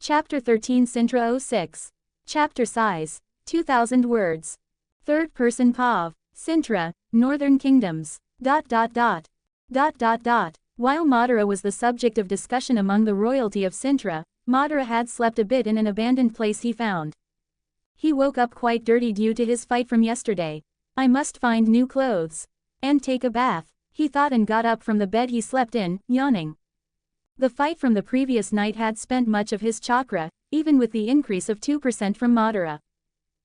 Chapter 13 Cintra 06. Chapter size, 2000 words. Third person POV. Cintra, Northern Kingdoms. While Madara was the subject of discussion among the royalty of Cintra, Madara had slept a bit in an abandoned place he found. He woke up quite dirty due to his fight from yesterday. I must find new clothes. And take a bath, he thought, and got up from the bed he slept in, yawning. The fight from the previous night had spent much of his chakra, even with the increase of 2% from Madara.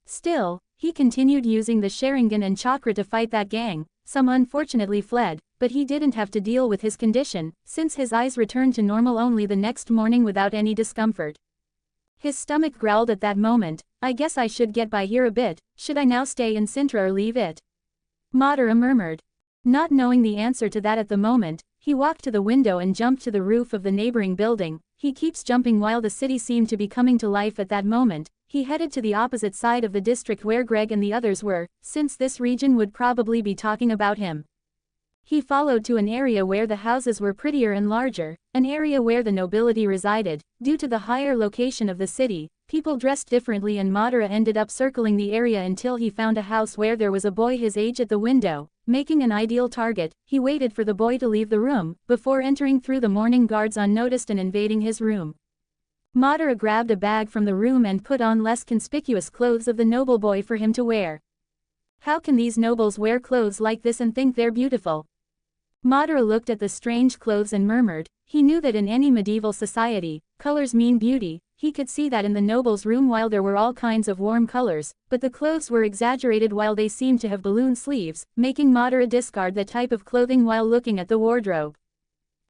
Still, he continued using the Sharingan and chakra to fight that gang. Some unfortunately fled, but he didn't have to deal with his condition, since his eyes returned to normal only the next morning without any discomfort. His stomach growled at that moment. I guess I should get by here a bit. Should I now stay in Cintra or leave it? Madara murmured. Not knowing the answer to that at the moment, he walked to the window and jumped to the roof of the neighboring building. He keeps jumping while the city seemed to be coming to life at that moment. He headed to the opposite side of the district where Greg and the others were, since this region would probably be talking about him. He followed to an area where the houses were prettier and larger, an area where the nobility resided. Due to the higher location of the city, people dressed differently, and Madara ended up circling the area until he found a house where there was a boy his age at the window. Making an ideal target, he waited for the boy to leave the room, before entering through the morning guards unnoticed and invading his room. Madara grabbed a bag from the room and put on less conspicuous clothes of the noble boy for him to wear. How can these nobles wear clothes like this and think they're beautiful? Madara looked at the strange clothes and murmured. He knew that in any medieval society, colors mean beauty. He could see that in the noble's room while there were all kinds of warm colors, but the clothes were exaggerated while they seemed to have balloon sleeves, making Madara discard that type of clothing while looking at the wardrobe.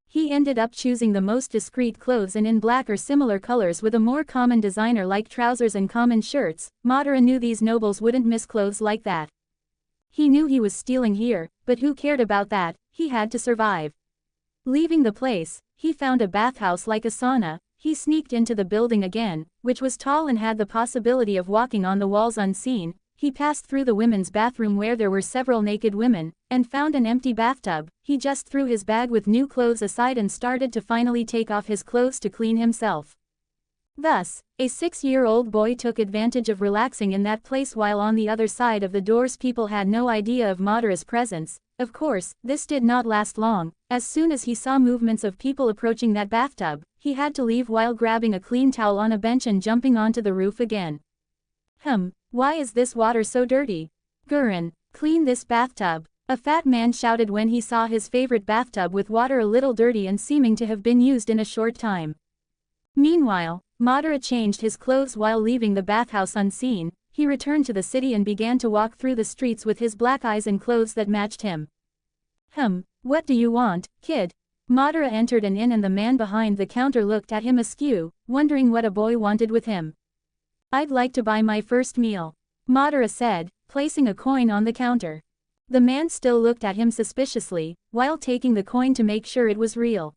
He ended up choosing the most discreet clothes and in black or similar colors with a more common designer like trousers and common shirts. Madara knew these nobles wouldn't miss clothes like that. He knew he was stealing here, but who cared about that? He had to survive. Leaving the place, he found a bathhouse like a sauna. He sneaked into the building again, which was tall and had the possibility of walking on the walls unseen. He passed through the women's bathroom where there were several naked women, and found an empty bathtub. He just threw his bag with new clothes aside and started to finally take off his clothes to clean himself. Thus, a 6-year-old boy took advantage of relaxing in that place while on the other side of the doors people had no idea of Madara's presence. Of course, this did not last long. As soon as he saw movements of people approaching that bathtub, he had to leave while grabbing a clean towel on a bench and jumping onto the roof again. Why is this water so dirty? Gurren, clean this bathtub. A fat man shouted when he saw his favorite bathtub with water a little dirty and seeming to have been used in a short time. Meanwhile, Madara changed his clothes while leaving the bathhouse unseen. He returned to the city and began to walk through the streets with his black eyes and clothes that matched him. What do you want, kid? Madara entered an inn and the man behind the counter looked at him askew, wondering what a boy wanted with him. I'd like to buy my first meal, Madara said, placing a coin on the counter. The man still looked at him suspiciously, while taking the coin to make sure it was real.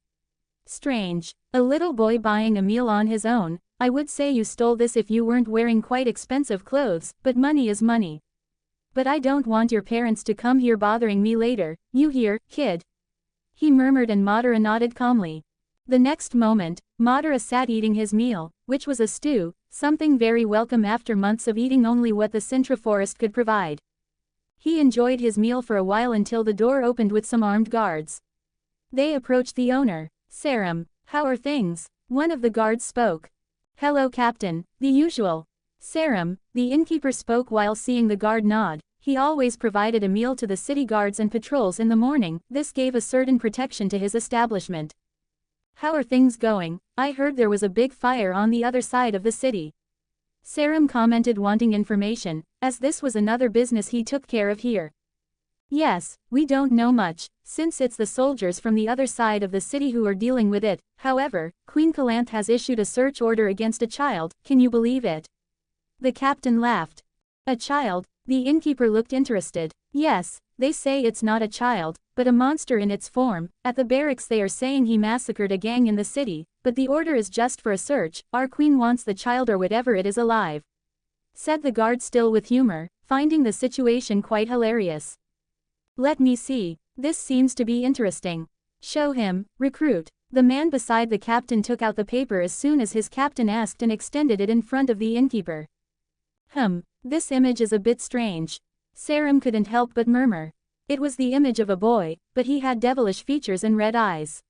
Strange, a little boy buying a meal on his own. I would say you stole this if you weren't wearing quite expensive clothes, but money is money. But I don't want your parents to come here bothering me later, you hear, kid? He murmured and Madara nodded calmly. The next moment, Madara sat eating his meal, which was a stew, something very welcome after months of eating only what the Cintra forest could provide. He enjoyed his meal for a while until the door opened with some armed guards. They approached the owner. Sarum, how are things? One of the guards spoke. Hello Captain, the usual. Sarum, the innkeeper spoke while seeing the guard nod. He always provided a meal to the city guards and patrols in the morning. This gave a certain protection to his establishment. How are things going? I heard there was a big fire on the other side of the city. Sarum commented, wanting information, as this was another business he took care of here. Yes, we don't know much, since it's the soldiers from the other side of the city who are dealing with it. However, Queen Calanth has issued a search order against a child. Can you believe it? The captain laughed. A child? The innkeeper looked interested. Yes, they say it's not a child, but a monster in its form. At the barracks they are saying he massacred a gang in the city, but the order is just for a search. Our queen wants the child or whatever it is alive, said the guard, still with humor, finding the situation quite hilarious. Let me see. This seems to be interesting. Show him, recruit. The man beside the captain took out the paper as soon as his captain asked and extended it in front of the innkeeper. This image is a bit strange. Sarum couldn't help but murmur. It was the image of a boy, but he had devilish features and red eyes.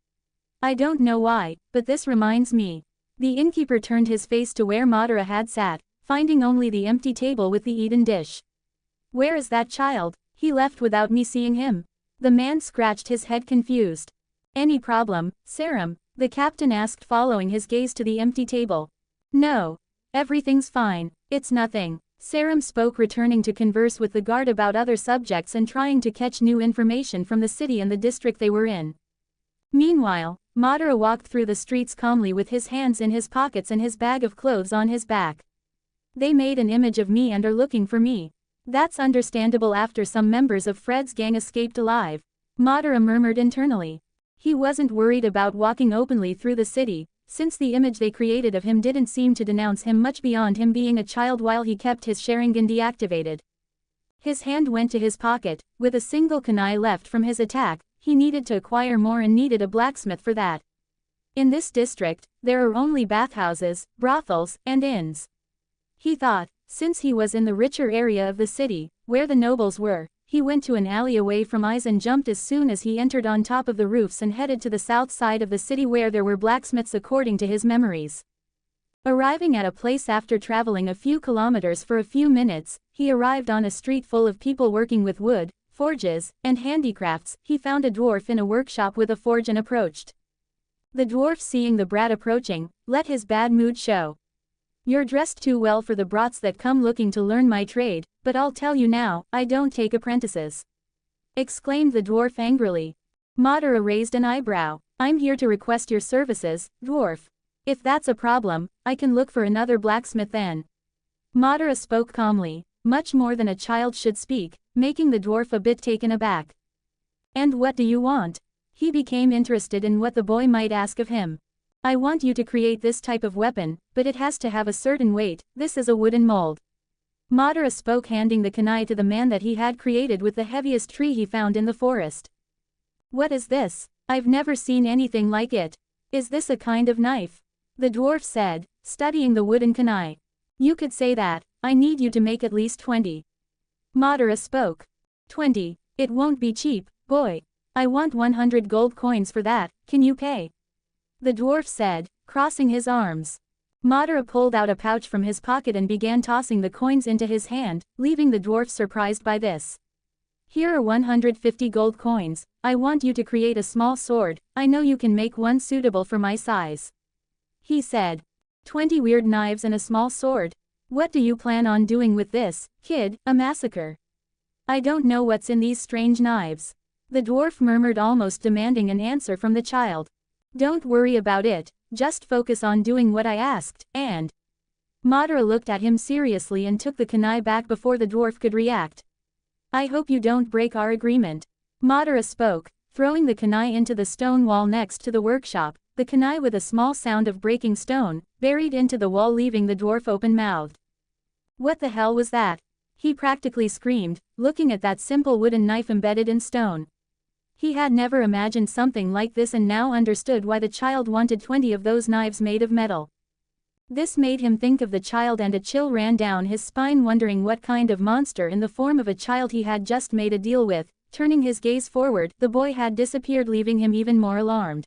I don't know why, but this reminds me. The innkeeper turned his face to where Madara had sat, finding only the empty table with the eaten dish. Where is that child? He left without me seeing him. The man scratched his head confused. Any problem, Sarum? The captain asked, following his gaze to the empty table. No. Everything's fine, it's nothing. Sarum spoke, returning to converse with the guard about other subjects and trying to catch new information from the city and the district they were in. Meanwhile, Madara walked through the streets calmly with his hands in his pockets and his bag of clothes on his back. They made an image of me and are looking for me. That's understandable after some members of Fred's gang escaped alive. Madara murmured internally. He wasn't worried about walking openly through the city, since the image they created of him didn't seem to denounce him much beyond him being a child while he kept his Sharingan deactivated. His hand went to his pocket, with a single kunai left from his attack. He needed to acquire more and needed a blacksmith for that. In this district, there are only bathhouses, brothels, and inns. He thought, since he was in the richer area of the city, where the nobles were, he went to an alley away from eyes and jumped as soon as he entered on top of the roofs and headed to the south side of the city where there were blacksmiths according to his memories. Arriving at a place after traveling a few kilometers for a few minutes, he arrived on a street full of people working with wood, forges, and handicrafts. He found a dwarf in a workshop with a forge and approached. The dwarf, seeing the brat approaching, let his bad mood show. You're dressed too well for the brats that come looking to learn my trade, but I'll tell you now, I don't take apprentices. Exclaimed the dwarf angrily. Madara raised an eyebrow. I'm here to request your services, dwarf. If that's a problem, I can look for another blacksmith then. Madara spoke calmly, much more than a child should speak, making the dwarf a bit taken aback. And what do you want? He became interested in what the boy might ask of him. I want you to create this type of weapon, but it has to have a certain weight. This is a wooden mold. Madara spoke, handing the kunai to the man that he had created with the heaviest tree he found in the forest. What is this? I've never seen anything like it. Is this a kind of knife? The dwarf said, studying the wooden kunai. You could say that. I need you to make at least 20. Madara spoke. 20. It won't be cheap, boy. I want 100 gold coins for that. Can you pay? The dwarf said, crossing his arms. Madara pulled out a pouch from his pocket and began tossing the coins into his hand, leaving the dwarf surprised by this. Here are 150 gold coins. I want you to create a small sword. I know you can make one suitable for my size. He said. 20 weird knives and a small sword. What do you plan on doing with this, kid? A massacre? I don't know what's in these strange knives. The dwarf murmured, almost demanding an answer from the child. Don't worry about it, just focus on doing what I asked, and… Madara looked at him seriously and took the kunai back before the dwarf could react. I hope you don't break our agreement. Madara spoke, throwing the kunai into the stone wall next to the workshop. The kunai, with a small sound of breaking stone, buried into the wall, leaving the dwarf open-mouthed. What the hell was that? He practically screamed, looking at that simple wooden knife embedded in stone. He had never imagined something like this and now understood why the child wanted 20 of those knives made of metal. This made him think of the child and a chill ran down his spine, wondering what kind of monster in the form of a child he had just made a deal with. Turning his gaze forward, the boy had disappeared, leaving him even more alarmed.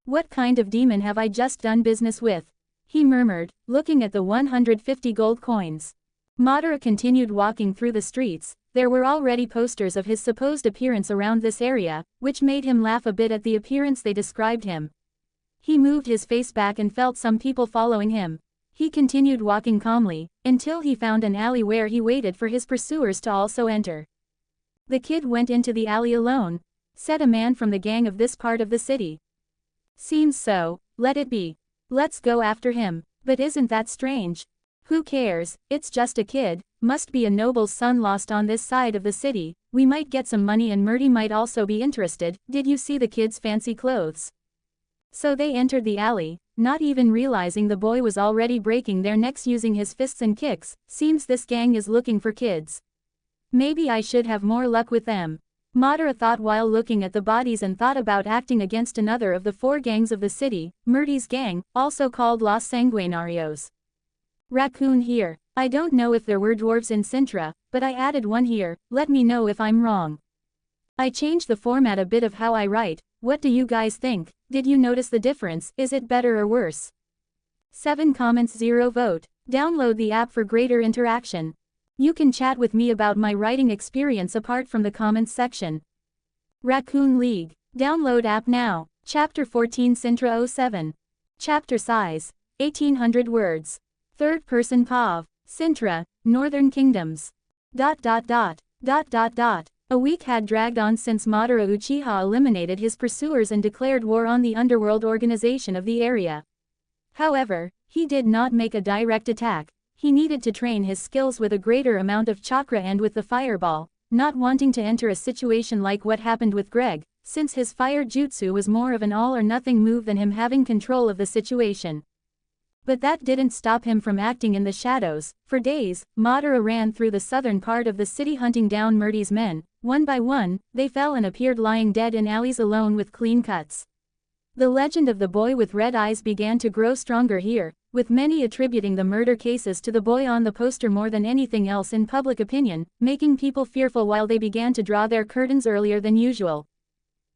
What kind of demon have I just done business with? He murmured, looking at the 150 gold coins. Madara continued walking through the streets. There were already posters of his supposed appearance around this area, which made him laugh a bit at the appearance they described him. He moved his face back and felt some people following him. He continued walking calmly, until he found an alley where he waited for his pursuers to also enter. The kid went into the alley alone, said a man from the gang of this part of the city. Seems so, let it be. Let's go after him. But isn't that strange? Who cares, it's just a kid, must be a noble's son lost on this side of the city. We might get some money and Murdy might also be interested. Did you see the kid's fancy clothes? So they entered the alley, not even realizing the boy was already breaking their necks using his fists and kicks. Seems this gang is looking for kids. Maybe I should have more luck with them. Madara thought while looking at the bodies and thought about acting against another of the 4 gangs of the city, Murty's gang, also called Los Sanguinarios. Raccoon here. I don't know if there were dwarves in Cintra, but I added one here, let me know if I'm wrong. I changed the format a bit of how I write, what do you guys think? Did you notice the difference? Is it better or worse? 7 comments 0 vote. Download the app for greater interaction. You can chat with me about my writing experience apart from the comments section. RaccoonLeague. Download app now. Chapter 14 Cintra 07. Chapter size. 1800 words. Third person POV. Cintra, Northern Kingdoms. A week had dragged on since Madara Uchiha eliminated his pursuers and declared war on the underworld organization of the area. However, he did not make a direct attack. He needed to train his skills with a greater amount of chakra and with the fireball, not wanting to enter a situation like what happened with Greg, since his fire jutsu was more of an all-or-nothing move than him having control of the situation. But that didn't stop him from acting in the shadows. For days, Madara ran through the southern part of the city hunting down Murty's men. One by one, they fell and appeared lying dead in alleys alone with clean cuts. The legend of the boy with red eyes began to grow stronger here, with many attributing the murder cases to the boy on the poster more than anything else in public opinion, making people fearful while they began to draw their curtains earlier than usual.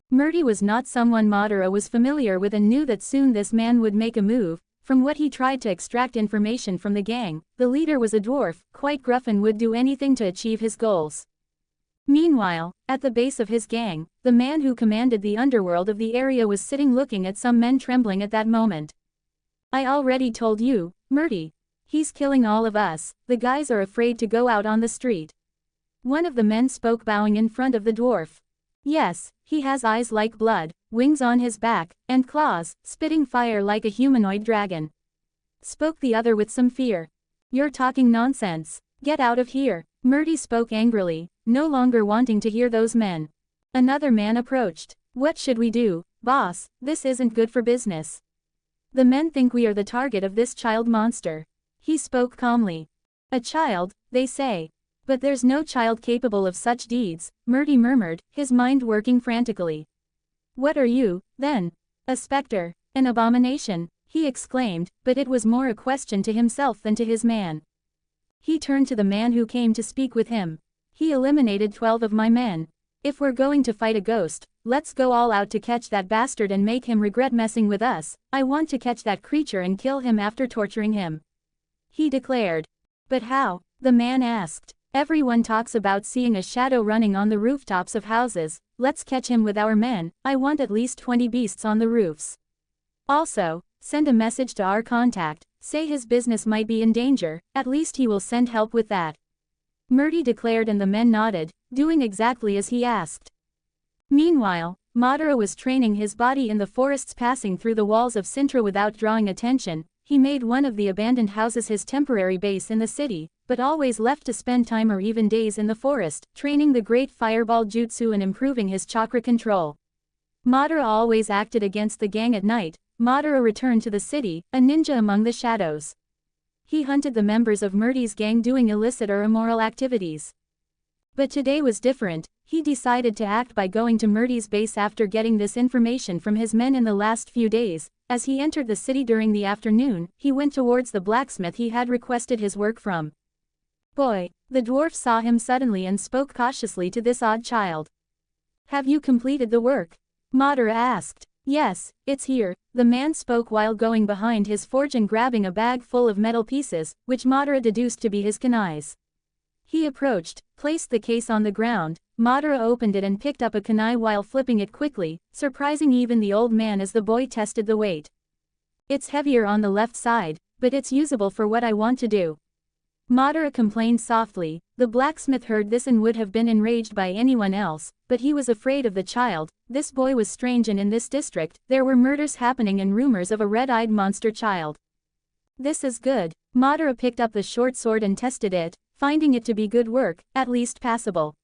Murty was not someone Madara was familiar with and knew that soon this man would make a move. From what he tried to extract information from the gang, the leader was a dwarf, quite gruff and would do anything to achieve his goals. Meanwhile, at the base of his gang, the man who commanded the underworld of the area was sitting looking at some men trembling at that moment. I already told you, Murty. He's killing all of us, the guys are afraid to go out on the street. One of the men spoke bowing in front of the dwarf. Yes, he has eyes like blood, wings on his back, and claws, spitting fire like a humanoid dragon. Spoke the other with some fear. You're talking nonsense. Get out of here. Murty spoke angrily, no longer wanting to hear those men. Another man approached. What should we do, boss? This isn't good for business. The men think we are the target of this child monster. He spoke calmly. A child, they say. But there's no child capable of such deeds, Murty murmured, his mind working frantically. What are you, then? A specter, an abomination, he exclaimed, but it was more a question to himself than to his man. He turned to the man who came to speak with him. He eliminated 12 of my men. If we're going to fight a ghost, let's go all out to catch that bastard and make him regret messing with us. I want to catch that creature and kill him after torturing him. He declared. But how? The man asked. Everyone talks about seeing a shadow running on the rooftops of houses. Let's catch him with our men. I want at least 20 beasts on the roofs. Also, send a message to our contact, say his business might be in danger, at least he will send help with that. Murty declared and the men nodded, doing exactly as he asked. Meanwhile, Madara was training his body in the forests passing through the walls of Cintra without drawing attention. He made one of the abandoned houses his temporary base in the city, but always left to spend time or even days in the forest, training the great fireball jutsu and improving his chakra control. Madara always acted against the gang at night. Madara returned to the city, a ninja among the shadows. He hunted the members of Murty's gang doing illicit or immoral activities. But today was different. He decided to act by going to Murty's base after getting this information from his men in the last few days. As he entered the city during the afternoon, he went towards the blacksmith he had requested his work from. Boy, the dwarf saw him suddenly and spoke cautiously to this odd child. Have you completed the work? Madara asked. Yes, it's here, the man spoke while going behind his forge and grabbing a bag full of metal pieces, which Madara deduced to be his kunais. He approached, placed the case on the ground. Madara opened it and picked up a kunai while flipping it quickly, surprising even the old man as the boy tested the weight. It's heavier on the left side, but it's usable for what I want to do. Madara complained softly. The blacksmith heard this and would have been enraged by anyone else, but he was afraid of the child. This boy was strange and in this district, there were murders happening and rumors of a red-eyed monster child. This is good. Madara picked up the short sword and tested it, finding it to be good work, at least passable.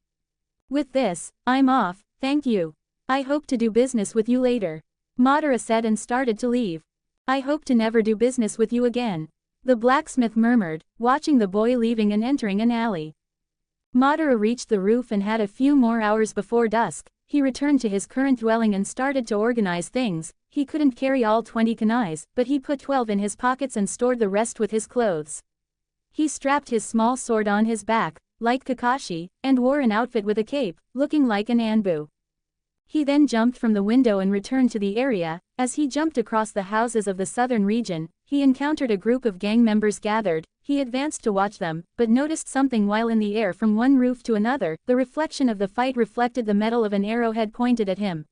With this, I'm off, thank you. I hope to do business with you later. Madara said and started to leave. I hope to never do business with you again. The blacksmith murmured, watching the boy leaving and entering an alley. Madara reached the roof and had a few more hours before dusk. He returned to his current dwelling and started to organize things. He couldn't carry all 20 kunais, but he put 12 in his pockets and stored the rest with his clothes. He strapped his small sword on his back, like Kakashi, and wore an outfit with a cape, looking like an Anbu. He then jumped from the window and returned to the area. As he jumped across the houses of the southern region, he encountered a group of gang members gathered. He advanced to watch them, but noticed something while in the air from one roof to another. The reflection of the fight reflected the metal of an arrowhead pointed at him.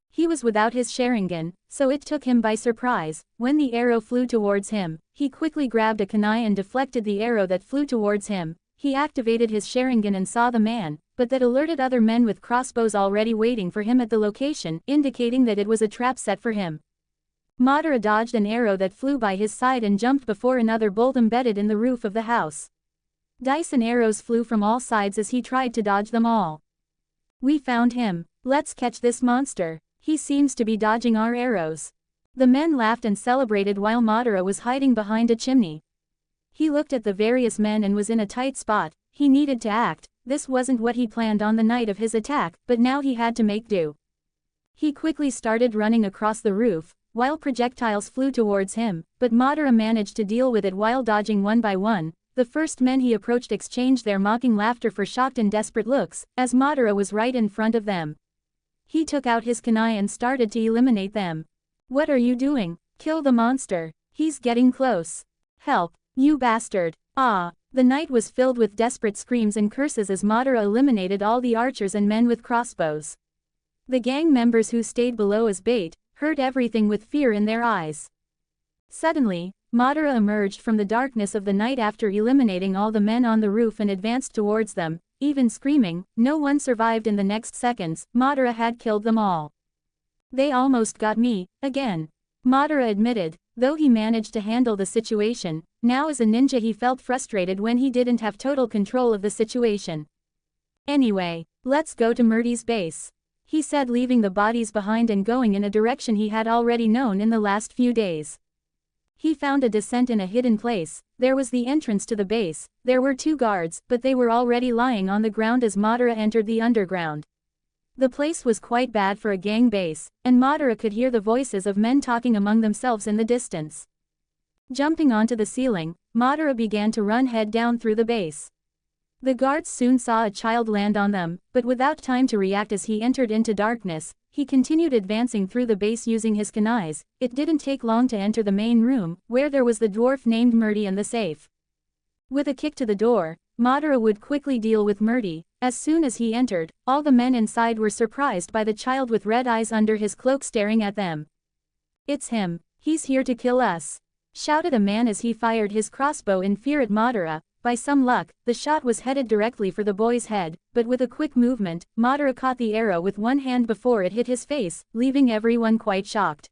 He was without his Sharingan, so it took him by surprise. When the arrow flew towards him, he quickly grabbed a kunai and deflected the arrow that flew towards him. He activated his Sharingan and saw the man, but that alerted other men with crossbows already waiting for him at the location, indicating that it was a trap set for him. Madara dodged an arrow that flew by his side and jumped before another bolt embedded in the roof of the house. Dice and arrows flew from all sides as he tried to dodge them all. "We found him. Let's catch this monster. He seems to be dodging our arrows." The men laughed and celebrated while Madara was hiding behind a chimney. He looked at the various men and was in a tight spot. He needed to act. This wasn't what he planned on the night of his attack, but now he had to make do. He quickly started running across the roof, while projectiles flew towards him, but Madara managed to deal with it while dodging one by one. The first men he approached exchanged their mocking laughter for shocked and desperate looks, as Madara was right in front of them. He took out his kunai and started to eliminate them. "What are you doing? Kill the monster. He's getting close. Help, you bastard." The night was filled with desperate screams and curses as Madara eliminated all the archers and men with crossbows. The gang members who stayed below as bait heard everything with fear in their eyes. Suddenly, Madara emerged from the darkness of the night after eliminating all the men on the roof and advanced towards them, even screaming. No one survived in the next seconds. Madara had killed them all. "They almost got me, again," Madara admitted, though he managed to handle the situation. Now as a ninja he felt frustrated when he didn't have total control of the situation. "Anyway, let's go to Murty's base," he said, leaving the bodies behind and going in a direction he had already known in the last few days. He found a descent in a hidden place. There was the entrance to the base. There were 2 guards, but they were already lying on the ground as Madara entered the underground. The place was quite bad for a gang base, and Madara could hear the voices of men talking among themselves in the distance. Jumping onto the ceiling, Madara began to run head down through the base. The guards soon saw a child land on them, but without time to react as he entered into darkness, he continued advancing through the base using his kunais. It didn't take long to enter the main room, where there was the dwarf named Murty and the safe. With a kick to the door, Madara would quickly deal with Murty. As soon as he entered, all the men inside were surprised by the child with red eyes under his cloak staring at them. "It's him. He's here to kill us," shouted a man as he fired his crossbow in fear at Madara. By some luck, the shot was headed directly for the boy's head, but with a quick movement, Madara caught the arrow with one hand before it hit his face, leaving everyone quite shocked.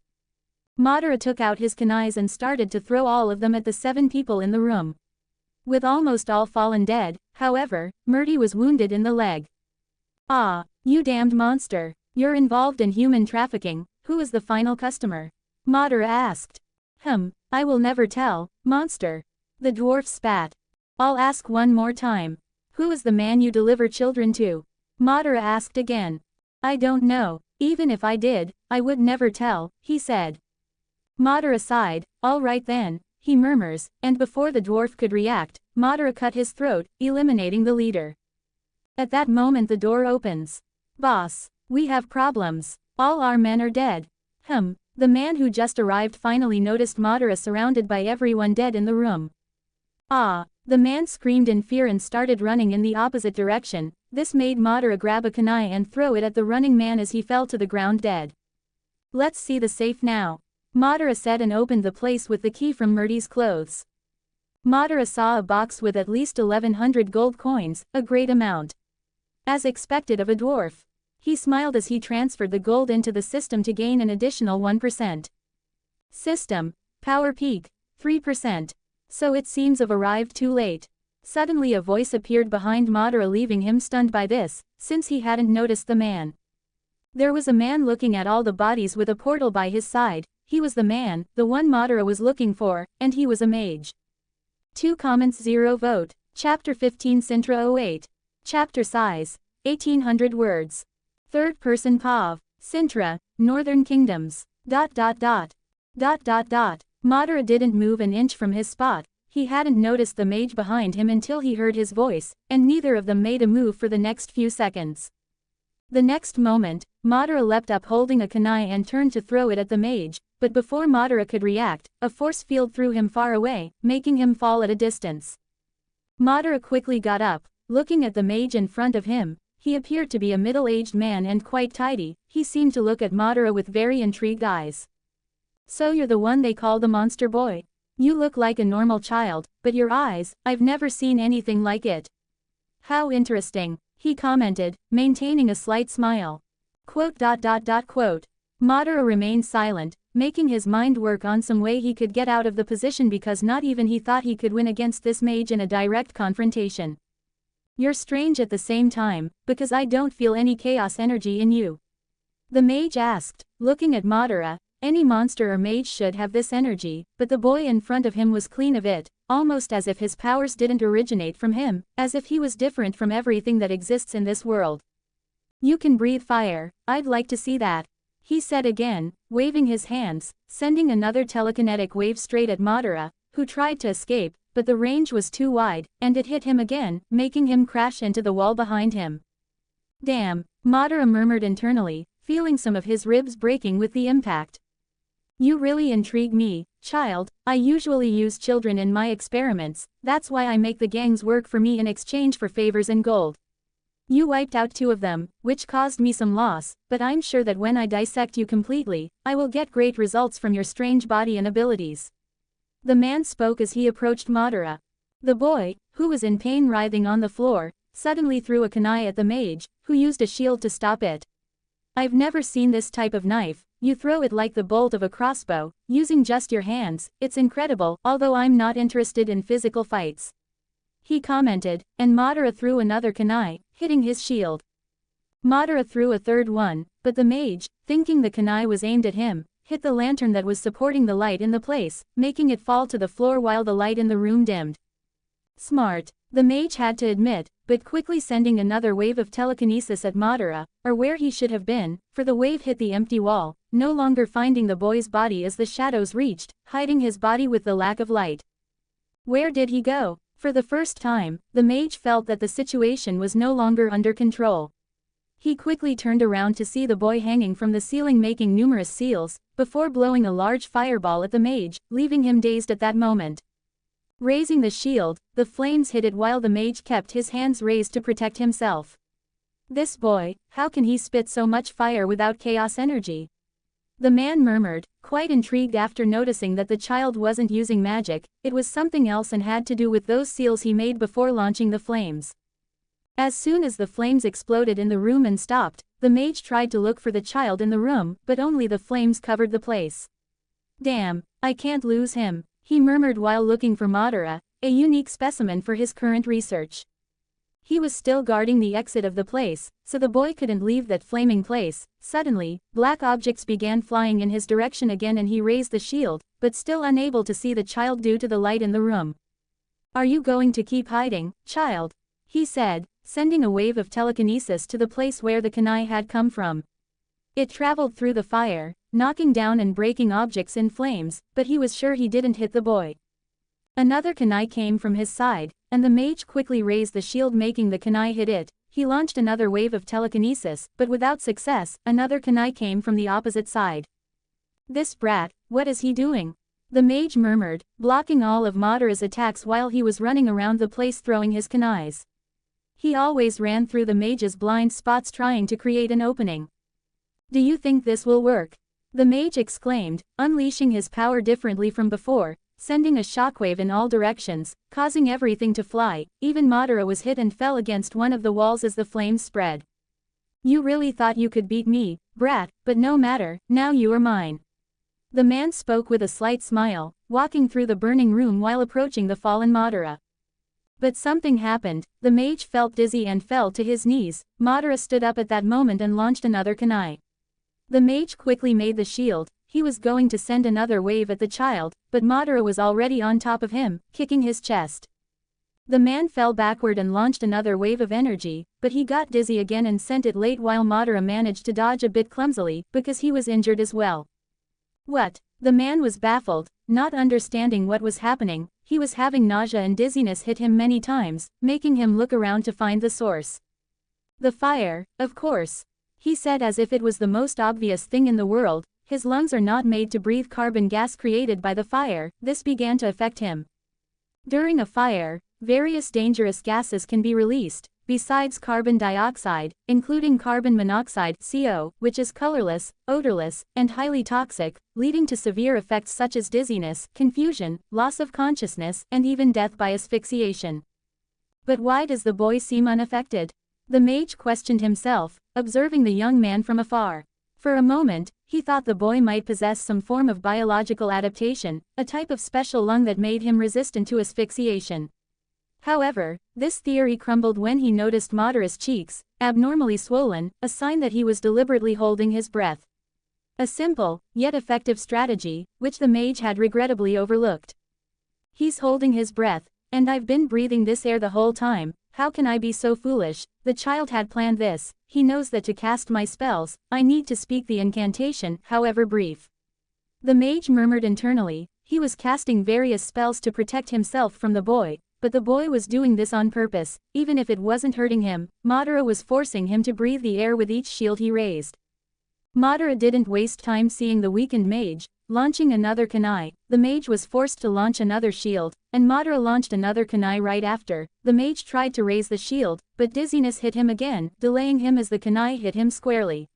Madara took out his kunais and started to throw all of them at the 7 people in the room. With almost all fallen dead, however, Murty was wounded in the leg. "Ah, you damned monster. You're involved in human trafficking. Who is the final customer?" Madara asked. I will never tell, monster." The dwarf spat. "I'll ask one more time. Who is the man you deliver children to?" Madara asked again. "I don't know. Even if I did, I would never tell," he said. Madara sighed. "All right then," he murmurs, and before the dwarf could react, Madara cut his throat, eliminating the leader. At that moment the door opens. "Boss, we have problems. All our men are dead." The man who just arrived finally noticed Madara surrounded by everyone dead in the room. The man screamed in fear and started running in the opposite direction. This made Madara grab a kunai and throw it at the running man as he fell to the ground dead. "Let's see the safe now," Madara said and opened the place with the key from Murty's clothes. Madara saw a box with at least 1100 gold coins, a great amount. As expected of a dwarf. He smiled as he transferred the gold into the system to gain an additional 1%. System, power peak, 3%. So it seems I've arrived too late. Suddenly a voice appeared behind Madara, leaving him stunned by this, since he hadn't noticed the man. There was a man looking at all the bodies with a portal by his side. He was the man, the one Madara was looking for, and he was a mage. 2 comments 0 vote. Chapter 15 Cintra 08. Chapter size, 1800 words. Third person POV, Cintra, Northern Kingdoms. Madara didn't move an inch from his spot. He hadn't noticed the mage behind him until he heard his voice, and neither of them made a move for the next few seconds. The next moment, Madara leapt up holding a kunai and turned to throw it at the mage, but before Madara could react, a force field threw him far away, making him fall at a distance. Madara quickly got up, looking at the mage in front of him. He appeared to be a middle-aged man and quite tidy. He seemed to look at Madara with very intrigued eyes. "So you're the one they call the monster boy? You look like a normal child, but your eyes, I've never seen anything like it." "How interesting," he commented, maintaining a slight smile. Madara remained silent, making his mind work on some way he could get out of the position because not even he thought he could win against this mage in a direct confrontation. "You're strange at the same time, because I don't feel any chaos energy in you," the mage asked, looking at Madara. Any monster or mage should have this energy, but the boy in front of him was clean of it, almost as if his powers didn't originate from him, as if he was different from everything that exists in this world. "You can breathe fire, I'd like to see that," he said again, waving his hands, sending another telekinetic wave straight at Madara, who tried to escape, but the range was too wide, and it hit him again, making him crash into the wall behind him. "Damn," Madara murmured internally, feeling some of his ribs breaking with the impact. "You really intrigue me, child. I usually use children in my experiments, that's why I make the gangs work for me in exchange for favors and gold. You wiped out 2 of them, which caused me some loss, but I'm sure that when I dissect you completely, I will get great results from your strange body and abilities." The man spoke as he approached Madara. The boy, who was in pain writhing on the floor, suddenly threw a kunai at the mage, who used a shield to stop it. "I've never seen this type of knife. You throw it like the bolt of a crossbow, using just your hands. It's incredible, although I'm not interested in physical fights," he commented, and Madara threw another kunai, hitting his shield. Madara threw a third one, but the mage, thinking the kunai was aimed at him, hit the lantern that was supporting the light in the place, making it fall to the floor while the light in the room dimmed. "Smart," the mage had to admit, but quickly sending another wave of telekinesis at Madara, or where he should have been, for the wave hit the empty wall, no longer finding the boy's body as the shadows reached, hiding his body with the lack of light. Where did he go? For the first time, the mage felt that the situation was no longer under control. He quickly turned around to see the boy hanging from the ceiling making numerous seals, before blowing a large fireball at the mage, leaving him dazed at that moment. Raising the shield, the flames hit it while the mage kept his hands raised to protect himself. "This boy, how can he spit so much fire without chaos energy?" the man murmured, quite intrigued after noticing that the child wasn't using magic. It was something else and had to do with those seals he made before launching the flames. As soon as the flames exploded in the room and stopped, the mage tried to look for the child in the room, but only the flames covered the place. "Damn, I can't lose him," he murmured while looking for Madara, a unique specimen for his current research. He was still guarding the exit of the place, so the boy couldn't leave that flaming place. Suddenly, black objects began flying in his direction again and he raised the shield, but still unable to see the child due to the light in the room. "Are you going to keep hiding, child?" he said, sending a wave of telekinesis to the place where the kunai had come from. It traveled through the fire, knocking down and breaking objects in flames, but he was sure he didn't hit the boy. Another kunai came from his side, and the mage quickly raised the shield making the kunai hit it. He launched another wave of telekinesis, but without success. Another kunai came from the opposite side. "This brat, what is he doing?" the mage murmured, blocking all of Madara's attacks while he was running around the place throwing his kunais. He always ran through the mage's blind spots trying to create an opening. "Do you think this will work?" the mage exclaimed, unleashing his power differently from before, sending a shockwave in all directions, causing everything to fly. Even Madara was hit and fell against one of the walls as the flames spread. "You really thought you could beat me, brat, but no matter, now you are mine." The man spoke with a slight smile, walking through the burning room while approaching the fallen Madara. But something happened. The mage felt dizzy and fell to his knees. Madara stood up at that moment and launched another kunai. The mage quickly made the shield. He was going to send another wave at the child, but Madara was already on top of him, kicking his chest. The man fell backward and launched another wave of energy, but he got dizzy again and sent it late while Madara managed to dodge a bit clumsily because he was injured as well. What? The man was baffled, not understanding what was happening. He was having nausea and dizziness hit him many times, making him look around to find the source. The fire, of course. He said as if it was the most obvious thing in the world. His lungs are not made to breathe carbon gas created by the fire. This began to affect him. During a fire, various dangerous gases can be released, besides carbon dioxide, including carbon monoxide (CO), which is colorless, odorless, and highly toxic, leading to severe effects such as dizziness, confusion, loss of consciousness, and even death by asphyxiation. But why does the boy seem unaffected? The mage questioned himself, observing the young man from afar. For a moment, he thought the boy might possess some form of biological adaptation, a type of special lung that made him resistant to asphyxiation. However, this theory crumbled when he noticed Madara's cheeks, abnormally swollen, a sign that he was deliberately holding his breath. A simple, yet effective strategy, which the mage had regrettably overlooked. He's holding his breath, and I've been breathing this air the whole time. How can I be so foolish? The child had planned this. He knows that to cast my spells, I need to speak the incantation, however brief. The mage murmured internally. He was casting various spells to protect himself from the boy, but the boy was doing this on purpose. Even if it wasn't hurting him, Madara was forcing him to breathe the air with each shield he raised. Madara didn't waste time seeing the weakened mage, launching another kunai. The mage was forced to launch another shield, and Madara launched another kunai right after. The mage tried to raise the shield, but dizziness hit him again, delaying him as the kunai hit him squarely.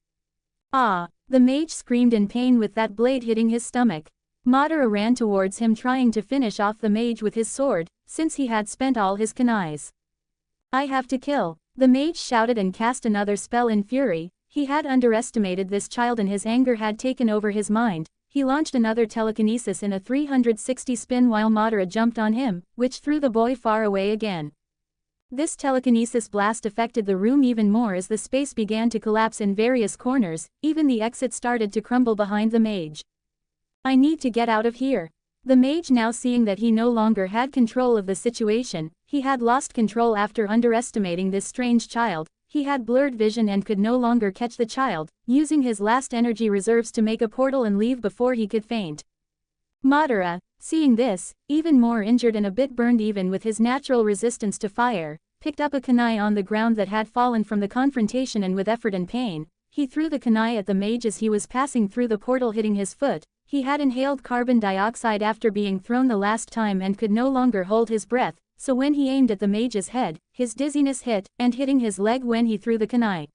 Ah! The mage screamed in pain with that blade hitting his stomach. Madara ran towards him trying to finish off the mage with his sword, since he had spent all his kunais. I have to kill. The mage shouted and cast another spell in fury. He had underestimated this child and his anger had taken over his mind. He launched another telekinesis in a 360 spin while Madara jumped on him, which threw the boy far away again. This telekinesis blast affected the room even more as the space began to collapse in various corners. Even the exit started to crumble behind the mage. I need to get out of here. The mage, now seeing that he no longer had control of the situation, he had lost control after underestimating this strange child. He had blurred vision and could no longer catch the child, using his last energy reserves to make a portal and leave before he could faint. Madara, seeing this, even more injured and a bit burned even with his natural resistance to fire, picked up a kunai on the ground that had fallen from the confrontation and with effort and pain, he threw the kunai at the mage as he was passing through the portal hitting his foot. He had inhaled carbon dioxide after being thrown the last time and could no longer hold his breath, so when he aimed at the mage's head, his dizziness hit, and hitting his leg when he threw the kunai.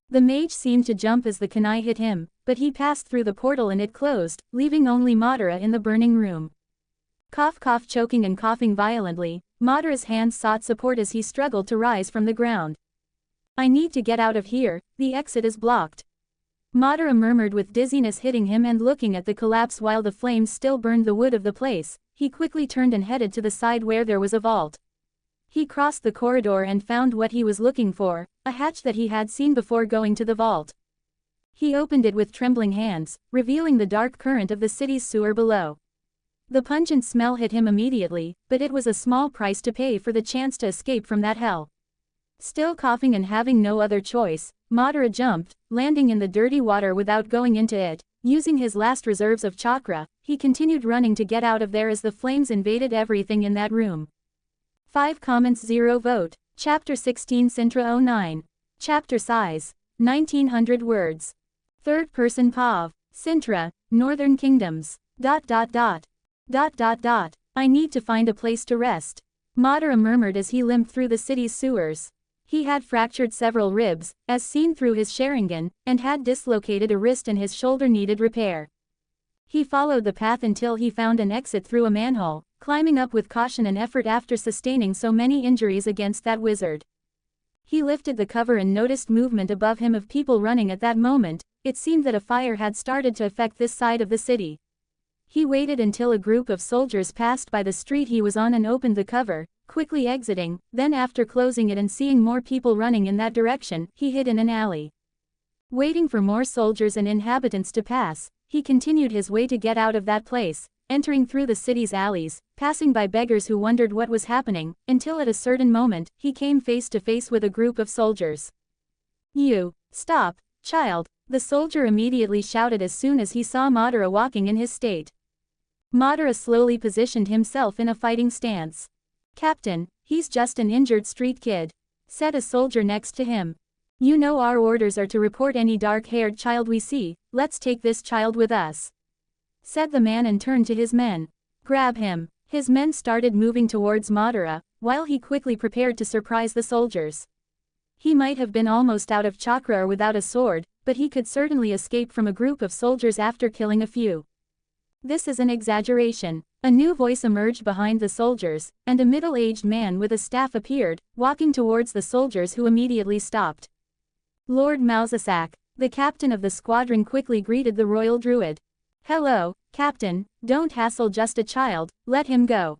The mage seemed to jump as the kunai hit him, but he passed through the portal and it closed, leaving only Madara in the burning room. Cough cough, choking and coughing violently, Madara's hands sought support as he struggled to rise from the ground. I need to get out of here, the exit is blocked. Madara murmured with dizziness hitting him and looking at the collapse while the flames still burned the wood of the place. He quickly turned and headed to the side where there was a vault. He crossed the corridor and found what he was looking for, a hatch that he had seen before going to the vault. He opened it with trembling hands, revealing the dark current of the city's sewer below. The pungent smell hit him immediately, but it was a small price to pay for the chance to escape from that hell. Still coughing and having no other choice, Madara jumped, landing in the dirty water without going into it. Using his last reserves of chakra, he continued running to get out of there as the flames invaded everything in that room. 5 comments 0 vote. Chapter 16 Cintra 09. Chapter size. 1900 words. Third person POV. Cintra, Northern Kingdoms. ... I need to find a place to rest. Madara murmured as he limped through the city's sewers. He had fractured several ribs, as seen through his Sharingan, and had dislocated a wrist and his shoulder needed repair. He followed the path until he found an exit through a manhole, climbing up with caution and effort after sustaining so many injuries against that wizard. He lifted the cover and noticed movement above him of people running at that moment. It seemed that a fire had started to affect this side of the city. He waited until a group of soldiers passed by the street he was on and opened the cover, quickly exiting. Then after closing it and seeing more people running in that direction, he hid in an alley. Waiting for more soldiers and inhabitants to pass, he continued his way to get out of that place. entering through the city's alleys, passing by beggars who wondered what was happening, until at a certain moment, he came face to face with a group of soldiers. "You, stop, child," the soldier immediately shouted as soon as he saw Madara walking in his state. Madara slowly positioned himself in a fighting stance. "Captain, he's just an injured street kid," said a soldier next to him. "You know our orders are to report any dark-haired child we see, let's take this child with us," said the man and turned to his men. "Grab him." His men started moving towards Madara, while he quickly prepared to surprise the soldiers. He might have been almost out of chakra or without a sword, but he could certainly escape from a group of soldiers after killing a few. "This is an exaggeration." A new voice emerged behind the soldiers, and a middle-aged man with a staff appeared, walking towards the soldiers who immediately stopped. "Lord Massacre," the captain of the squadron quickly greeted the royal druid. "Hello, Captain, don't hassle just a child, let him go."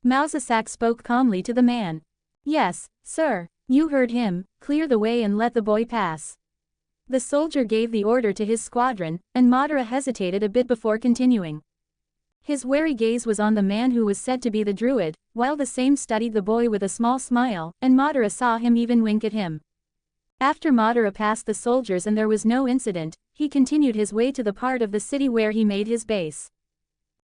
Massacre spoke calmly to the man. "Yes, sir, you heard him, clear the way and let the boy pass." The soldier gave the order to his squadron, and Madara hesitated a bit before continuing. His wary gaze was on the man who was said to be the druid, while the same studied the boy with a small smile, and Madara saw him even wink at him. After Madara passed the soldiers and there was no incident, he continued his way to the part of the city where he made his base.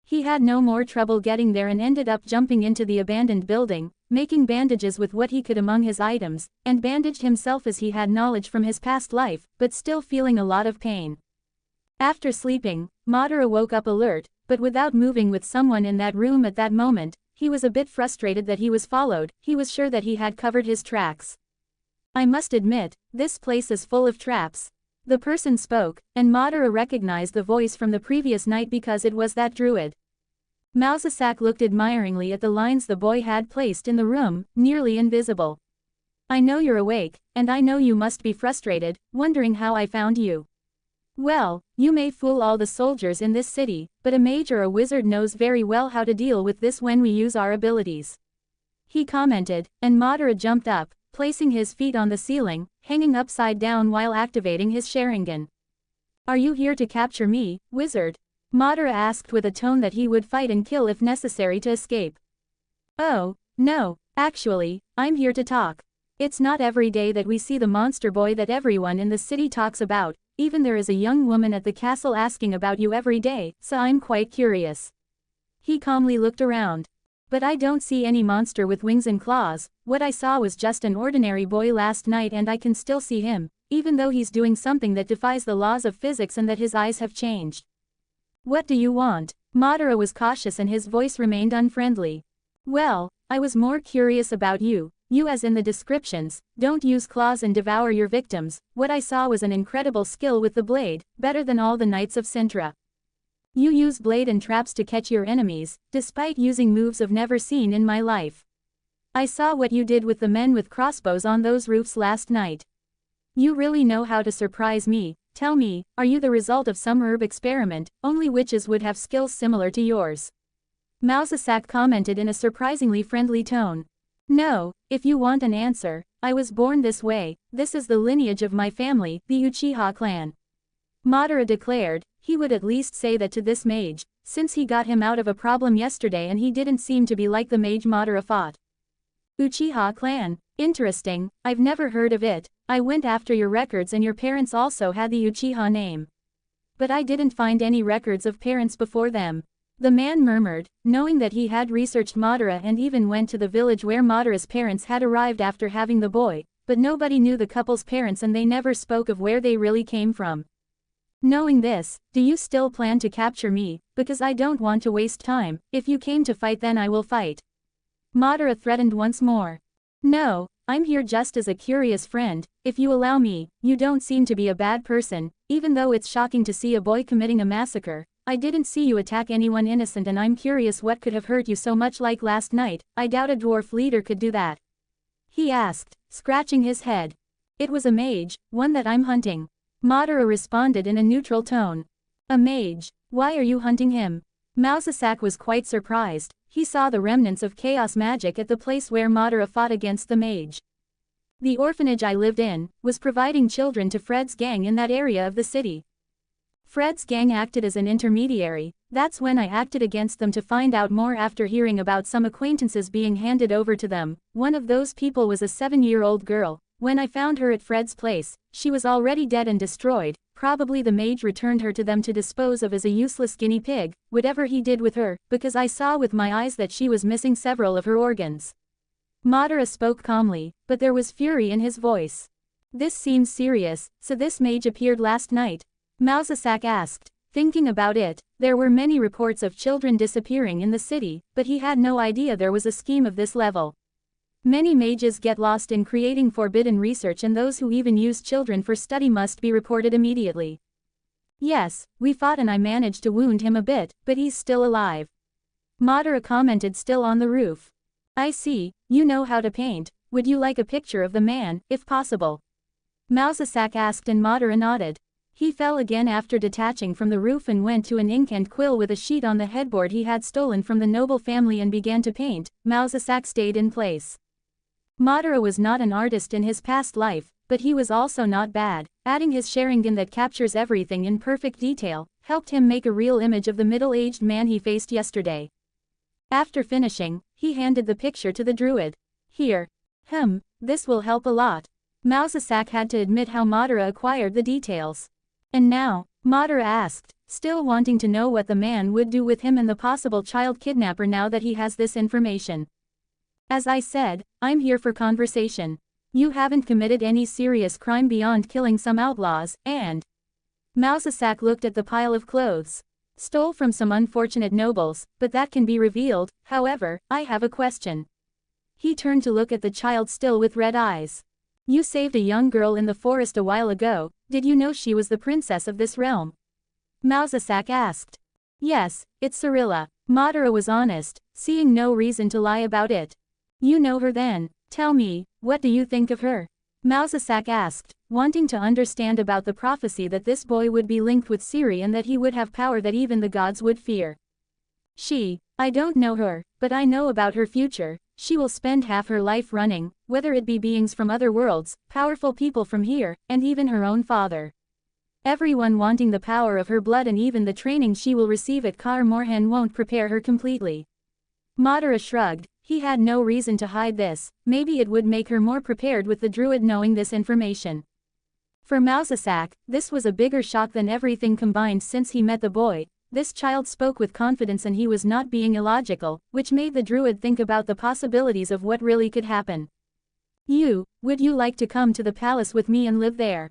He had no more trouble getting there and ended up jumping into the abandoned building, making bandages with what he could among his items, and bandaged himself as he had knowledge from his past life, but still feeling a lot of pain. After sleeping, Madara woke up alert, but without moving with someone in that room at that moment. He was a bit frustrated that he was followed, he was sure that he had covered his tracks. "I must admit, this place is full of traps." The person spoke, and Madara recognized the voice from the previous night because it was that druid. Massacre looked admiringly at the lines the boy had placed in the room, nearly invisible. "I know you're awake, and I know you must be frustrated, wondering how I found you. Well, you may fool all the soldiers in this city, but a mage or a wizard knows very well how to deal with this when we use our abilities," he commented, and Madara jumped up, placing his feet on the ceiling, hanging upside down while activating his Sharingan. "Are you here to capture me, wizard?" Madara asked with a tone that he would fight and kill if necessary to escape. "Oh, no, actually, I'm here to talk. It's not every day that we see the monster boy that everyone in the city talks about, even there is a young woman at the castle asking about you every day, so I'm quite curious." He calmly looked around. "But I don't see any monster with wings and claws, what I saw was just an ordinary boy last night and I can still see him, even though he's doing something that defies the laws of physics and that his eyes have changed." "What do you want?" Madara was cautious and his voice remained unfriendly. "Well, I was more curious about you. You as in the descriptions, don't use claws and devour your victims. What I saw was an incredible skill with the blade, better than all the knights of Cintra. You use blade and traps to catch your enemies, despite using moves I've never seen in my life. I saw what you did with the men with crossbows on those roofs last night. You really know how to surprise me. Tell me, are you the result of some herb experiment? Only witches would have skills similar to yours." Massacre commented in a surprisingly friendly tone. "No, if you want an answer, I was born this way, this is the lineage of my family, the Uchiha clan." Madara declared, he would at least say that to this mage, since he got him out of a problem yesterday and he didn't seem to be like the mage Madara fought. "Uchiha clan, interesting, I've never heard of it. I went after your records and your parents also had the Uchiha name. But I didn't find any records of parents before them." The man murmured, knowing that he had researched Madara and even went to the village where Madara's parents had arrived after having the boy, but nobody knew the couple's parents and they never spoke of where they really came from. "Knowing this, do you still plan to capture me, because I don't want to waste time, if you came to fight then I will fight." Madara threatened once more. "No, I'm here just as a curious friend, if you allow me. You don't seem to be a bad person, even though it's shocking to see a boy committing a massacre. I didn't see you attack anyone innocent and I'm curious what could have hurt you so much like last night. I doubt a dwarf leader could do that," he asked, scratching his head. "It was a mage, one that I'm hunting." Madara responded in a neutral tone. "A mage? Why are you hunting him?" Massacre was quite surprised. He saw the remnants of chaos magic at the place where Madara fought against the mage. "The orphanage I lived in was providing children to Fred's gang in that area of the city. Fred's gang acted as an intermediary. That's when I acted against them to find out more after hearing about some acquaintances being handed over to them. One of those people was a 7-year-old girl. When I found her at Fred's place, she was already dead and destroyed. Probably the mage returned her to them to dispose of as a useless guinea pig, whatever he did with her, because I saw with my eyes that she was missing several of her organs. Madara spoke calmly, but there was fury in his voice. This seems serious, so this mage appeared last night? Massacre asked. Thinking about it, there were many reports of children disappearing in the city, but he had no idea there was a scheme of this level. Many mages get lost in creating forbidden research, and those who even use children for study must be reported immediately. Yes, we fought and I managed to wound him a bit, but he's still alive. Madara commented, still on the roof. I see, you know how to paint. Would you like a picture of the man, if possible? Massacre asked and Madara nodded. He fell again after detaching from the roof and went to an ink and quill with a sheet on the headboard he had stolen from the noble family and began to paint. Massacre stayed in place. Madara was not an artist in his past life, but he was also not bad. Adding his Sharingan that captures everything in perfect detail, helped him make a real image of the middle-aged man he faced yesterday. After finishing, he handed the picture to the druid. Here. This will help a lot. Massacre had to admit how Madara acquired the details. And now, Madara asked, still wanting to know what the man would do with him and the possible child kidnapper now that he has this information. As I said, I'm here for conversation. You haven't committed any serious crime beyond killing some outlaws, and… Massacre looked at the pile of clothes. Stole from some unfortunate nobles, but that can be revealed. However, I have a question. He turned to look at the child still with red eyes. You saved a young girl in the forest a while ago. Did you know she was the princess of this realm? Massacre asked. Yes, it's Cirilla. Madara was honest, seeing no reason to lie about it. You know her then. Tell me, what do you think of her? Massacre asked, wanting to understand about the prophecy that this boy would be linked with Ciri and that he would have power that even the gods would fear. I don't know her, but I know about her future. She will spend half her life running, whether it be beings from other worlds, powerful people from here, and even her own father. Everyone wanting the power of her blood, and even the training she will receive at Kar Morhen won't prepare her completely. Madara shrugged. He had no reason to hide this. Maybe it would make her more prepared with the druid knowing this information. For Massacre, this was a bigger shock than everything combined since he met the boy. This child spoke with confidence and he was not being illogical, which made the druid think about the possibilities of what really could happen. Would you like to come to the palace with me and live there?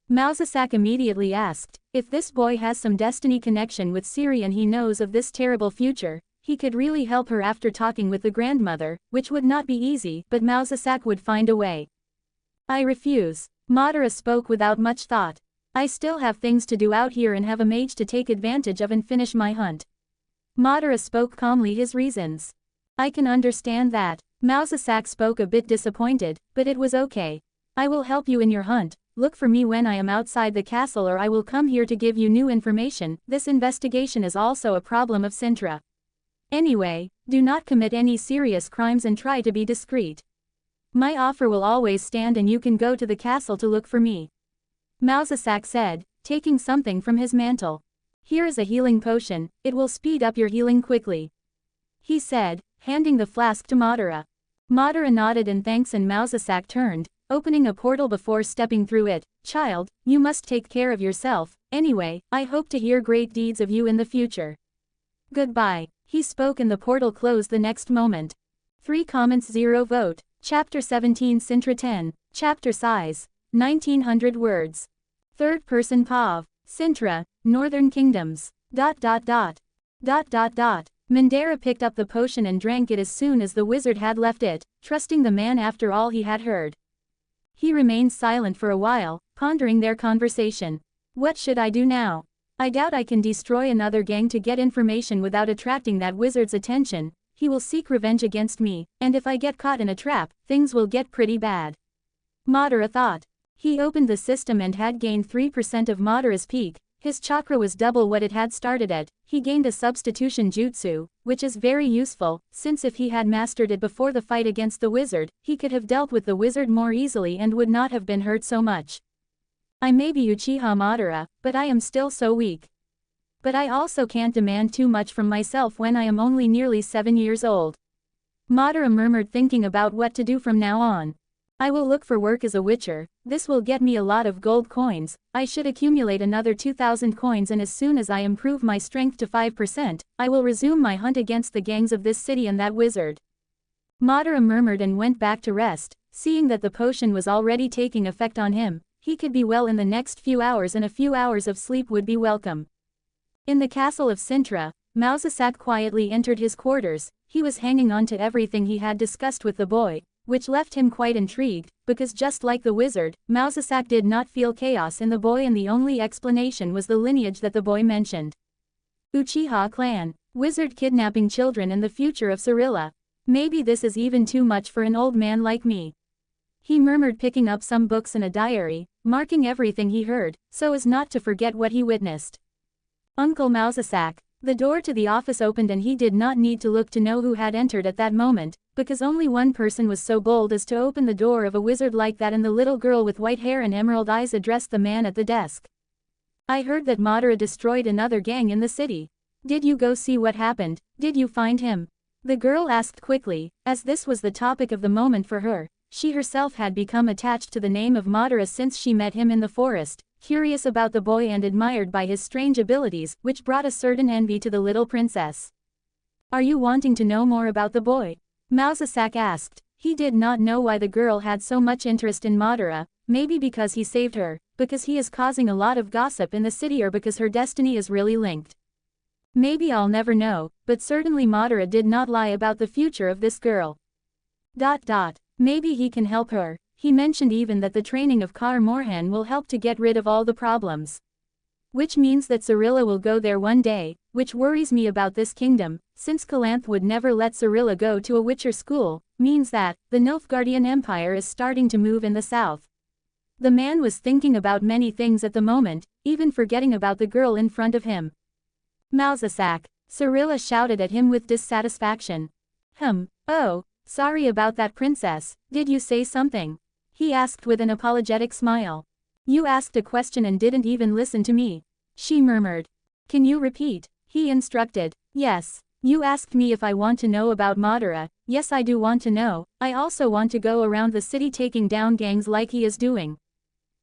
Massacre immediately asked. If this boy has some destiny connection with Ciri and he knows of this terrible future, he could really help her after talking with the grandmother, which would not be easy, but Massacre would find a way. I refuse. Madara spoke without much thought. I still have things to do out here and have a mage to take advantage of and finish my hunt. Madara spoke calmly his reasons. I can understand that. Massacre spoke a bit disappointed, but it was okay. I will help you in your hunt. Look for me when I am outside the castle, or I will come here to give you new information. This investigation is also a problem of Cintra. Anyway, do not commit any serious crimes and try to be discreet. My offer will always stand and you can go to the castle to look for me. Massacre said, taking something from his mantle. Here is a healing potion, it will speed up your healing quickly. He said, handing the flask to Madara. Madara nodded in thanks and Massacre turned, opening a portal before stepping through it. Child, you must take care of yourself. Anyway, I hope to hear great deeds of you in the future. Goodbye. He spoke and the portal closed the next moment. 3 comments 0 vote. Chapter 17 Cintra 10. Chapter size. 1900 words. Third person POV. Cintra, Northern Kingdoms. ... Mandara picked up the potion and drank it as soon as the wizard had left it, trusting the man after all he had heard. He remained silent for a while, pondering their conversation. What should I do now? I doubt I can destroy another gang to get information without attracting that wizard's attention. He will seek revenge against me, and if I get caught in a trap, things will get pretty bad. Madara thought. He opened the system and had gained 3% of Madara's peak. His chakra was double what it had started at. He gained a substitution jutsu, which is very useful, since if he had mastered it before the fight against the wizard, he could have dealt with the wizard more easily and would not have been hurt so much. I may be Uchiha Madara, but I am still so weak. But I also can't demand too much from myself when I am only nearly 7 years old. Madara murmured, thinking about what to do from now on. I will look for work as a witcher, this will get me a lot of gold coins, I should accumulate another 2,000 coins, and as soon as I improve my strength to 5%, I will resume my hunt against the gangs of this city and that wizard. Madara murmured and went back to rest, seeing that the potion was already taking effect on him. He could be well in the next few hours, and a few hours of sleep would be welcome. In the castle of Cintra, Massacre quietly entered his quarters. He was hanging on to everything he had discussed with the boy, which left him quite intrigued, because just like the wizard, Massacre did not feel chaos in the boy, and the only explanation was the lineage that the boy mentioned. Uchiha clan, wizard kidnapping children, and the future of Ciri. Maybe this is even too much for an old man like me. He murmured, picking up some books and a diary, marking everything he heard, so as not to forget what he witnessed. Uncle Massacre. The door to the office opened, and he did not need to look to know who had entered at that moment, because only one person was so bold as to open the door of a wizard like that, and the little girl with white hair and emerald eyes addressed the man at the desk. I heard that Madara destroyed another gang in the city. Did you go see what happened? Did you find him? The girl asked quickly, as this was the topic of the moment for her. She herself had become attached to the name of Madara since she met him in the forest, curious about the boy and admired by his strange abilities, which brought a certain envy to the little princess. Are you wanting to know more about the boy? Massacre asked. He did not know why the girl had so much interest in Madara, maybe because he saved her, because he is causing a lot of gossip in the city, or because her destiny is really linked. Maybe I'll never know, but certainly Madara did not lie about the future of this girl. Maybe he can help her. He mentioned even that the training of Kar Morhan will help to get rid of all the problems. Which means that Ciri will go there one day, which worries me about this kingdom, since Calanth would never let Ciri go to a witcher school, means that the Nilfgaardian Empire is starting to move in the south. The man was thinking about many things at the moment, even forgetting about the girl in front of him. Massacre. Ciri shouted at him with dissatisfaction. Oh, sorry about that, princess, did you say something? He asked with an apologetic smile. You asked a question and didn't even listen to me. She murmured. Can you repeat? He instructed. Yes. You asked me if I want to know about Madara. Yes, I do want to know. I also want to go around the city taking down gangs like he is doing.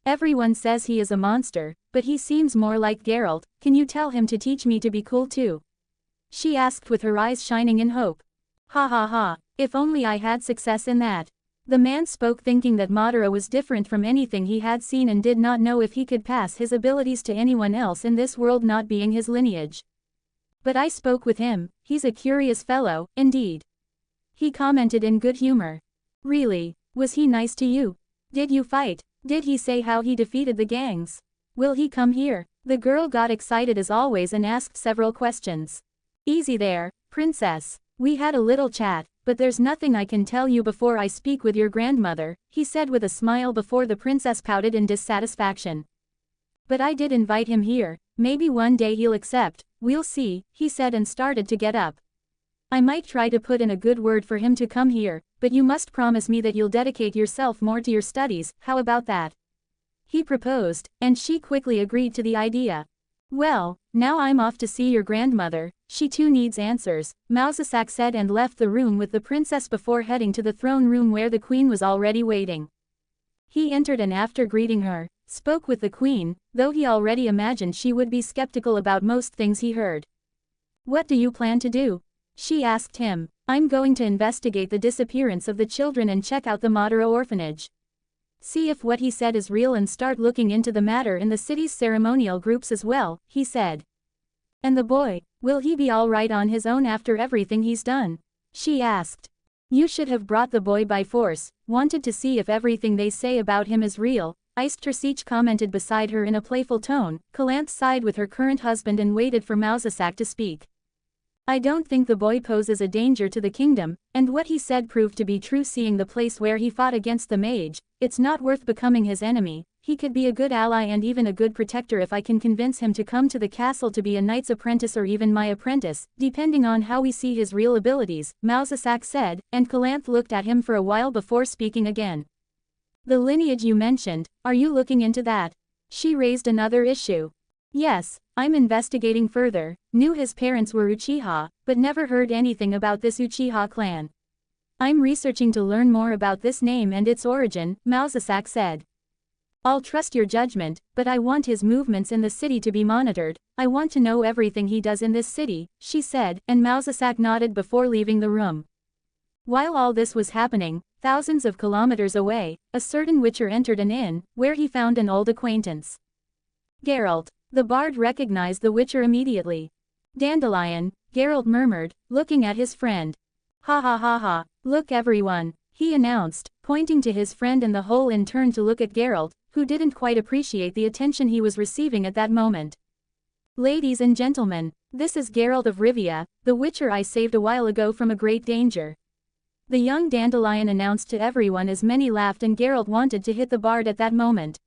Everyone says he is a monster, but he seems more like Geralt. Can you tell him to teach me to be cool too? She asked with her eyes shining in hope. Ha ha ha, if only I had success in that. The man spoke, thinking that Madara was different from anything he had seen and did not know if he could pass his abilities to anyone else in this world, not being his lineage. But I spoke with him, he's a curious fellow, indeed. He commented in good humor. Really? Was he nice to you? Did you fight? Did he say how he defeated the gangs? Will he come here? The girl got excited as always and asked several questions. Easy there, princess. We had a little chat, but there's nothing I can tell you before I speak with your grandmother, he said with a smile before the princess pouted in dissatisfaction. But I did invite him here, maybe one day he'll accept, we'll see, he said and started to get up. I might try to put in a good word for him to come here, but you must promise me that you'll dedicate yourself more to your studies, how about that? He proposed, and she quickly agreed to the idea. Well, now I'm off to see your grandmother, she too needs answers, Massacre said and left the room with the princess before heading to the throne room where the queen was already waiting. He entered and after greeting her, spoke with the queen, though he already imagined she would be skeptical about most things he heard. What do you plan to do? She asked him. I'm going to investigate the disappearance of the children and check out the Madara orphanage. See if what he said is real and start looking into the matter in the city's ceremonial groups as well, he said. And the boy, will he be all right on his own after everything he's done? She asked. You should have brought the boy by force, wanted to see if everything they say about him is real, Eistrersich commented beside her in a playful tone. Calanth sighed with her current husband and waited for Massacre to speak. I don't think the boy poses a danger to the kingdom, and what he said proved to be true, seeing the place where he fought against the mage. It's not worth becoming his enemy. He could be a good ally and even a good protector if I can convince him to come to the castle to be a knight's apprentice or even my apprentice, depending on how we see his real abilities, Massacre said, and Calanth looked at him for a while before speaking again. The lineage you mentioned, are you looking into that? She raised another issue. Yes, I'm investigating further, knew his parents were Uchiha, but never heard anything about this Uchiha clan. I'm researching to learn more about this name and its origin, Massacre said. I'll trust your judgment, but I want his movements in the city to be monitored. I want to know everything he does in this city, she said, and Massacre nodded before leaving the room. While all this was happening, thousands of kilometers away, a certain witcher entered an inn, where he found an old acquaintance. Geralt. The bard recognized the witcher immediately. Dandelion, Geralt murmured, looking at his friend. Ha ha ha ha, look everyone, he announced, pointing to his friend, and the whole inn turned to look at Geralt, who didn't quite appreciate the attention he was receiving at that moment. Ladies and gentlemen, this is Geralt of Rivia, the witcher I saved a while ago from a great danger. The young Dandelion announced to everyone as many laughed, and Geralt wanted to hit the bard at that moment.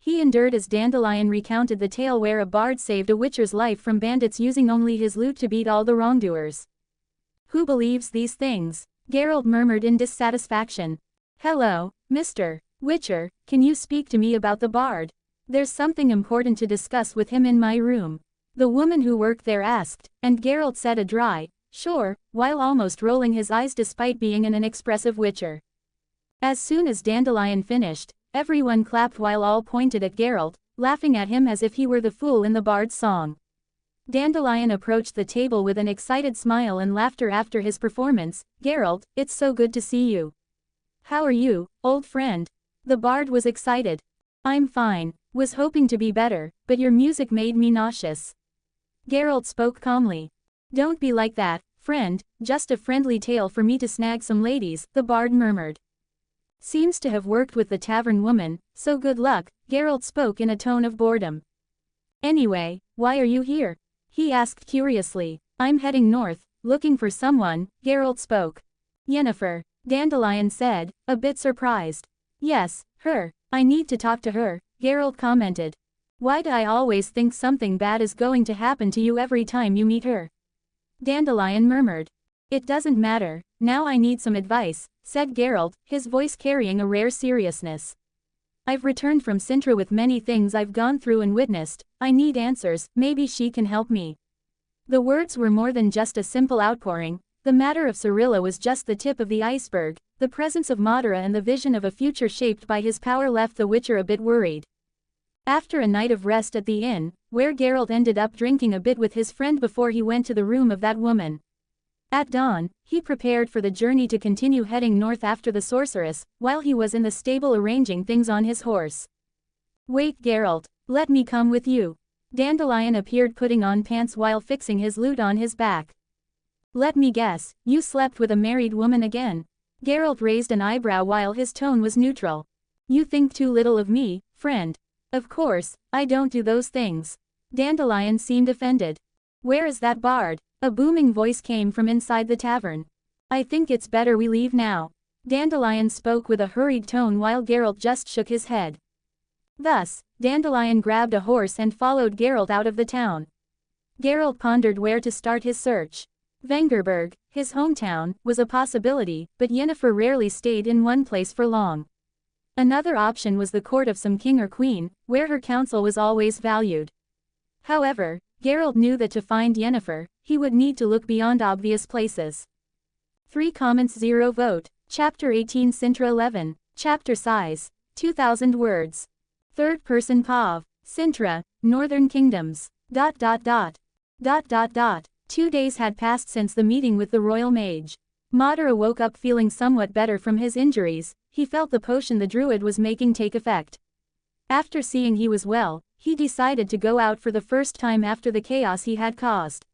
He endured as Dandelion recounted the tale where a bard saved a witcher's life from bandits using only his lute to beat all the wrongdoers. Who believes these things? Geralt murmured in dissatisfaction. Hello, Mr. Witcher, can you speak to me about the bard? There's something important to discuss with him in my room. The woman who worked there asked, and Geralt said a dry, sure, while almost rolling his eyes despite being an inexpressive witcher. As soon as Dandelion finished, everyone clapped while all pointed at Geralt, laughing at him as if he were the fool in the bard's song. Dandelion approached the table with an excited smile and laughter after his performance. Geralt, it's so good to see you. How are you, old friend? The bard was excited. I'm fine, was hoping to be better, but your music made me nauseous. Geralt spoke calmly. Don't be like that, friend, just a friendly tale for me to snag some ladies, the bard murmured. Seems to have worked with the tavern woman, so good luck, Geralt spoke in a tone of boredom. Anyway, why are you here? He asked curiously. I'm heading north, looking for someone, Geralt spoke. Yennefer, Dandelion said, a bit surprised. Yes, her. I need to talk to her, Geralt commented. Why do I always think something bad is going to happen to you every time you meet her? Dandelion murmured. It doesn't matter, now I need some advice, said Geralt, his voice carrying a rare seriousness. I've returned from Cintra with many things I've gone through and witnessed. I need answers, maybe she can help me. The words were more than just a simple outpouring. The matter of Cirilla was just the tip of the iceberg. The presence of Madara and the vision of a future shaped by his power left the Witcher a bit worried. After a night of rest at the inn, where Geralt ended up drinking a bit with his friend before he went to the room of that woman. At dawn, he prepared for the journey to continue heading north after the sorceress, while he was in the stable arranging things on his horse. Wait, Geralt, let me come with you. Dandelion appeared putting on pants while fixing his lute on his back. Let me guess, you slept with a married woman again. Geralt raised an eyebrow while his tone was neutral. You think too little of me, friend. Of course, I don't do those things. Dandelion seemed offended. Where is that bard? A booming voice came from inside the tavern. I think it's better we leave now. Dandelion spoke with a hurried tone while Geralt just shook his head. Thus, Dandelion grabbed a horse and followed Geralt out of the town. Geralt pondered where to start his search. Vengerberg, his hometown, was a possibility, but Yennefer rarely stayed in one place for long. Another option was the court of some king or queen, where her counsel was always valued. However, Geralt knew that to find Yennefer, he would need to look beyond obvious places. 3 comments 0 vote. Chapter 18 Cintra 11. Chapter size, 2,000 words. Third person Pav. Cintra, Northern Kingdoms. ... 2 days had passed since the meeting with the royal mage. Madara woke up feeling somewhat better from his injuries. He felt the potion the druid was making take effect. After seeing he was well, he decided to go out for the first time after the chaos he had caused.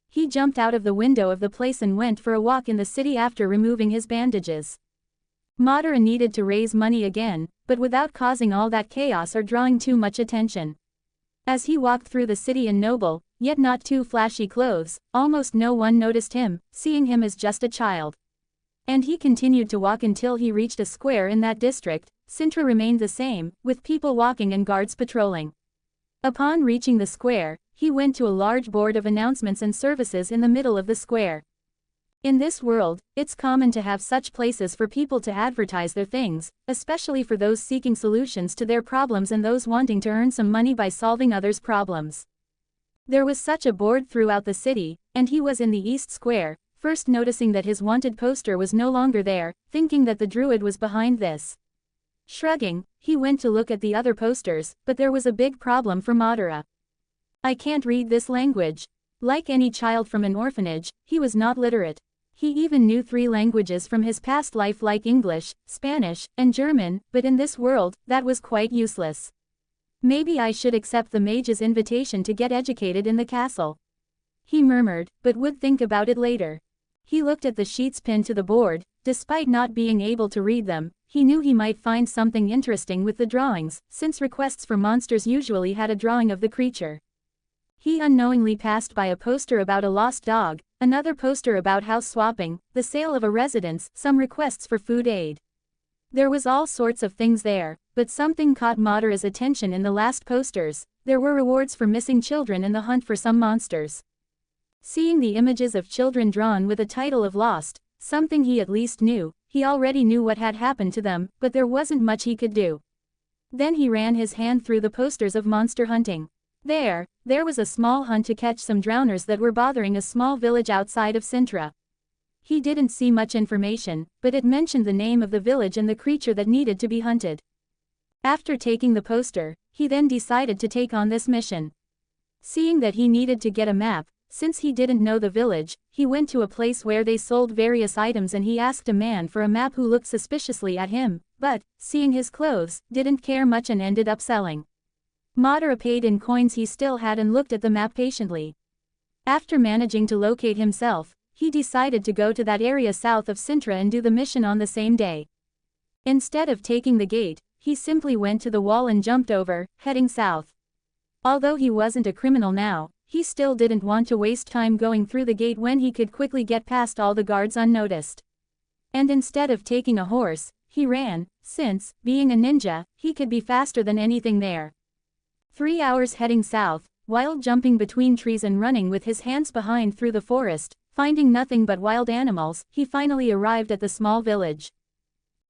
He jumped out of the window of the place and went for a walk in the city after removing his bandages. Madara needed to raise money again, but without causing all that chaos or drawing too much attention. As he walked through the city in noble, yet not too flashy clothes, almost no one noticed him, seeing him as just a child. And he continued to walk until he reached a square in that district. Cintra remained the same, with people walking and guards patrolling. Upon reaching the square, he went to a large board of announcements and services in the middle of the square. In this world, it's common to have such places for people to advertise their things, especially for those seeking solutions to their problems and those wanting to earn some money by solving others' problems. There was such a board throughout the city, and he was in the East Square, first noticing that his wanted poster was no longer there, thinking that the druid was behind this. Shrugging, he went to look at the other posters, but there was a big problem for Madara. I can't read this language. Like any child from an orphanage, he was not literate. He even knew 3 languages from his past life like English, Spanish, and German, but in this world, that was quite useless. Maybe I should accept the mage's invitation to get educated in the castle. He murmured, but would think about it later. He looked at the sheets pinned to the board. Despite not being able to read them, he knew he might find something interesting with the drawings, since requests for monsters usually had a drawing of the creature. He unknowingly passed by a poster about a lost dog, another poster about house swapping, the sale of a residence, some requests for food aid. There was all sorts of things there, but something caught Madara's attention in the last posters. There were rewards for missing children in the hunt for some monsters. Seeing the images of children drawn with a title of lost, something he at least knew, he already knew what had happened to them, but there wasn't much he could do. Then he ran his hand through the posters of monster hunting. There was a small hunt to catch some drowners that were bothering a small village outside of Cintra. He didn't see much information, but it mentioned the name of the village and the creature that needed to be hunted. After taking the poster, he then decided to take on this mission. Seeing that he needed to get a map, since he didn't know the village, he went to a place where they sold various items and he asked a man for a map who looked suspiciously at him, but, seeing his clothes, didn't care much and ended up selling. Madara paid in coins he still had and looked at the map patiently. After managing to locate himself, he decided to go to that area south of Cintra and do the mission on the same day. Instead of taking the gate, he simply went to the wall and jumped over, heading south. Although he wasn't a criminal now, he still didn't want to waste time going through the gate when he could quickly get past all the guards unnoticed. And instead of taking a horse, he ran, since, being a ninja, he could be faster than anything there. 3 hours heading south, while jumping between trees and running with his hands behind through the forest, finding nothing but wild animals, he finally arrived at the small village.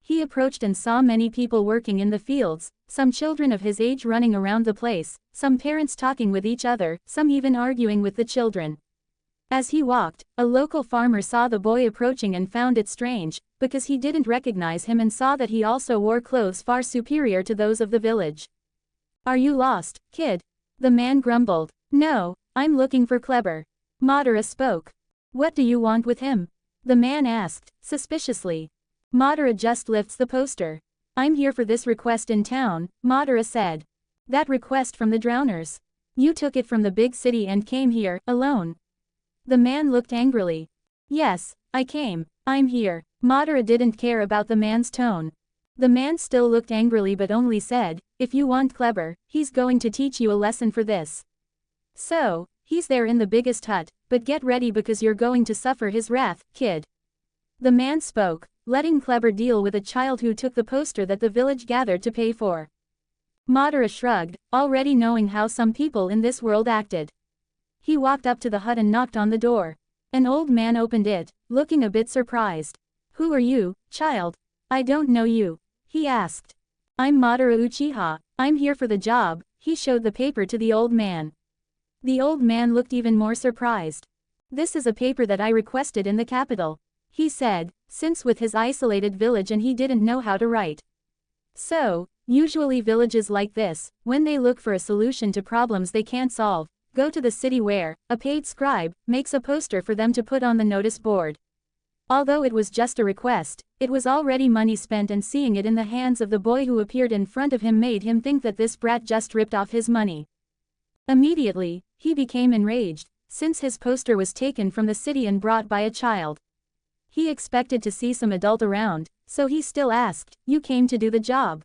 He approached and saw many people working in the fields, some children of his age running around the place, some parents talking with each other, some even arguing with the children. As he walked, a local farmer saw the boy approaching and found it strange, because he didn't recognize him and saw that he also wore clothes far superior to those of the village. "Are you lost, kid?" the man grumbled. "No, I'm looking for Kleber." Madara spoke. "What do you want with him?" the man asked, suspiciously. Madara just lifts the poster. "I'm here for this request in town," Madara said. "That request from the drowners? You took it from the big city and came here, alone?" The man looked angrily. "Yes, I'm here." Madara didn't care about the man's tone. The man still looked angrily but only said, "If you want Kleber, he's going to teach you a lesson for this. So, he's there in the biggest hut, but get ready because you're going to suffer his wrath, kid." The man spoke, letting Kleber deal with a child who took the poster that the village gathered to pay for. Madara shrugged, already knowing how some people in this world acted. He walked up to the hut and knocked on the door. An old man opened it, looking a bit surprised. "Who are you, child? I don't know you," he asked. "I'm Madara Uchiha, I'm here for the job." He showed the paper to the old man. The old man looked even more surprised. "This is a paper that I requested in the capital," he said, since with his isolated village and he didn't know how to write. So, usually villages like this, when they look for a solution to problems they can't solve, go to the city where a paid scribe makes a poster for them to put on the notice board. Although it was just a request, it was already money spent, and seeing it in the hands of the boy who appeared in front of him made him think that this brat just ripped off his money. Immediately, he became enraged, since his poster was taken from the city and brought by a child. He expected to see some adult around, so he still asked, "You came to do the job?"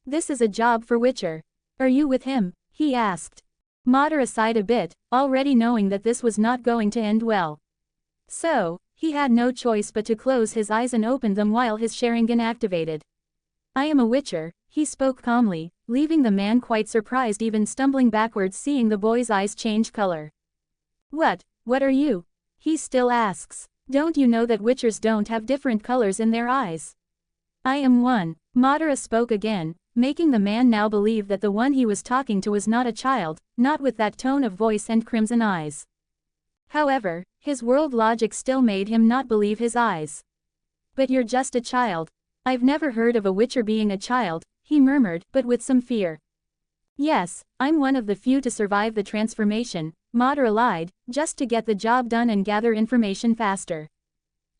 "This is a job for Witcher. Are you with him?" he asked. Madara sighed a bit, already knowing that this was not going to end well. So, he had no choice but to close his eyes and open them while his Sharingan activated. "I am a Witcher," he spoke calmly, leaving the man quite surprised, even stumbling backwards seeing the boy's eyes change color. What are you?" he still asks. Don't you know that witchers don't have different colors in their eyes? I am one. Madara spoke again, making the man now believe that the one he was talking to was not a child, not with that tone of voice and crimson eyes. However, his world logic still made him not believe his eyes. But you're just a child. I've never heard of a witcher being a child, he murmured, but with some fear. Yes, I'm one of the few to survive the transformation, Madara lied, just to get the job done and gather information faster.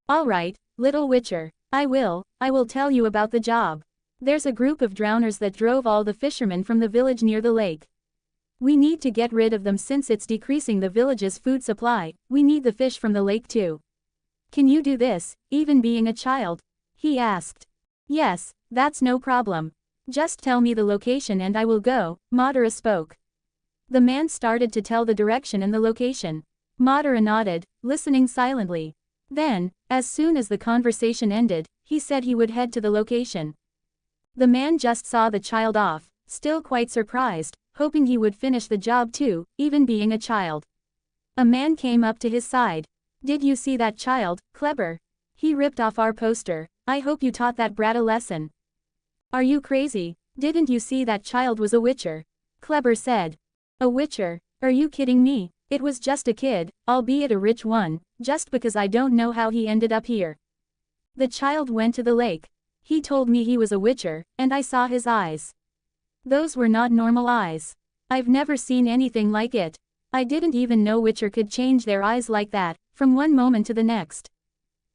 Alright, little witcher, I will tell you about the job. There's a group of drowners that drove all the fishermen from the village near the lake. We need to get rid of them since it's decreasing the village's food supply. We need the fish from the lake too. Can you do this, even being a child? He asked. Yes, that's no problem. Just tell me the location and I will go, Madara spoke. The man started to tell the direction and the location. Madara nodded, listening silently. Then, as soon as the conversation ended, he said he would head to the location. The man just saw the child off, still quite surprised, hoping he would finish the job too, even being a child. A man came up to his side. Did you see that child, Kleber? He ripped off our poster. I hope you taught that brat a lesson. Are you crazy? Didn't you see that child was a witcher? Kleber said. A witcher? Are you kidding me? It was just a kid, albeit a rich one, just because I don't know how he ended up here. The child went to the lake. He told me he was a witcher, and I saw his eyes. Those were not normal eyes. I've never seen anything like it. I didn't even know witcher could change their eyes like that, from one moment to the next.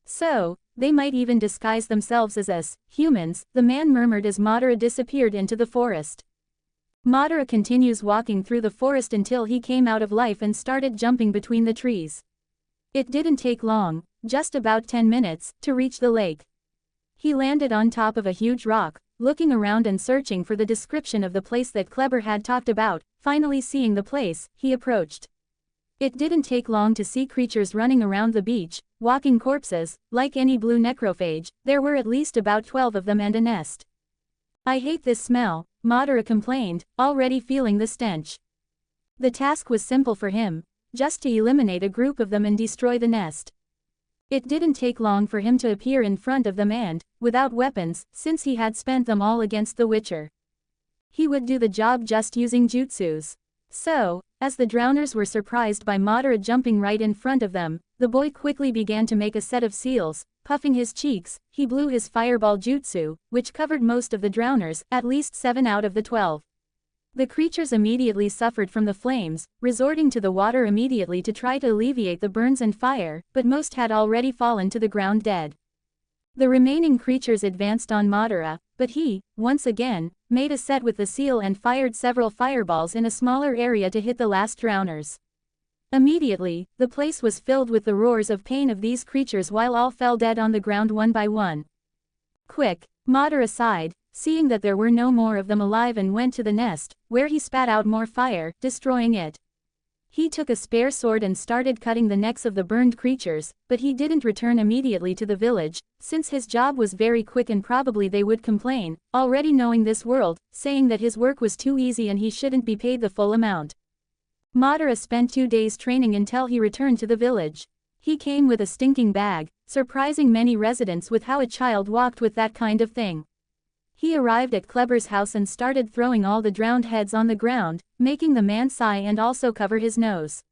So, they might even disguise themselves as us, humans, the man murmured as Madara disappeared into the forest. Madara continues walking through the forest until he came out of life and started jumping between the trees. It didn't take long, just about 10 minutes, to reach the lake. He landed on top of a huge rock, looking around and searching for the description of the place that Kleber had talked about. Finally seeing the place, he approached. It didn't take long to see creatures running around the beach, walking corpses. Like any blue necrophage, there were at least about 12 of them and a nest. I hate this smell, Madara complained, already feeling the stench. The task was simple for him, just to eliminate a group of them and destroy the nest. It didn't take long for him to appear in front of them and, without weapons, since he had spent them all against the witcher, he would do the job just using jutsus. So, as the drowners were surprised by Madara jumping right in front of them, the boy quickly began to make a set of seals. Puffing his cheeks, he blew his fireball jutsu, which covered most of the drowners, at least 7 out of the 12. The creatures immediately suffered from the flames, resorting to the water immediately to try to alleviate the burns and fire, but most had already fallen to the ground dead. The remaining creatures advanced on Madara, but he, once again, made a set with the seal and fired several fireballs in a smaller area to hit the last drowners. Immediately, the place was filled with the roars of pain of these creatures while all fell dead on the ground one by one. Quick, Madara sighed, seeing that there were no more of them alive and went to the nest, where he spat out more fire, destroying it. He took a spare sword and started cutting the necks of the burned creatures, but he didn't return immediately to the village, since his job was very quick and probably they would complain, already knowing this world, saying that his work was too easy and he shouldn't be paid the full amount. Madara spent 2 days training until he returned to the village. He came with a stinking bag, surprising many residents with how a child walked with that kind of thing. He arrived at Kleber's house and started throwing all the drowned heads on the ground, making the man sigh and also cover his nose.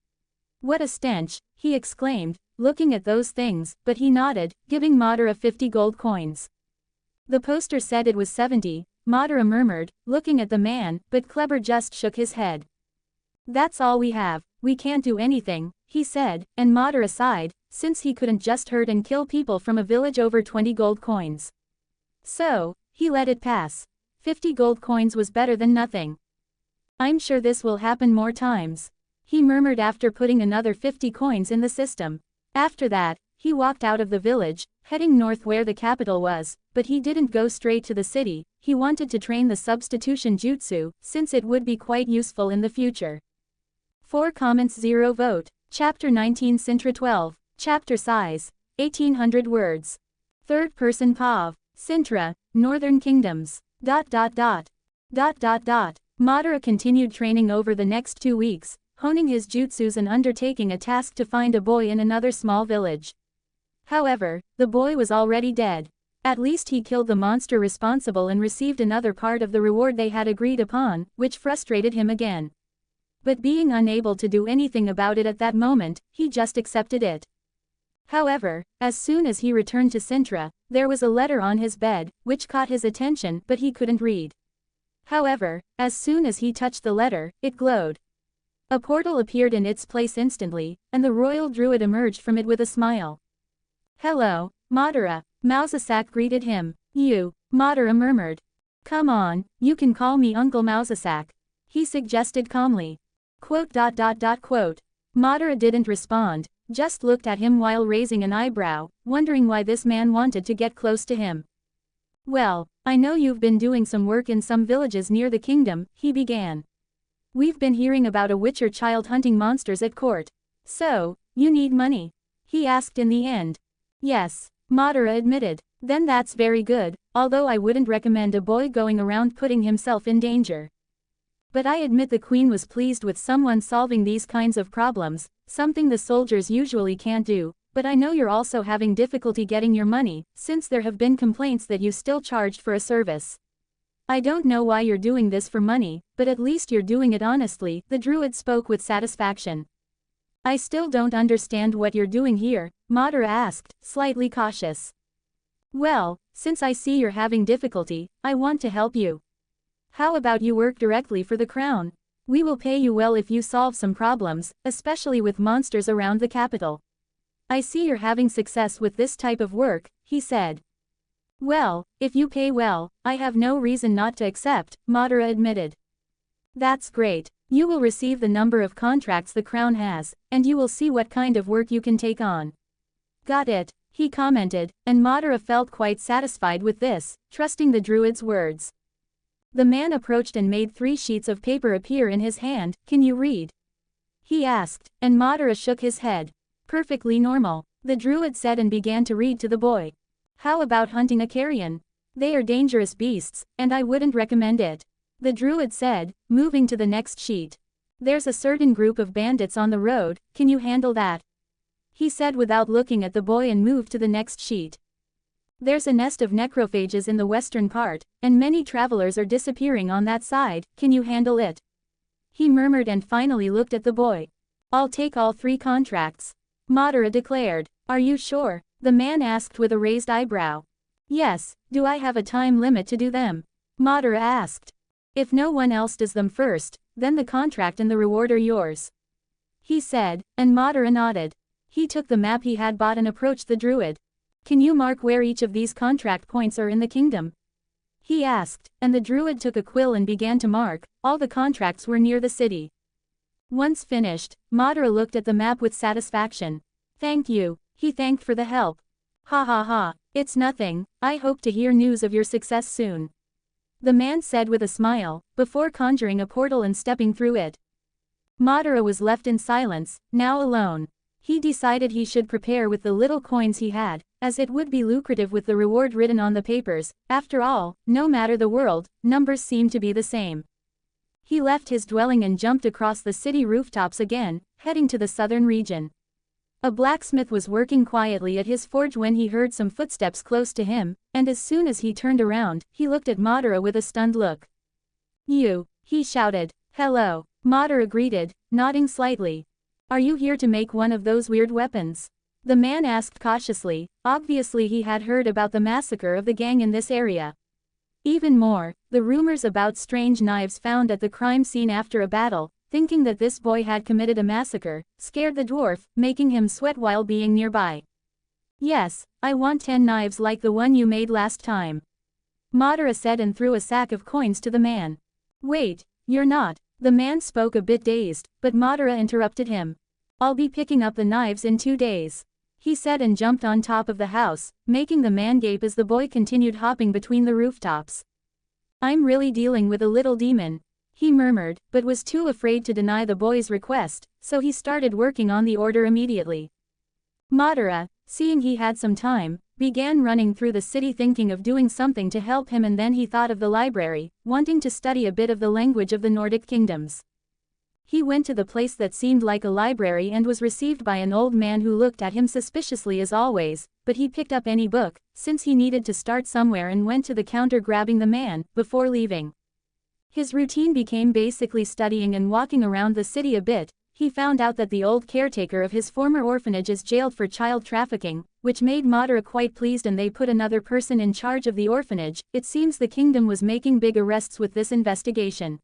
What a stench, he exclaimed, looking at those things, but he nodded, giving Madara 50 gold coins. The poster said it was 70, Madara murmured, looking at the man, but Kleber just shook his head. That's all we have, we can't do anything, he said, and Madara sighed, since he couldn't just hurt and kill people from a village over 20 gold coins. So, he let it pass. 50 gold coins was better than nothing. I'm sure this will happen more times, he murmured after putting another 50 coins in the system. After that, he walked out of the village, heading north where the capital was, but he didn't go straight to the city. He wanted to train the substitution jutsu, since it would be quite useful in the future. 4 comments 0 vote. Chapter 19 Cintra 12. Chapter size, 1800 words. Third person POV. Cintra, Northern Kingdoms. ... Madara continued training over the next 2 weeks, honing his jutsus and undertaking a task to find a boy in another small village. However, the boy was already dead. At least he killed the monster responsible and received another part of the reward they had agreed upon, which frustrated him again. But being unable to do anything about it at that moment, he just accepted it. However, as soon as he returned to Cintra, there was a letter on his bed, which caught his attention, but he couldn't read. However, as soon as he touched the letter, it glowed. A portal appeared in its place instantly, and the royal druid emerged from it with a smile. "Hello, Madara," Massacre greeted him. "You," Madara murmured. "Come on, you can call me Uncle Massacre," he suggested calmly. Madara didn't respond, just looked at him while raising an eyebrow, wondering why this man wanted to get close to him. "Well, I know you've been doing some work in some villages near the kingdom," he began. "We've been hearing about a witcher child hunting monsters at court. So, you need money?" he asked in the end. "Yes," Madara admitted. "Then that's very good, although I wouldn't recommend a boy going around putting himself in danger. But I admit the queen was pleased with someone solving these kinds of problems, something the soldiers usually can't do, but I know you're also having difficulty getting your money, since there have been complaints that you still charged for a service. I don't know why you're doing this for money, but at least you're doing it honestly," the druid spoke with satisfaction. "I still don't understand what you're doing here," Madara asked, slightly cautious. "Well, since I see you're having difficulty, I want to help you. How about you work directly for the crown? We will pay you well if you solve some problems, especially with monsters around the capital. I see you're having success with this type of work," he said. "Well, if you pay well, I have no reason not to accept," Madara admitted. "That's great. You will receive the number of contracts the crown has, and you will see what kind of work you can take on." "Got it," he commented, and Madara felt quite satisfied with this, trusting the druid's words. The man approached and made 3 sheets of paper appear in his hand. "Can you read?" he asked, and Madara shook his head. "Perfectly normal," the druid said and began to read to the boy. "How about hunting a carrion? They are dangerous beasts, and I wouldn't recommend it," the druid said, moving to the next sheet. "There's a certain group of bandits on the road, can you handle that?" he said without looking at the boy and moved to the next sheet. "There's a nest of necrophages in the western part, and many travelers are disappearing on that side, can you handle it?" he murmured and finally looked at the boy. "I'll take all 3 contracts," Madara declared. "Are you sure?" the man asked with a raised eyebrow. "Yes, do I have a time limit to do them?" Madara asked. "If no one else does them first, then the contract and the reward are yours," he said, and Madara nodded. He took the map he had bought and approached the druid. "Can you mark where each of these contract points are in the kingdom?" he asked, and the druid took a quill and began to mark. All the contracts were near the city. Once finished, Madara looked at the map with satisfaction. "Thank you," he thanked for the help. "Ha ha ha, it's nothing, I hope to hear news of your success soon," the man said with a smile, before conjuring a portal and stepping through it. Madara was left in silence, now alone. He decided he should prepare with the little coins he had, as it would be lucrative with the reward written on the papers. After all, no matter the world, numbers seem to be the same. He left his dwelling and jumped across the city rooftops again, heading to the southern region. A blacksmith was working quietly at his forge when he heard some footsteps close to him, and as soon as he turned around, he looked at Madara with a stunned look. "You," he shouted. "Hello," Madara greeted, nodding slightly. "Are you here to make one of those weird weapons?" the man asked cautiously. Obviously he had heard about the massacre of the gang in this area. Even more, the rumors about strange knives found at the crime scene after a battle, thinking that this boy had committed a massacre, scared the dwarf, making him sweat while being nearby. "Yes, I want 10 knives like the one you made last time," Madara said and threw a sack of coins to the man. "Wait, you're not," the man spoke a bit dazed, but Madara interrupted him. "I'll be picking up the knives in 2 days," he said and jumped on top of the house, making the man gape as the boy continued hopping between the rooftops. "I'm really dealing with a little demon," he murmured, but was too afraid to deny the boy's request, so he started working on the order immediately. Madara, seeing he had some time, began running through the city thinking of doing something to help him, and then he thought of the library, wanting to study a bit of the language of the Nordic kingdoms. He went to the place that seemed like a library and was received by an old man who looked at him suspiciously as always, but he picked up any book, since he needed to start somewhere, and went to the counter grabbing the man, before leaving. His routine became basically studying and walking around the city a bit. He found out that the old caretaker of his former orphanage is jailed for child trafficking, which made Madara quite pleased, and they put another person in charge of the orphanage. It seems the kingdom was making big arrests with this investigation.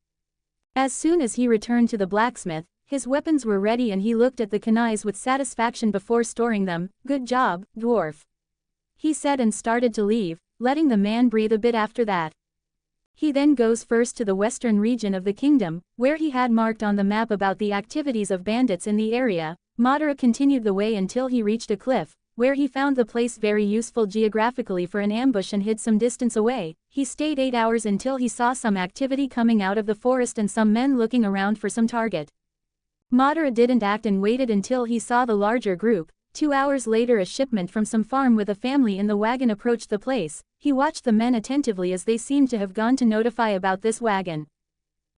As soon as he returned to the blacksmith, his weapons were ready and he looked at the kunais with satisfaction before storing them. "Good job, dwarf," he said, and started to leave, letting the man breathe a bit after that. He then goes first to the western region of the kingdom, where he had marked on the map about the activities of bandits in the area. Madara continued the way until he reached a cliff, where he found the place very useful geographically for an ambush and hid some distance away. He stayed 8 hours until he saw some activity coming out of the forest and some men looking around for some target. Madara didn't act and waited until he saw the larger group. 2 hours later, a shipment from some farm with a family in the wagon approached the place. He watched the men attentively as they seemed to have gone to notify about this wagon.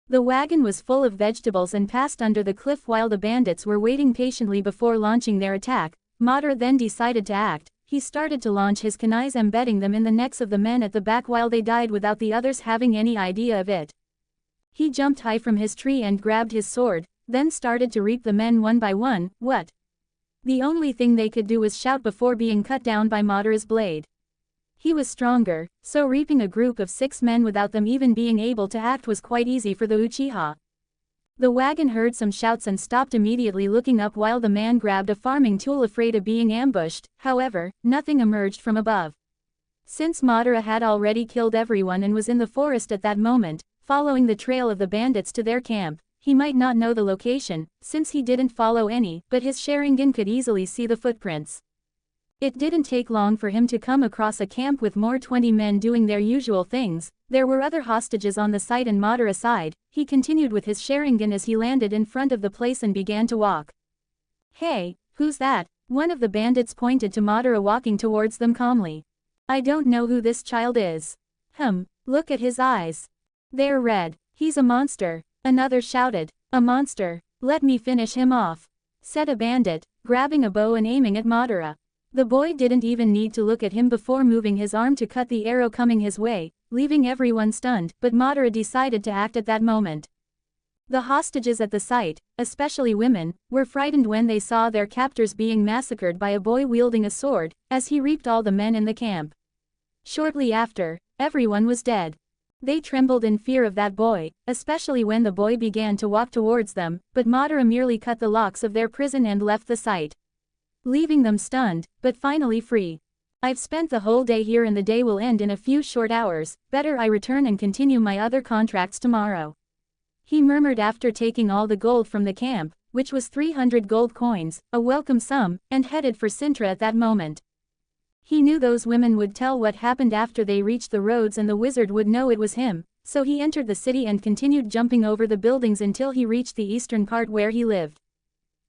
The wagon was full of vegetables and passed under the cliff while the bandits were waiting patiently before launching their attack. Madara then decided to act. He started to launch his kunais, embedding them in the necks of the men at the back while they died without the others having any idea of it. He jumped high from his tree and grabbed his sword, then started to reap the men one by one. What? The only thing they could do was shout before being cut down by Madara's blade. He was stronger, so reaping a group of 6 men without them even being able to act was quite easy for the Uchiha. The wagon heard some shouts and stopped immediately, looking up while the man grabbed a farming tool, afraid of being ambushed. However, nothing emerged from above. Since Madara had already killed everyone and was in the forest at that moment, following the trail of the bandits to their camp, he might not know the location, since he didn't follow any, but his Sharingan could easily see the footprints. It didn't take long for him to come across a camp with more 20 men doing their usual things. There were other hostages on the site and Madara side. He continued with his Sharingan as he landed in front of the place and began to walk. "Hey, who's that?" One of the bandits pointed to Madara walking towards them calmly. "I don't know who this child is." Look at his eyes. They're red. He's a monster." Another shouted. "A monster. Let me finish him off," said a bandit, grabbing a bow and aiming at Madara. The boy didn't even need to look at him before moving his arm to cut the arrow coming his way, leaving everyone stunned, but Madara decided to act at that moment. The hostages at the site, especially women, were frightened when they saw their captors being massacred by a boy wielding a sword, as he reaped all the men in the camp. Shortly after, everyone was dead. They trembled in fear of that boy, especially when the boy began to walk towards them, but Madara merely cut the locks of their prison and left the site, leaving them stunned, but finally free. "I've spent the whole day here and the day will end in a few short hours. Better I return and continue my other contracts tomorrow," he murmured after taking all the gold from the camp, which was 300 gold coins, a welcome sum, and headed for Cintra at that moment. He knew those women would tell what happened after they reached the roads and the wizard would know it was him, so he entered the city and continued jumping over the buildings until he reached the eastern part where he lived.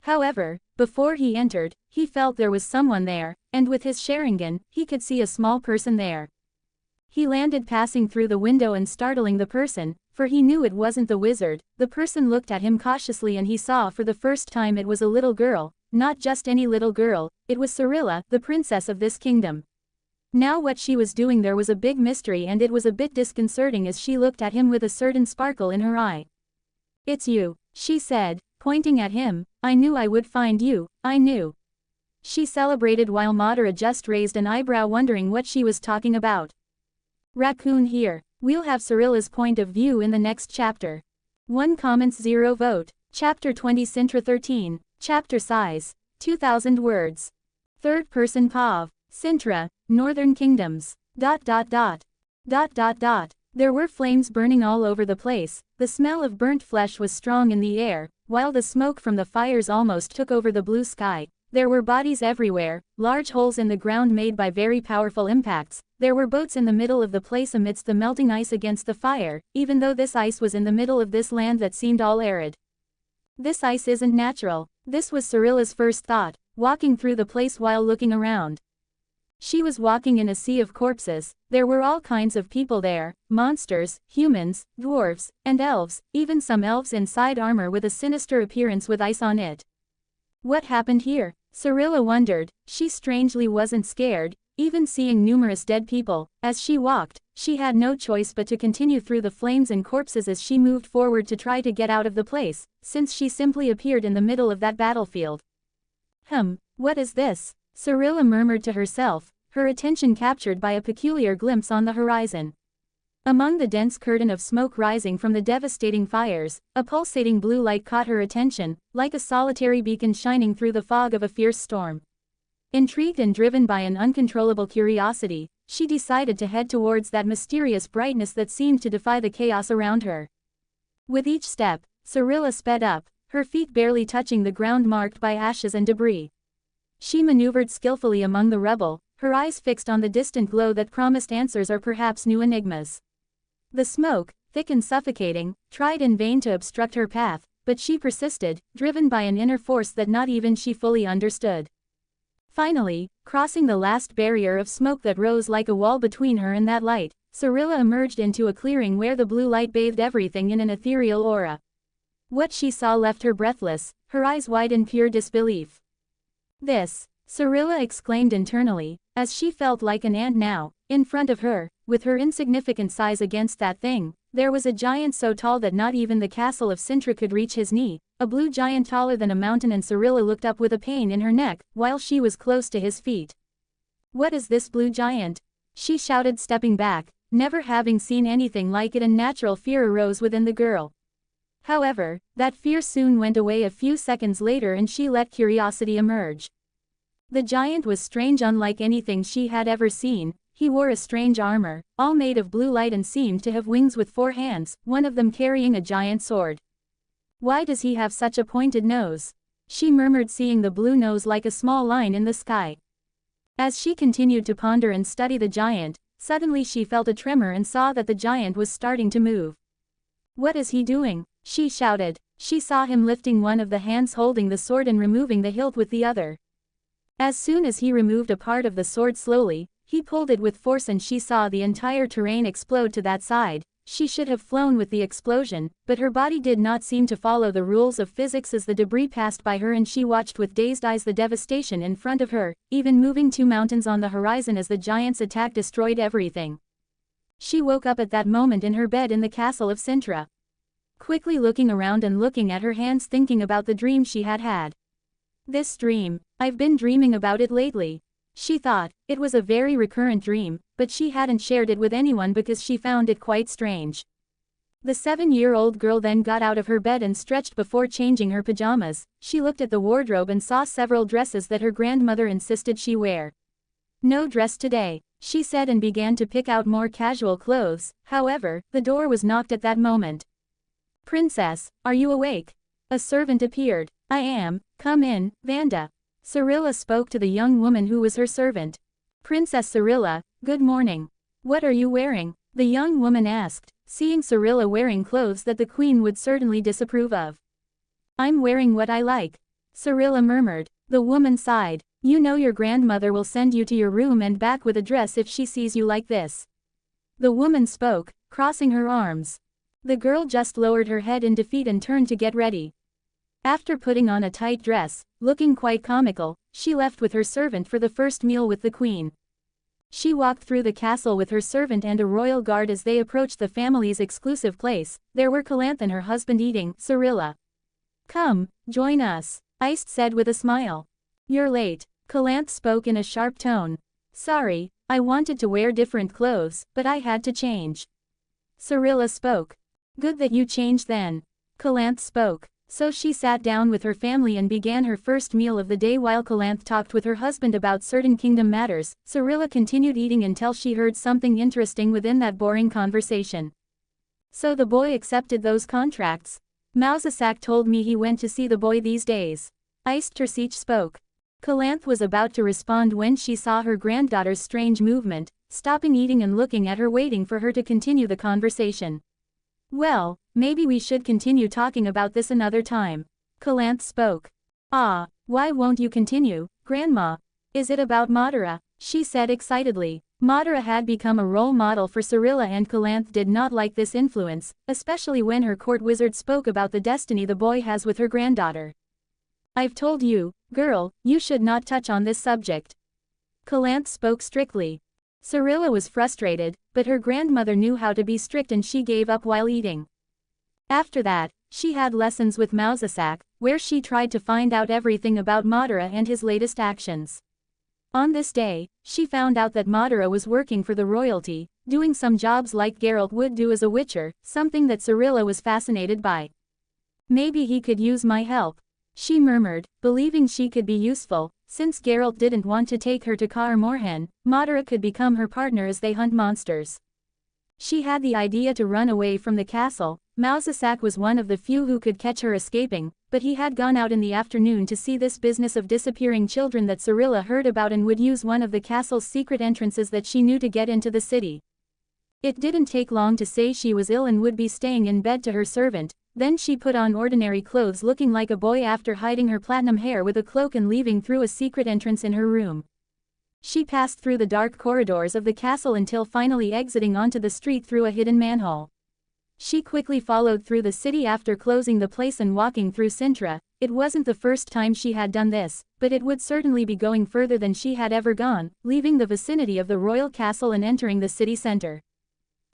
However, before he entered, he felt there was someone there, and with his Sharingan, he could see a small person there. He landed passing through the window and startling the person, for he knew it wasn't the wizard. The person looked at him cautiously and he saw for the first time it was a little girl, not just any little girl, it was Cirilla, the princess of this kingdom. Now what she was doing there was a big mystery and it was a bit disconcerting as she looked at him with a certain sparkle in her eye. "It's you," she said, pointing at him. "I knew I would find you, I knew." She celebrated while Madara just raised an eyebrow wondering what she was talking about. Raccoon here. We'll have Cirilla's point of view in the next chapter. 1 comments 0 vote. Chapter 20 Cintra 13. Chapter size, 2000 words. Third person POV. Cintra, Northern Kingdoms. ... There were flames burning all over the place. The smell of burnt flesh was strong in the air, while the smoke from the fires almost took over the blue sky. There were bodies everywhere, large holes in the ground made by very powerful impacts. There were boats in the middle of the place amidst the melting ice against the fire, even though this ice was in the middle of this land that seemed all arid. This ice isn't natural. This was Cirilla's first thought, walking through the place while looking around. She was walking in a sea of corpses. There were all kinds of people there, monsters, humans, dwarves, and elves, even some elves in side armor with a sinister appearance with ice on it. What happened here? Cirilla wondered. She strangely wasn't scared, even seeing numerous dead people. As she walked, she had no choice but to continue through the flames and corpses as she moved forward to try to get out of the place, since she simply appeared in the middle of that battlefield. What is this? Cirilla murmured to herself, her attention captured by a peculiar glimpse on the horizon. Among the dense curtain of smoke rising from the devastating fires, a pulsating blue light caught her attention, like a solitary beacon shining through the fog of a fierce storm. Intrigued and driven by an uncontrollable curiosity, she decided to head towards that mysterious brightness that seemed to defy the chaos around her. With each step, Cirilla sped up, her feet barely touching the ground marked by ashes and debris. She maneuvered skillfully among the rubble, her eyes fixed on the distant glow that promised answers or perhaps new enigmas. The smoke, thick and suffocating, tried in vain to obstruct her path, but she persisted, driven by an inner force that not even she fully understood. Finally, crossing the last barrier of smoke that rose like a wall between her and that light, Cirilla emerged into a clearing where the blue light bathed everything in an ethereal aura. What she saw left her breathless, her eyes wide in pure disbelief. This, Cirilla exclaimed internally, as she felt like an ant now. In front of her, with her insignificant size against that thing, there was a giant so tall that not even the castle of Cintra could reach his knee, a blue giant taller than a mountain, and Cirilla looked up with a pain in her neck, while she was close to his feet. What is this blue giant? She shouted, stepping back, never having seen anything like it, and natural fear arose within the girl. However, that fear soon went away a few seconds later and she let curiosity emerge. The giant was strange, unlike anything she had ever seen. He wore a strange armor, all made of blue light, and seemed to have wings with 4 hands, one of them carrying a giant sword. Why does he have such a pointed nose? She murmured, seeing the blue nose like a small line in the sky. As she continued to ponder and study the giant, suddenly she felt a tremor and saw that the giant was starting to move. What is he doing? She shouted. She saw him lifting one of the hands holding the sword and removing the hilt with the other. As soon as he removed a part of the sword slowly, he pulled it with force and she saw the entire terrain explode to that side. She should have flown with the explosion, but her body did not seem to follow the rules of physics as the debris passed by her, and she watched with dazed eyes the devastation in front of her, even moving 2 mountains on the horizon as the giant's attack destroyed everything. She woke up at that moment in her bed in the castle of Cintra. Quickly looking around and looking at her hands, thinking about the dream she had had. This dream, I've been dreaming about it lately. She thought. It was a very recurrent dream, but she hadn't shared it with anyone because she found it quite strange. The 7-year-old girl then got out of her bed and stretched before changing her pajamas. She looked at the wardrobe and saw several dresses that her grandmother insisted she wear. No dress today, she said, and began to pick out more casual clothes. However, the door was knocked at that moment. Princess, are you awake? A servant appeared. I am, come in, Vanda. Cirilla spoke to the young woman who was her servant. Princess Cirilla, good morning. What are you wearing? The young woman asked, seeing Cirilla wearing clothes that the queen would certainly disapprove of. I'm wearing what I like. Cirilla murmured. The woman sighed. You know your grandmother will send you to your room and back with a dress if she sees you like this. The woman spoke, crossing her arms. The girl just lowered her head in defeat and turned to get ready. After putting on a tight dress, looking quite comical, she left with her servant for the first meal with the queen. She walked through the castle with her servant and a royal guard. As they approached the family's exclusive place, there were Calanth and her husband eating. Cirilla. Come, join us, Iced said with a smile. You're late. Calanth spoke in a sharp tone. Sorry, I wanted to wear different clothes, but I had to change. Cirilla spoke. Good that you changed then. Calanth spoke. So she sat down with her family and began her first meal of the day while Calanth talked with her husband about certain kingdom matters. Cirilla continued eating until she heard something interesting within that boring conversation. So the boy accepted those contracts. Massacre told me he went to see the boy these days. Iced Tersich spoke. Calanth was about to respond when she saw her granddaughter's strange movement, stopping eating and looking at her, waiting for her to continue the conversation. Well, maybe we should continue talking about this another time. Calanth spoke. Ah, why won't you continue, Grandma? Is it about Madara? she said excitedly. Madara had become a role model for Cirilla, and Calanth did not like this influence, especially when her court wizard spoke about the destiny the boy has with her granddaughter. I've told you, girl, you should not touch on this subject. Calanth spoke strictly. Cirilla was frustrated, but her grandmother knew how to be strict and she gave up while eating. After that, she had lessons with Massacre, where she tried to find out everything about Madara and his latest actions. On this day, she found out that Madara was working for the royalty, doing some jobs like Geralt would do as a witcher, something that Cirilla was fascinated by. Maybe he could use my help, she murmured, believing she could be useful. Since Geralt didn't want to take her to Kaer Morhen, Madara could become her partner as they hunt monsters. She had the idea to run away from the castle. Massacre was one of the few who could catch her escaping, but he had gone out in the afternoon to see this business of disappearing children that Cirilla heard about and would use one of the castle's secret entrances that she knew to get into the city. It didn't take long to say she was ill and would be staying in bed to her servant. Then she put on ordinary clothes looking like a boy after hiding her platinum hair with a cloak and leaving through a secret entrance in her room. She passed through the dark corridors of the castle until finally exiting onto the street through a hidden manhole. She quickly followed through the city after closing the place and walking through Cintra. It wasn't the first time she had done this, but it would certainly be going further than she had ever gone, leaving the vicinity of the royal castle and entering the city center.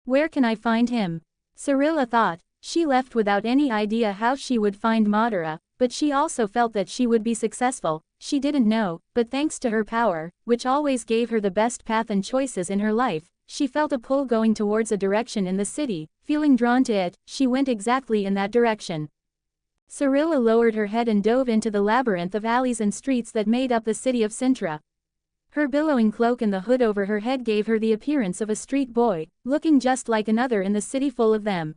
Where can I find him? Cirilla thought. She left without any idea how she would find Madara, but she also felt that she would be successful. She didn't know, but thanks to her power, which always gave her the best path and choices in her life, she felt a pull going towards a direction in the city. Feeling drawn to it, she went exactly in that direction. Cirilla lowered her head and dove into the labyrinth of alleys and streets that made up the city of Cintra. Her billowing cloak and the hood over her head gave her the appearance of a street boy, looking just like another in the city full of them.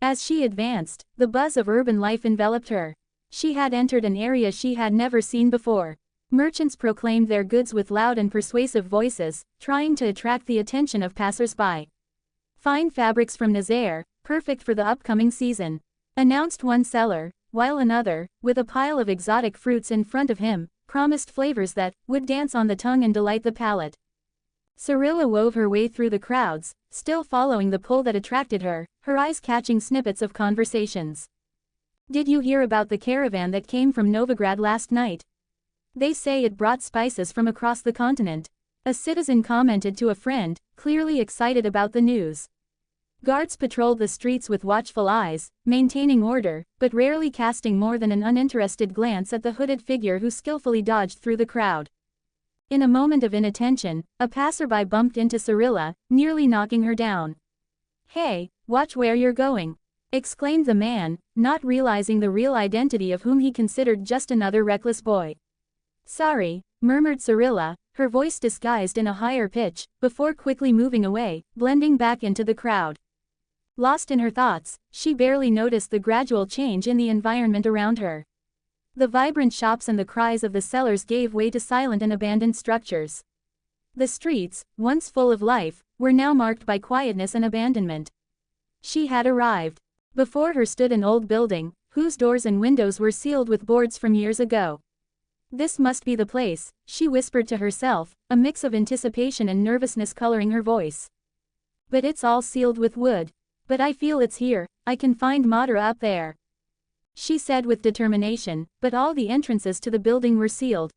As she advanced, the buzz of urban life enveloped her. She had entered an area she had never seen before. Merchants proclaimed their goods with loud and persuasive voices, trying to attract the attention of passers-by. Fine fabrics from Nazaire, perfect for the upcoming season, announced one seller, while another, with a pile of exotic fruits in front of him, promised flavors that would dance on the tongue and delight the palate. Cirilla wove her way through the crowds, still following the pull that attracted her, her eyes catching snippets of conversations. Did you hear about the caravan that came from Novigrad last night? They say it brought spices from across the continent. A citizen commented to a friend, clearly excited about the news. Guards patrolled the streets with watchful eyes, maintaining order, but rarely casting more than an uninterested glance at the hooded figure who skillfully dodged through the crowd. In a moment of inattention, a passerby bumped into Cirilla, nearly knocking her down. "Hey, watch where you're going!" exclaimed the man, not realizing the real identity of whom he considered just another reckless boy. "Sorry," murmured Cirilla, her voice disguised in a higher pitch, before quickly moving away, blending back into the crowd. Lost in her thoughts, she barely noticed the gradual change in the environment around her. The vibrant shops and the cries of the sellers gave way to silent and abandoned structures. The streets, once full of life, were now marked by quietness and abandonment. She had arrived. Before her stood an old building, whose doors and windows were sealed with boards from years ago. This must be the place, she whispered to herself, a mix of anticipation and nervousness coloring her voice. But it's all sealed with wood. But I feel it's here, I can find Madara up there, she said with determination, but all the entrances to the building were sealed.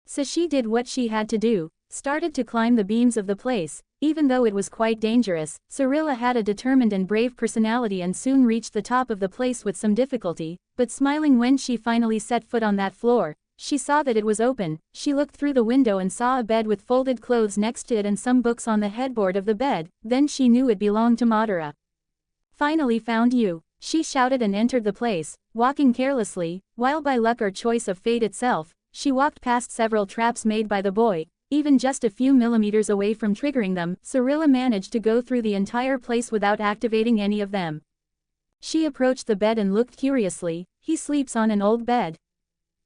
So she did what she had to do, started to climb the beams of the place. Even though it was quite dangerous, Cirilla had a determined and brave personality and soon reached the top of the place with some difficulty, but smiling when she finally set foot on that floor. She saw that it was open. She looked through the window and saw a bed with folded clothes next to it and some books on the headboard of the bed. Then she knew it belonged to Madara. "Finally found you," she shouted and entered the place, walking carelessly, while by luck or choice of fate itself, she walked past several traps made by the boy. Even just a few millimeters away from triggering them, Cirilla managed to go through the entire place without activating any of them. She approached the bed and looked curiously. "He sleeps on an old bed,"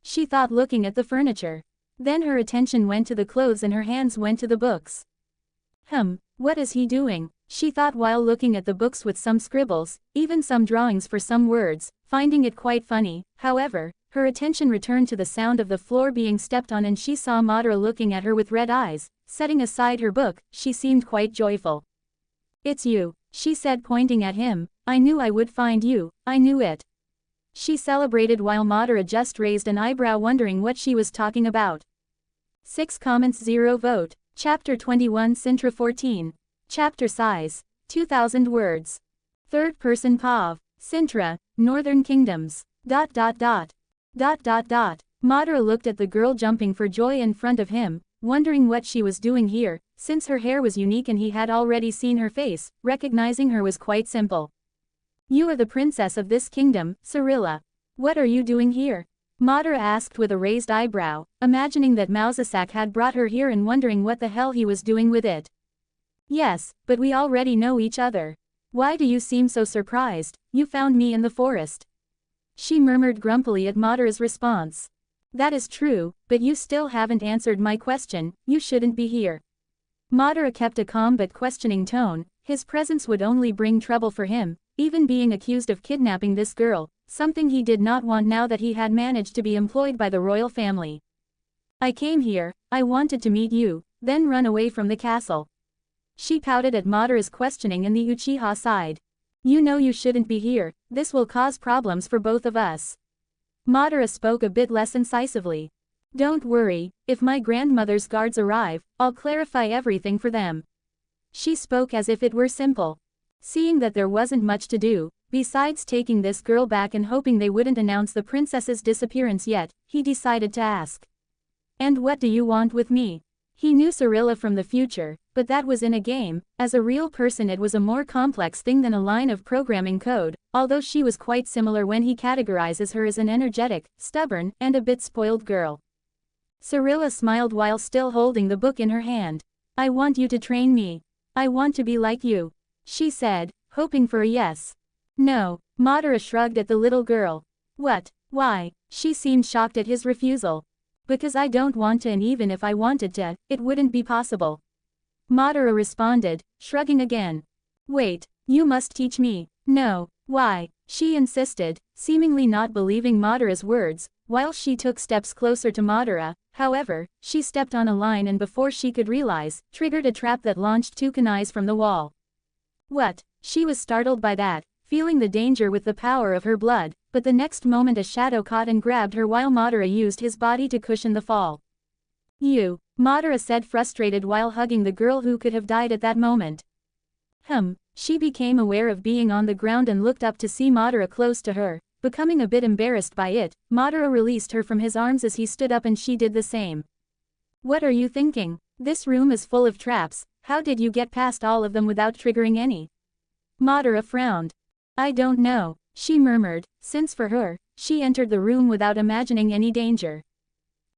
she thought, looking at the furniture. Then her attention went to the clothes and her hands went to the books. What is he doing? She thought while looking at the books with some scribbles, even some drawings for some words, finding it quite funny. However, her attention returned to the sound of the floor being stepped on and she saw Madara looking at her with red eyes. Setting aside her book, she seemed quite joyful. "It's you," she said pointing at him. "I knew I would find you, I knew it." She celebrated while Madara just raised an eyebrow wondering what she was talking about. 6 comments 0 vote. Chapter 21 Cintra 14. Chapter size. 2000 words. Third person Pav. Cintra, Northern Kingdoms. ... Madara looked at the girl jumping for joy in front of him, wondering what she was doing here, since her hair was unique and he had already seen her face. Recognizing her was quite simple. "You are the princess of this kingdom, Cirilla. What are you doing here?" Madara asked with a raised eyebrow, imagining that Massacre had brought her here and wondering what the hell he was doing with it. "Yes, but we already know each other. Why do you seem so surprised? You found me in the forest." She murmured grumpily at Madara's response. "That is true, but you still haven't answered my question. You shouldn't be here." Madara kept a calm but questioning tone. His presence would only bring trouble for him, even being accused of kidnapping this girl, something he did not want now that he had managed to be employed by the royal family. "I came here, I wanted to meet you, then run away from the castle." She pouted at Madara's questioning in the Uchiha side. "You know you shouldn't be here, this will cause problems for both of us." Madara spoke a bit less incisively. "Don't worry, if my grandmother's guards arrive, I'll clarify everything for them." She spoke as if it were simple. Seeing that there wasn't much to do, besides taking this girl back and hoping they wouldn't announce the princess's disappearance yet, he decided to ask. "And what do you want with me?" He knew Cirilla from the future, but that was in a game. As a real person it was a more complex thing than a line of programming code, although she was quite similar when he categorizes her as an energetic, stubborn, and a bit spoiled girl. Cirilla smiled while still holding the book in her hand. "I want you to train me. I want to be like you," she said, hoping for a yes. "No," Madara shrugged at the little girl. "What? Why?" She seemed shocked at his refusal. "Because I don't want to, and even if I wanted to, it wouldn't be possible." Madara responded, shrugging again. "Wait, you must teach me." "No." "Why?" she insisted, seemingly not believing Madara's words, while she took steps closer to Madara. However, she stepped on a line and before she could realize, triggered a trap that launched 2 kunais from the wall. "What?" She was startled by that, feeling the danger with the power of her blood, but the next moment a shadow caught and grabbed her while Madara used his body to cushion the fall. "You," Madara said frustrated while hugging the girl who could have died at that moment. She became aware of being on the ground and looked up to see Madara close to her. Becoming a bit embarrassed by it, Madara released her from his arms as he stood up and she did the same. "What are you thinking? This room is full of traps, how did you get past all of them without triggering any?" Madara frowned. "I don't know," she murmured, since for her, she entered the room without imagining any danger.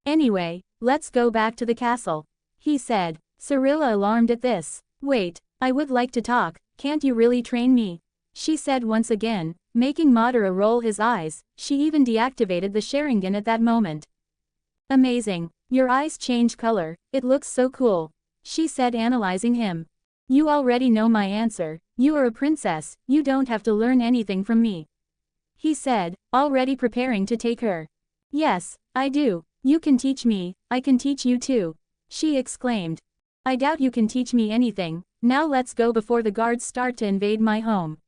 "Anyway, let's go back to the castle," he said. Cirilla alarmed at this. "Wait, I would like to talk, can't you really train me?" she said once again, making Madara roll his eyes. She even deactivated the Sharingan at that moment. "Amazing, your eyes change color, it looks so cool," she said analyzing him. "You already know my answer, you are a princess, you don't have to learn anything from me," he said, already preparing to take her. "Yes, I do, you can teach me, I can teach you too," she exclaimed. "I doubt you can teach me anything, now let's go before the guards start to invade my home,"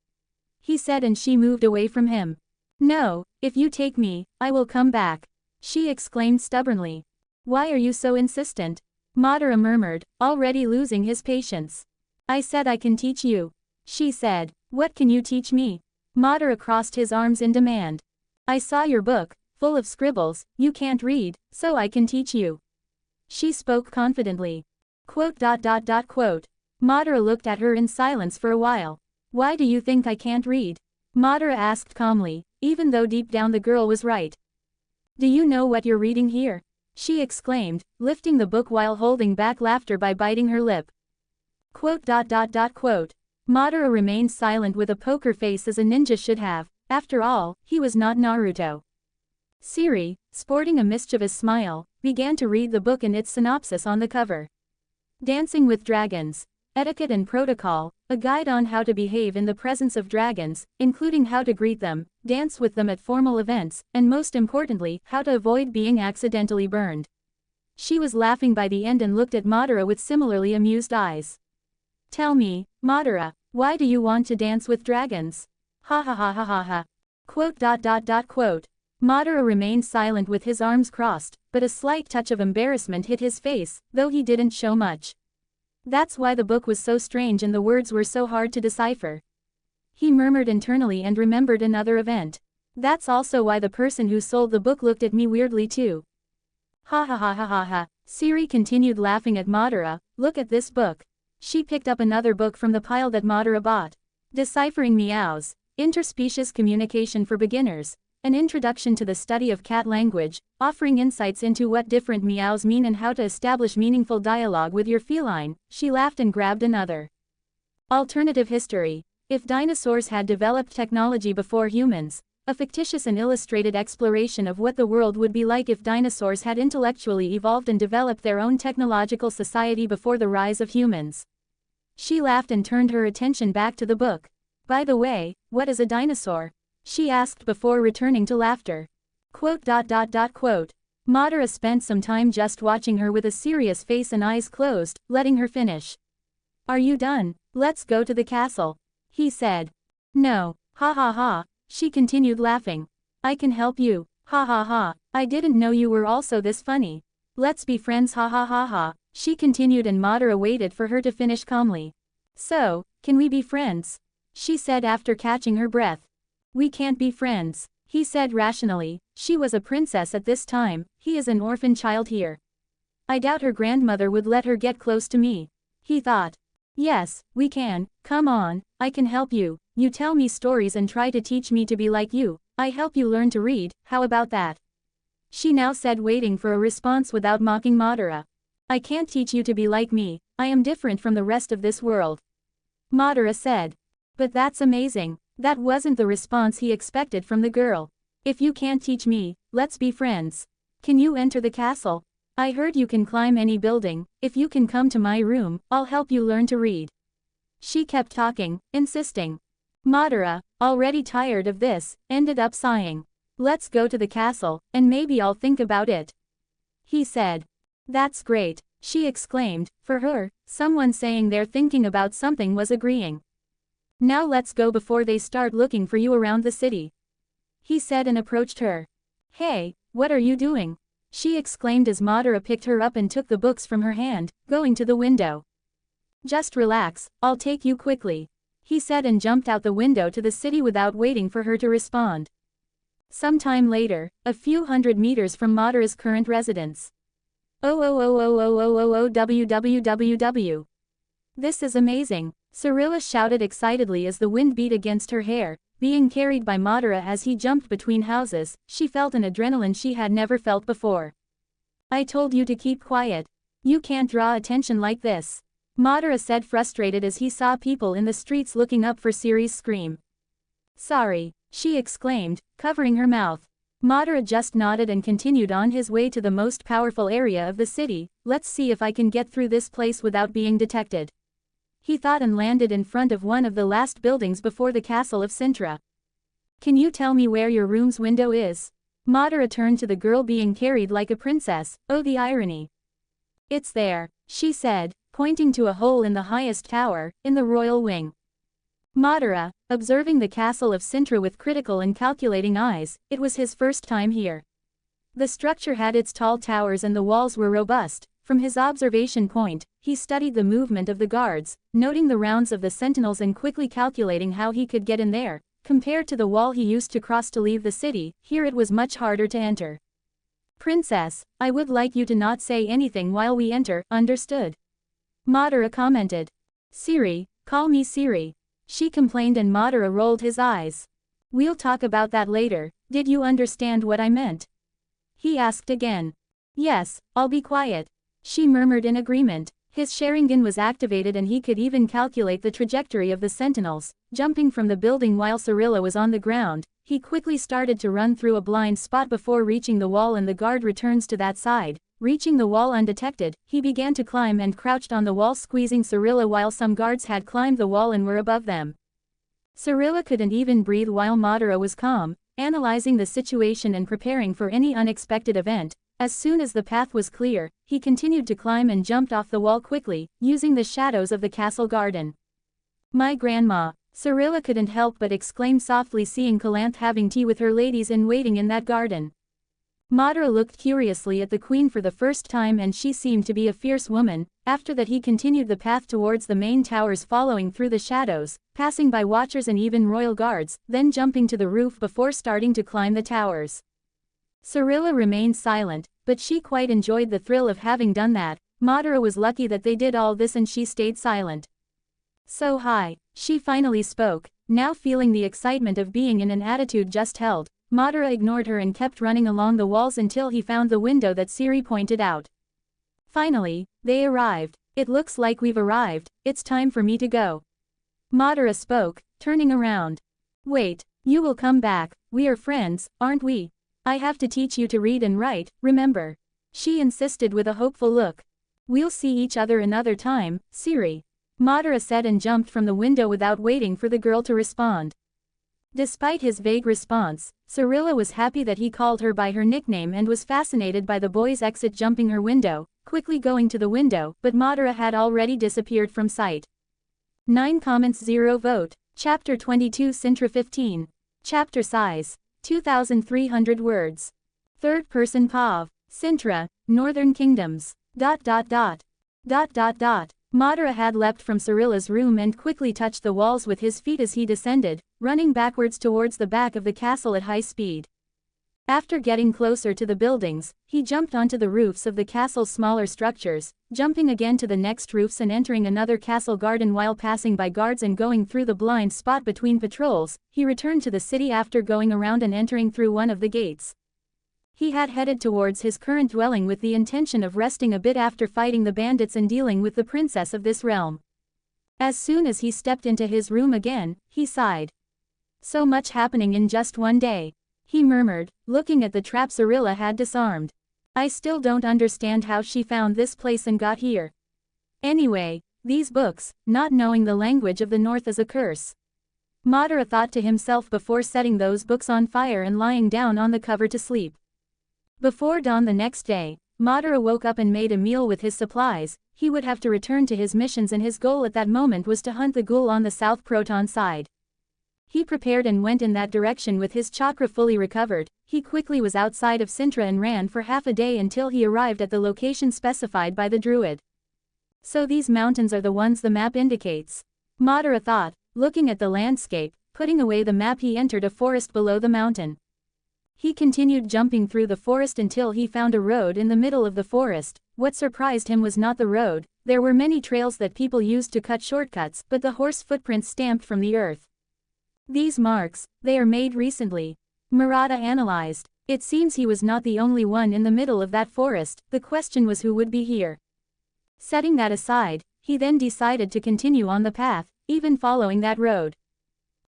he said and she moved away from him. "No, if you take me, I will come back," she exclaimed stubbornly. "Why are you so insistent?" Madara murmured, already losing his patience. "I said I can teach you," she said. "What can you teach me?" Madara crossed his arms in demand. "I saw your book, full of scribbles, you can't read, so I can teach you," she spoke confidently. Madara looked at her in silence for a while. "Why do you think I can't read?" Madara asked calmly, even though deep down the girl was right. "Do you know what you're reading here?" she exclaimed, lifting the book while holding back laughter by biting her lip. Madara remained silent with a poker face as a ninja should have. After all, he was not Naruto. Ciri, sporting a mischievous smile, began to read the book and its synopsis on the cover. Dancing with Dragons. Etiquette and Protocol, a guide on how to behave in the presence of dragons, including how to greet them, dance with them at formal events, and most importantly, how to avoid being accidentally burned. She was laughing by the end and looked at Madara with similarly amused eyes. Tell me, Madara, why do you want to dance with dragons? Ha ha ha ha ha ha. Quote. Madara remained silent with his arms crossed, but a slight touch of embarrassment hit his face, though he didn't show much. That's why the book was so strange and the words were so hard to decipher. He murmured internally and remembered another event. That's also why the person who sold the book looked at me weirdly too. Ha ha ha ha ha ha. Ciri continued laughing at Madara. Look at this book. She picked up another book from the pile that Madara bought. Deciphering Meows. Interspecies Communication for Beginners. An introduction to the study of cat language, offering insights into what different meows mean and how to establish meaningful dialogue with your feline. She laughed and grabbed another. Alternative history. If dinosaurs had developed technology before humans, a fictitious and illustrated exploration of what the world would be like if dinosaurs had intellectually evolved and developed their own technological society before the rise of humans. She laughed and turned her attention back to the book. By the way, what is a dinosaur? She asked before returning to laughter. Madara spent some time just watching her with a serious face and eyes closed, letting her finish. Are you done? Let's go to the castle. He said. No, ha ha ha, she continued laughing. I can help you, ha ha ha, I didn't know you were also this funny. Let's be friends, ha ha ha ha, she continued, and Madara waited for her to finish calmly. So, can we be friends? She said after catching her breath. We can't be friends, he said rationally. She was a princess at this time, he is an orphan child here. I doubt her grandmother would let her get close to me. He thought. Yes, we can, come on, I can help you. You tell me stories and try to teach me to be like you. I help you learn to read, how about that? She now said, waiting for a response without mocking Madara. I can't teach you to be like me, I am different from the rest of this world. Madara said. But that's amazing. That wasn't the response he expected from the girl. If you can't teach me, let's be friends. Can you enter the castle? I heard you can climb any building. If you can come to my room, I'll help you learn to read. She kept talking, insisting. Madara, already tired of this, ended up sighing. Let's go to the castle, and maybe I'll think about it. He said. That's great, she exclaimed. For her, someone saying they're thinking about something was agreeing. Now let's go before they start looking for you around the city. He said and approached her. Hey, what are you doing? She exclaimed as Madara picked her up and took the books from her hand, going to the window. Just relax, I'll take you quickly. He said and jumped out the window to the city without waiting for her to respond. Sometime later, a few hundred meters from Madara's current residence. www. This is amazing. Cirilla shouted excitedly as the wind beat against her hair, being carried by Madara as he jumped between houses. She felt an adrenaline she had never felt before. I told you to keep quiet. You can't draw attention like this. Madara said, frustrated as he saw people in the streets looking up for Ciri's scream. Sorry, she exclaimed, covering her mouth. Madara just nodded and continued on his way to the most powerful area of the city. Let's see if I can get through this place without being detected. He thought and landed in front of one of the last buildings before the castle of Cintra. Can you tell me where your room's window is? Madara turned to the girl being carried like a princess. Oh, the irony. It's there, she said, pointing to a hole in the highest tower, in the royal wing. Madara, observing the castle of Cintra with critical and calculating eyes, it was his first time here. The structure had its tall towers and the walls were robust. From his observation point, he studied the movement of the guards, noting the rounds of the sentinels and quickly calculating how he could get in there. Compared to the wall he used to cross to leave the city, here it was much harder to enter. Princess, I would like you to not say anything while we enter, understood? Madara commented. Ciri, call me Ciri. She complained and Madara rolled his eyes. We'll talk about that later. Did you understand what I meant? He asked again. Yes, I'll be quiet. She murmured in agreement. His Sharingan was activated and he could even calculate the trajectory of the sentinels. Jumping from the building while Cirilla was on the ground, he quickly started to run through a blind spot before reaching the wall, and the guard returns to that side. Reaching the wall undetected, he began to climb and crouched on the wall, squeezing Cirilla while some guards had climbed the wall and were above them. Cirilla couldn't even breathe while Madara was calm, analyzing the situation and preparing for any unexpected event. As soon as the path was clear, he continued to climb and jumped off the wall quickly, using the shadows of the castle garden. My grandma. Cirilla couldn't help but exclaim softly, seeing Calanth having tea with her ladies in waiting in that garden. Madara looked curiously at the queen for the first time, and she seemed to be a fierce woman. After that he continued the path towards the main towers, following through the shadows, passing by watchers and even royal guards, then jumping to the roof before starting to climb the towers. Cirilla remained silent, but she quite enjoyed the thrill of having done that. Madara was lucky that they did all this and she stayed silent. So hi, she finally spoke, now feeling the excitement of being in an attitude just held. Madara ignored her and kept running along the walls until he found the window that Ciri pointed out. Finally, they arrived. It looks like we've arrived, it's time for me to go. Madara spoke, turning around. Wait, you will come back, we are friends, aren't we? I have to teach you to read and write, remember? She insisted with a hopeful look. We'll see each other another time, Ciri. Madara said and jumped from the window without waiting for the girl to respond. Despite his vague response, Cirilla was happy that he called her by her nickname and was fascinated by the boy's exit jumping her window, quickly going to the window, but Madara had already disappeared from sight. 9 comments 0 vote. Chapter 22 Cintra 15. Chapter size. 2,300 words. Third person Pav. Cintra, Northern Kingdoms. ... Madara had leapt from Cirilla's room and quickly touched the walls with his feet as he descended, running backwards towards the back of the castle at high speed. After getting closer to the buildings, he jumped onto the roofs of the castle's smaller structures, jumping again to the next roofs and entering another castle garden. While passing by guards and going through the blind spot between patrols, he returned to the city after going around and entering through one of the gates. He had headed towards his current dwelling with the intention of resting a bit after fighting the bandits and dealing with the princess of this realm. As soon as he stepped into his room again, he sighed. So much happening in just one day. He murmured, looking at the trap Cirilla had disarmed. I still don't understand how she found this place and got here. Anyway, these books, not knowing the language of the north is a curse. Madara thought to himself before setting those books on fire and lying down on the cover to sleep. Before dawn the next day, Madara woke up and made a meal with his supplies. He would have to return to his missions and his goal at that moment was to hunt the ghoul on the South Proton side. He prepared and went in that direction with his chakra fully recovered. He quickly was outside of Cintra and ran for half a day until he arrived at the location specified by the druid. So these mountains are the ones the map indicates. Madara thought, looking at the landscape. Putting away the map, he entered a forest below the mountain. He continued jumping through the forest until he found a road in the middle of the forest. What surprised him was not the road. There were many trails that people used to cut shortcuts, but the horse footprints stamped from the earth. These marks, they are made recently. Murata analyzed. It seems he was not the only one in the middle of that forest. The question was who would be here. Setting that aside, he then decided to continue on the path, even following that road.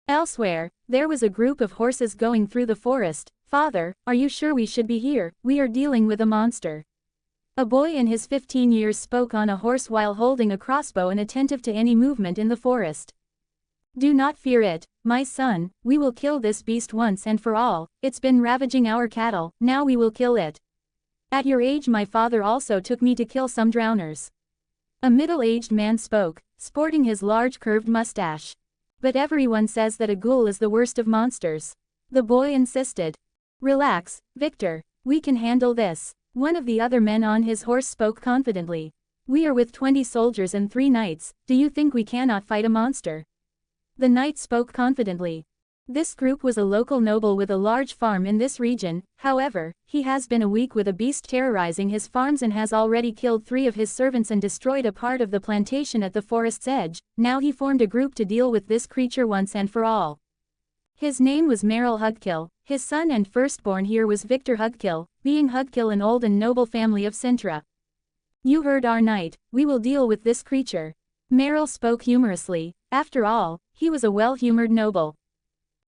Elsewhere, there was a group of horses going through the forest. Father, are you sure we should be here? We are dealing with a monster. A boy in his 15 years spoke on a horse while holding a crossbow and attentive to any movement in the forest. Do not fear it, my son, we will kill this beast once and for all. It's been ravaging our cattle, now we will kill it. At your age my father also took me to kill some drowners. A middle-aged man spoke, sporting his large curved mustache. But everyone says that a ghoul is the worst of monsters. The boy insisted. Relax, Victor, we can handle this. One of the other men on his horse spoke confidently. We are with 20 soldiers and 3 knights, do you think we cannot fight a monster? The knight spoke confidently. This group was a local noble with a large farm in this region. However, he has been a week with a beast terrorizing his farms and has already killed 3 of his servants and destroyed a part of the plantation at the forest's edge. Now he formed a group to deal with this creature once and for all. His name was Merrill Huggill. His son and firstborn here was Victor Huggill, being Huggill an old and noble family of Cintra. You heard our knight, we will deal with this creature. Merrill spoke humorously. After all, he was a well-humored noble.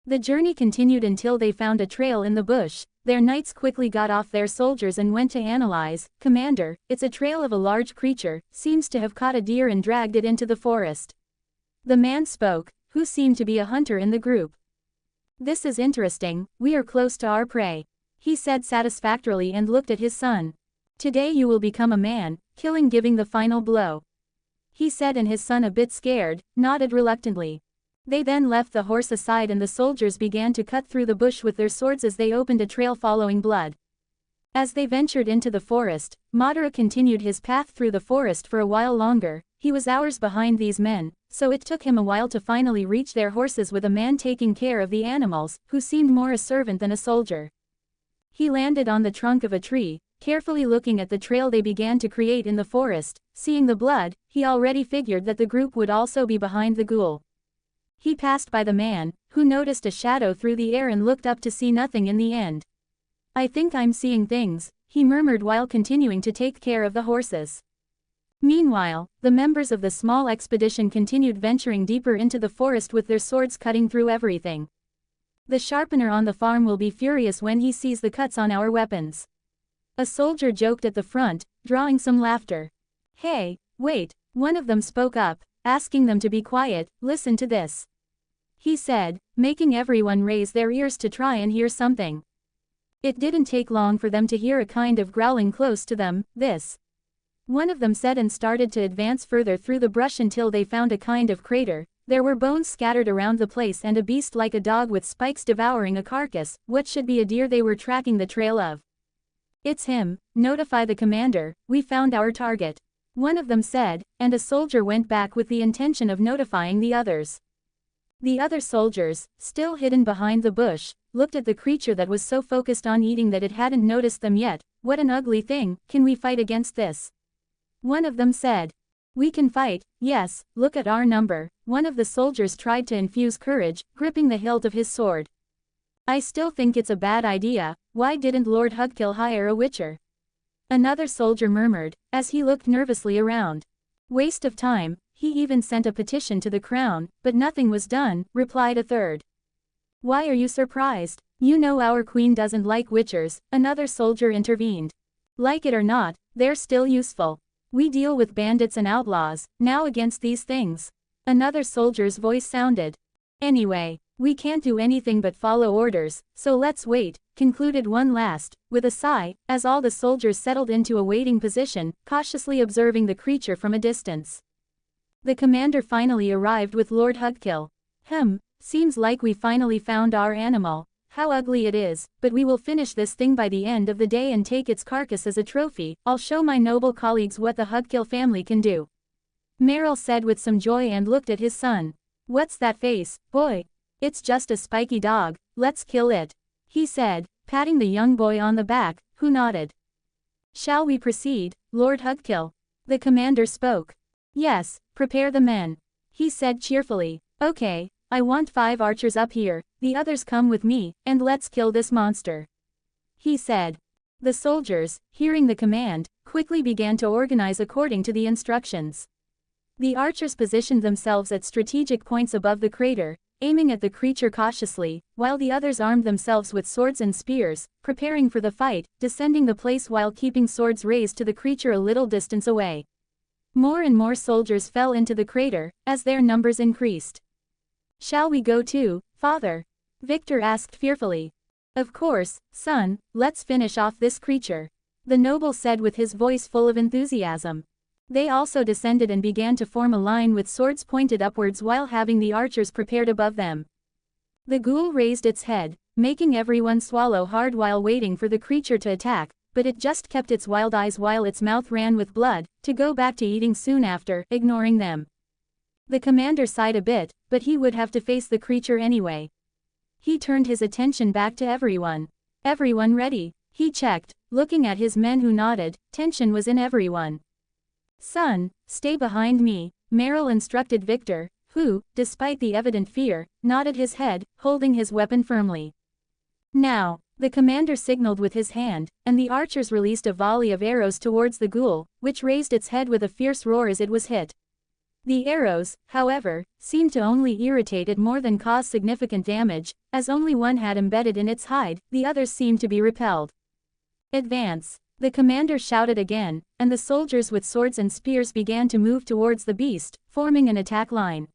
The journey continued until they found a trail in the bush. Their knights quickly got off their soldiers and went to analyze. Commander, it's a trail of a large creature, seems to have caught a deer and dragged it into the forest. The man spoke, who seemed to be a hunter in the group. "This is interesting, we are close to our prey," he said satisfactorily and looked at his son. "Today you will become a man, killing giving the final blow," he said, and his son, a bit scared, nodded reluctantly. They then left the horse aside and the soldiers began to cut through the bush with their swords as they opened a trail following blood. As they ventured into the forest, Madara continued his path through the forest for a while longer. He was hours behind these men, so it took him a while to finally reach their horses with a man taking care of the animals, who seemed more a servant than a soldier. He landed on the trunk of a tree, carefully looking at the trail they began to create in the forest. Seeing the blood, he already figured that the group would also be behind the ghoul. He passed by the man, who noticed a shadow through the air and looked up to see nothing in the end. "I think I'm seeing things," he murmured while continuing to take care of the horses. Meanwhile, the members of the small expedition continued venturing deeper into the forest with their swords cutting through everything. "The sharpener on the farm will be furious when he sees the cuts on our weapons," a soldier joked at the front, drawing some laughter. "Hey, wait," one of them spoke up, asking them to be quiet. "Listen to this," he said, making everyone raise their ears to try and hear something. It didn't take long for them to hear a kind of growling close to them. "This," one of them said, and started to advance further through the brush until they found a kind of crater. There were bones scattered around the place and a beast like a dog with spikes devouring a carcass, what should be a deer they were tracking the trail of. "It's him, notify the commander, we found our target," one of them said, and a soldier went back with the intention of notifying the others. The other soldiers, still hidden behind the bush, looked at the creature that was so focused on eating that it hadn't noticed them yet. "What an ugly thing, can we fight against this?" one of them said. "We can fight, yes, look at our number," one of the soldiers tried to infuse courage, gripping the hilt of his sword. "I still think it's a bad idea, why didn't Lord Huggill hire a witcher?" another soldier murmured, as he looked nervously around. "Waste of time, he even sent a petition to the crown, but nothing was done," replied a third. "Why are you surprised? You know our queen doesn't like witchers," another soldier intervened. "Like it or not, they're still useful. We deal with bandits and outlaws, now against these things," another soldier's voice sounded. "Anyway, we can't do anything but follow orders, so let's wait," concluded one last, with a sigh, as all the soldiers settled into a waiting position, cautiously observing the creature from a distance. The commander finally arrived with Lord Huggill. Seems like we finally found our animal. How ugly it is, but we will finish this thing by the end of the day and take its carcass as a trophy. I'll show my noble colleagues what the Huggill family can do," Meryl said with some joy and looked at his son. "What's that face, boy? It's just a spiky dog, let's kill it," he said, patting the young boy on the back, who nodded. "Shall we proceed, Lord Huggill?" the commander spoke. "Yes, prepare the men," he said cheerfully. "Okay, I want 5 archers up here, the others come with me, and let's kill this monster," he said. The soldiers, hearing the command, quickly began to organize according to the instructions. The archers positioned themselves at strategic points above the crater, aiming at the creature cautiously, while the others armed themselves with swords and spears, preparing for the fight, descending the place while keeping swords raised to the creature a little distance away. More and more soldiers fell into the crater, as their numbers increased. "Shall we go too, father?" Victor asked fearfully. "Of course, son, let's finish off this creature," the noble said with his voice full of enthusiasm. They also descended and began to form a line with swords pointed upwards while having the archers prepared above them. The ghoul raised its head, making everyone swallow hard while waiting for the creature to attack, but it just kept its wild eyes while its mouth ran with blood, to go back to eating soon after, ignoring them. The commander sighed a bit, but he would have to face the creature anyway. He turned his attention back to everyone. "Everyone ready?" he checked, looking at his men who nodded. Tension was in everyone. "Son, stay behind me," Meryl instructed Victor, who, despite the evident fear, nodded his head, holding his weapon firmly. "Now," the commander signaled with his hand, and the archers released a volley of arrows towards the ghoul, which raised its head with a fierce roar as it was hit. The arrows, however, seemed to only irritate it more than cause significant damage, as only one had embedded in its hide, the others seemed to be repelled. "Advance," the commander shouted again, and the soldiers with swords and spears began to move towards the beast, forming an attack line.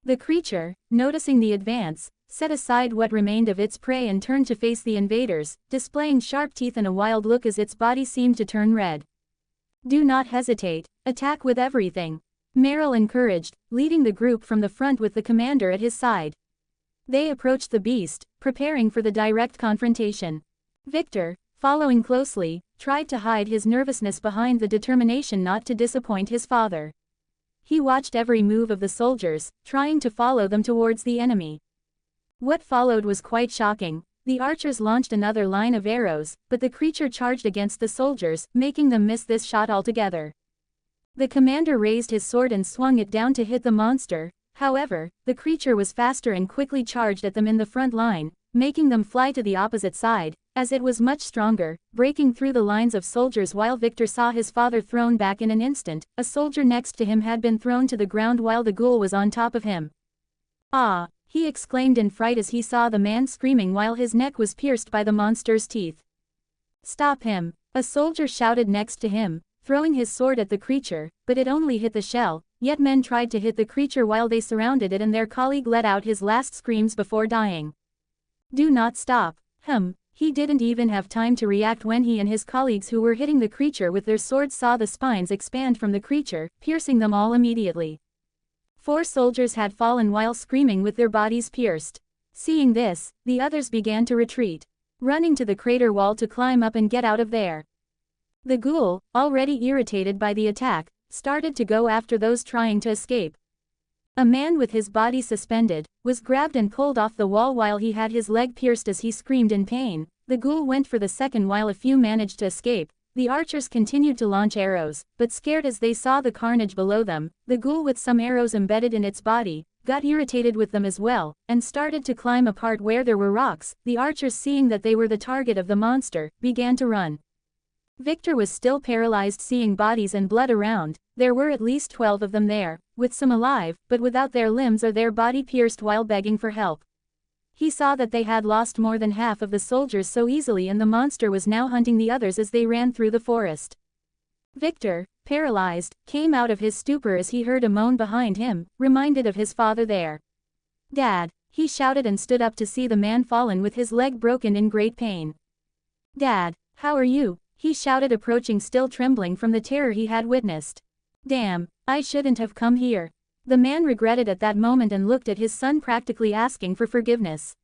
The creature, noticing the advance, set aside what remained of its prey and turned to face the invaders, displaying sharp teeth and a wild look as its body seemed to turn red. "Do not hesitate, attack with everything," Meryl encouraged, leading the group from the front with the commander at his side. They approached the beast, preparing for the direct confrontation. Victor, following closely, tried to hide his nervousness behind the determination not to disappoint his father. He watched every move of the soldiers, trying to follow them towards the enemy. What followed was quite shocking. The archers launched another line of arrows, but the creature charged against the soldiers, making them miss this shot altogether. The commander raised his sword and swung it down to hit the monster. However, the creature was faster and quickly charged at them in the front line, making them fly to the opposite side, as it was much stronger, breaking through the lines of soldiers while Victor saw his father thrown back in an instant. A soldier next to him had been thrown to the ground while the ghoul was on top of him. "Ah!" he exclaimed in fright as he saw the man screaming while his neck was pierced by the monster's teeth. "Stop him!" a soldier shouted next to him, throwing his sword at the creature, but it only hit the shell. Yet men tried to hit the creature while they surrounded it and their colleague let out his last screams before dying. "Do not stop." He didn't even have time to react when he and his colleagues who were hitting the creature with their swords saw the spines expand from the creature, piercing them all immediately. 4 soldiers had fallen while screaming with their bodies pierced. Seeing this, the others began to retreat, running to the crater wall to climb up and get out of there. The ghoul, already irritated by the attack, started to go after those trying to escape. A man with his body suspended was grabbed and pulled off the wall while he had his leg pierced as he screamed in pain. The ghoul went for the second while a few managed to escape. The archers continued to launch arrows, but scared as they saw the carnage below them, the ghoul with some arrows embedded in its body, got irritated with them as well, and started to climb a part where there were rocks. The archers, seeing that they were the target of the monster, began to run. Victor was still paralyzed seeing bodies and blood around. There were at least 12 of them there, with some alive, but without their limbs or their body pierced while begging for help. He saw that they had lost more than half of the soldiers so easily and the monster was now hunting the others as they ran through the forest. Victor, paralyzed, came out of his stupor as he heard a moan behind him, reminded of his father there. "Dad!" he shouted and stood up to see the man fallen with his leg broken in great pain. "Dad, how are you?" he shouted, approaching still trembling from the terror he had witnessed. "Damn, I shouldn't have come here." The man regretted at that moment and looked at his son, practically asking for forgiveness.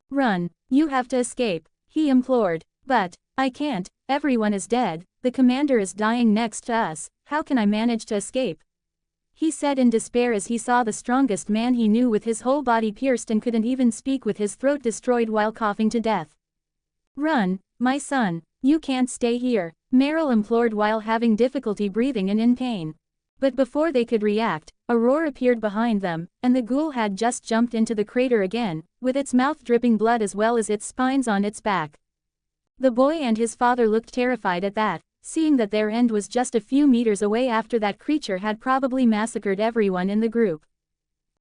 "Run, you have to escape," he implored. "But, I can't, everyone is dead, the commander is dying next to us, how can I manage to escape?" he said in despair as he saw the strongest man he knew with his whole body pierced and couldn't even speak with his throat destroyed while coughing to death. "Run, my son. You can't stay here," Meryl implored while having difficulty breathing and in pain. But before they could react, a roar appeared behind them, and the ghoul had just jumped into the crater again, with its mouth dripping blood as well as its spines on its back. The boy and his father looked terrified at that, seeing that their end was just a few meters away after that creature had probably massacred everyone in the group.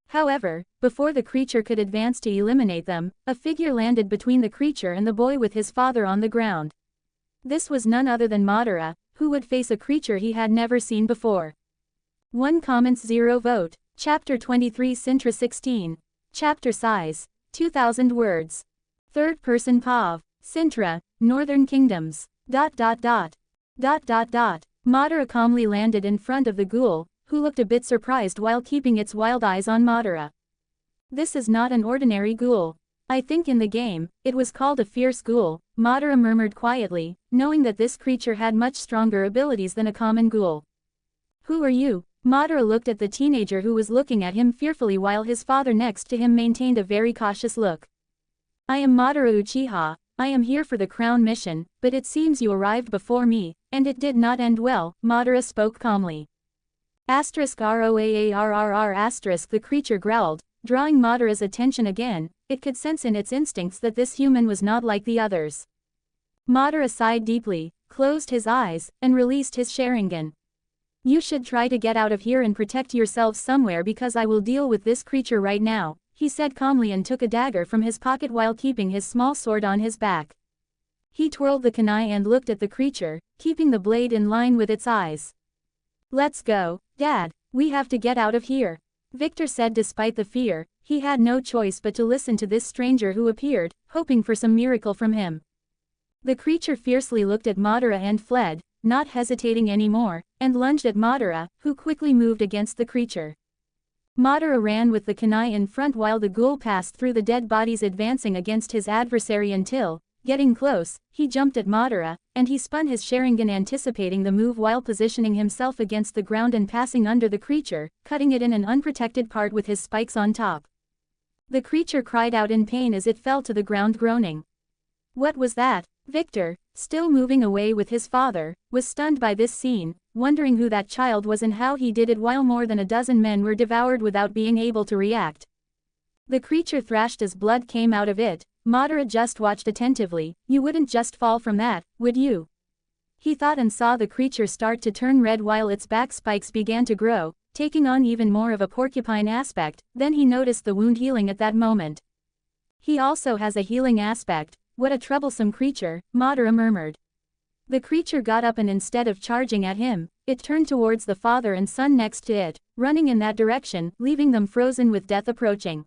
However, before the creature could advance to eliminate them, a figure landed between the creature and the boy with his father on the ground. This was none other than Madara, who would face a creature he had never seen before. 1 comments 0 vote. Chapter 23 Cintra 16. Chapter size, 2,000 words. Third person POV. Cintra, Northern Kingdoms. ... Madara calmly landed in front of the ghoul, who looked a bit surprised while keeping its wild eyes on Madara. "This is not an ordinary ghoul. I think in the game, it was called a fierce ghoul," Madara murmured quietly, knowing that this creature had much stronger abilities than a common ghoul. "Who are you?" Madara looked at the teenager who was looking at him fearfully while his father next to him maintained a very cautious look. "I am Madara Uchiha. I am here for the crown mission, but it seems you arrived before me, and it did not end well," Madara spoke calmly. *ROAARRR*. The creature growled, drawing Madara's attention again. It could sense in its instincts that this human was not like the others. Madara sighed deeply, closed his eyes, and released his Sharingan. "You should try to get out of here and protect yourselves somewhere because I will deal with this creature right now," he said calmly and took a dagger from his pocket while keeping his small sword on his back. He twirled the kunai and looked at the creature, keeping the blade in line with its eyes. "Let's go, Dad, we have to get out of here." Victor said despite the fear, he had no choice but to listen to this stranger who appeared, hoping for some miracle from him. The creature fiercely looked at Madara and fled, not hesitating anymore, and lunged at Madara, who quickly moved against the creature. Madara ran with the kunai in front while the ghoul passed through the dead bodies advancing against his adversary until, getting close, he jumped at Madara, and he spun his Sharingan anticipating the move while positioning himself against the ground and passing under the creature, cutting it in an unprotected part with his spikes on top. The creature cried out in pain as it fell to the ground groaning. What was that? Victor, still moving away with his father, was stunned by this scene, wondering who that child was and how he did it while more than a dozen men were devoured without being able to react. The creature thrashed as blood came out of it. Madara just watched attentively. You wouldn't just fall from that, would you? He thought and saw the creature start to turn red while its back spikes began to grow, taking on even more of a porcupine aspect. Then he noticed the wound healing at that moment. He also has a healing aspect. What a troublesome creature, Madara murmured. The creature got up and instead of charging at him, it turned towards the father and son next to it, running in that direction, leaving them frozen with death approaching.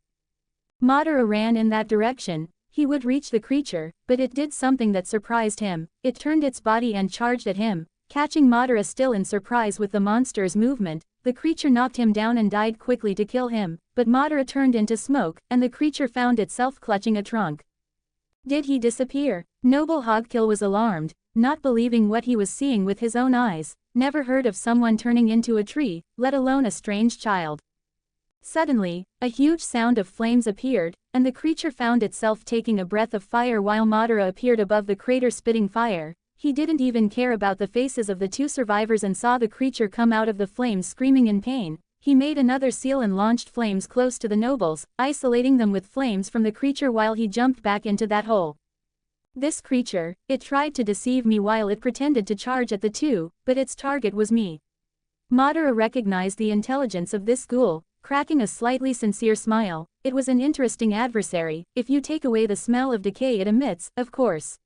Madara ran in that direction. He would reach the creature, but it did something that surprised him. It turned its body and charged at him, catching Madara still in surprise with the monster's movement. The creature knocked him down and died quickly to kill him, but Madara turned into smoke, and the creature found itself clutching a trunk. Did he disappear? Noble Huggill was alarmed, not believing what he was seeing with his own eyes. Never heard of someone turning into a tree, let alone a strange child. Suddenly, a huge sound of flames appeared, and the creature found itself taking a breath of fire while Madara appeared above the crater spitting fire. He didn't even care about the faces of the two survivors and saw the creature come out of the flames screaming in pain. He made another seal and launched flames close to the nobles, isolating them with flames from the creature while he jumped back into that hole. This creature, it tried to deceive me while it pretended to charge at the two, but its target was me. Madara recognized the intelligence of this ghoul, cracking a slightly sincere smile. It was an interesting adversary, if you take away the smell of decay it emits, of course.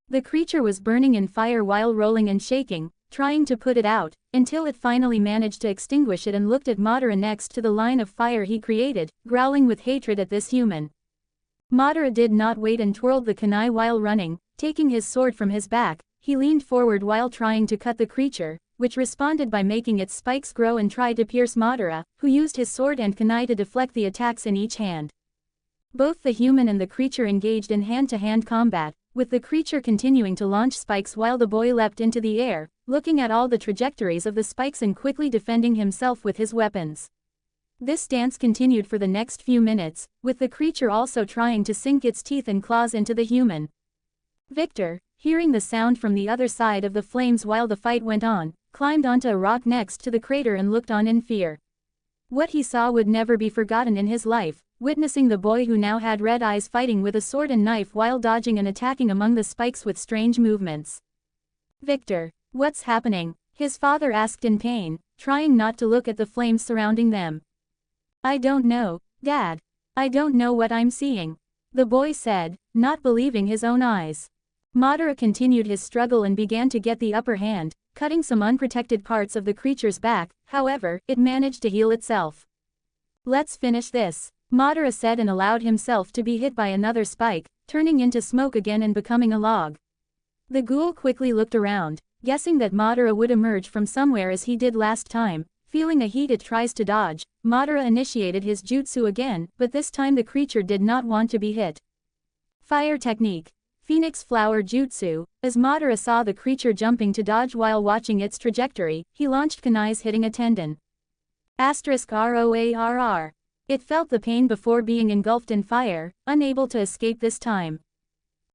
The creature was burning in fire while rolling and shaking, trying to put it out, until it finally managed to extinguish it and looked at Madara next to the line of fire he created, growling with hatred at this human. Madara did not wait and twirled the kunai while running, taking his sword from his back. He leaned forward while trying to cut the creature, which responded by making its spikes grow and tried to pierce Madara, who used his sword and kunai to deflect the attacks in each hand. Both the human and the creature engaged in hand-to-hand combat, with the creature continuing to launch spikes while the boy leapt into the air, looking at all the trajectories of the spikes and quickly defending himself with his weapons. This dance continued for the next few minutes, with the creature also trying to sink its teeth and claws into the human. Victor, hearing the sound from the other side of the flames while the fight went on, climbed onto a rock next to the crater and looked on in fear. What he saw would never be forgotten in his life, witnessing the boy who now had red eyes fighting with a sword and knife while dodging and attacking among the spikes with strange movements. Victor, what's happening? His father asked in pain, trying not to look at the flames surrounding them. I don't know, Dad. I don't know what I'm seeing, the boy said, not believing his own eyes. Madara continued his struggle and began to get the upper hand, cutting some unprotected parts of the creature's back. However, it managed to heal itself. Let's finish this, Madara said and allowed himself to be hit by another spike, turning into smoke again and becoming a log. The ghoul quickly looked around, guessing that Madara would emerge from somewhere as he did last time. Feeling a heat it tries to dodge, Madara initiated his jutsu again, but this time the creature did not want to be hit. Fire technique. Phoenix Flower Jutsu. As Madara saw the creature jumping to dodge while watching its trajectory, he launched kunais hitting a tendon. *ROARR. It felt the pain before being engulfed in fire, unable to escape this time.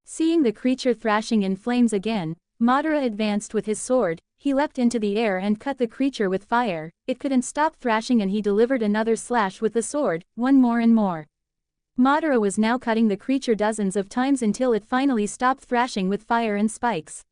Seeing the creature thrashing in flames again, Madara advanced with his sword. He leapt into the air and cut the creature with fire. It couldn't stop thrashing and he delivered another slash with the sword, one more and more. Madara was now cutting the creature dozens of times until it finally stopped thrashing with fire and spikes.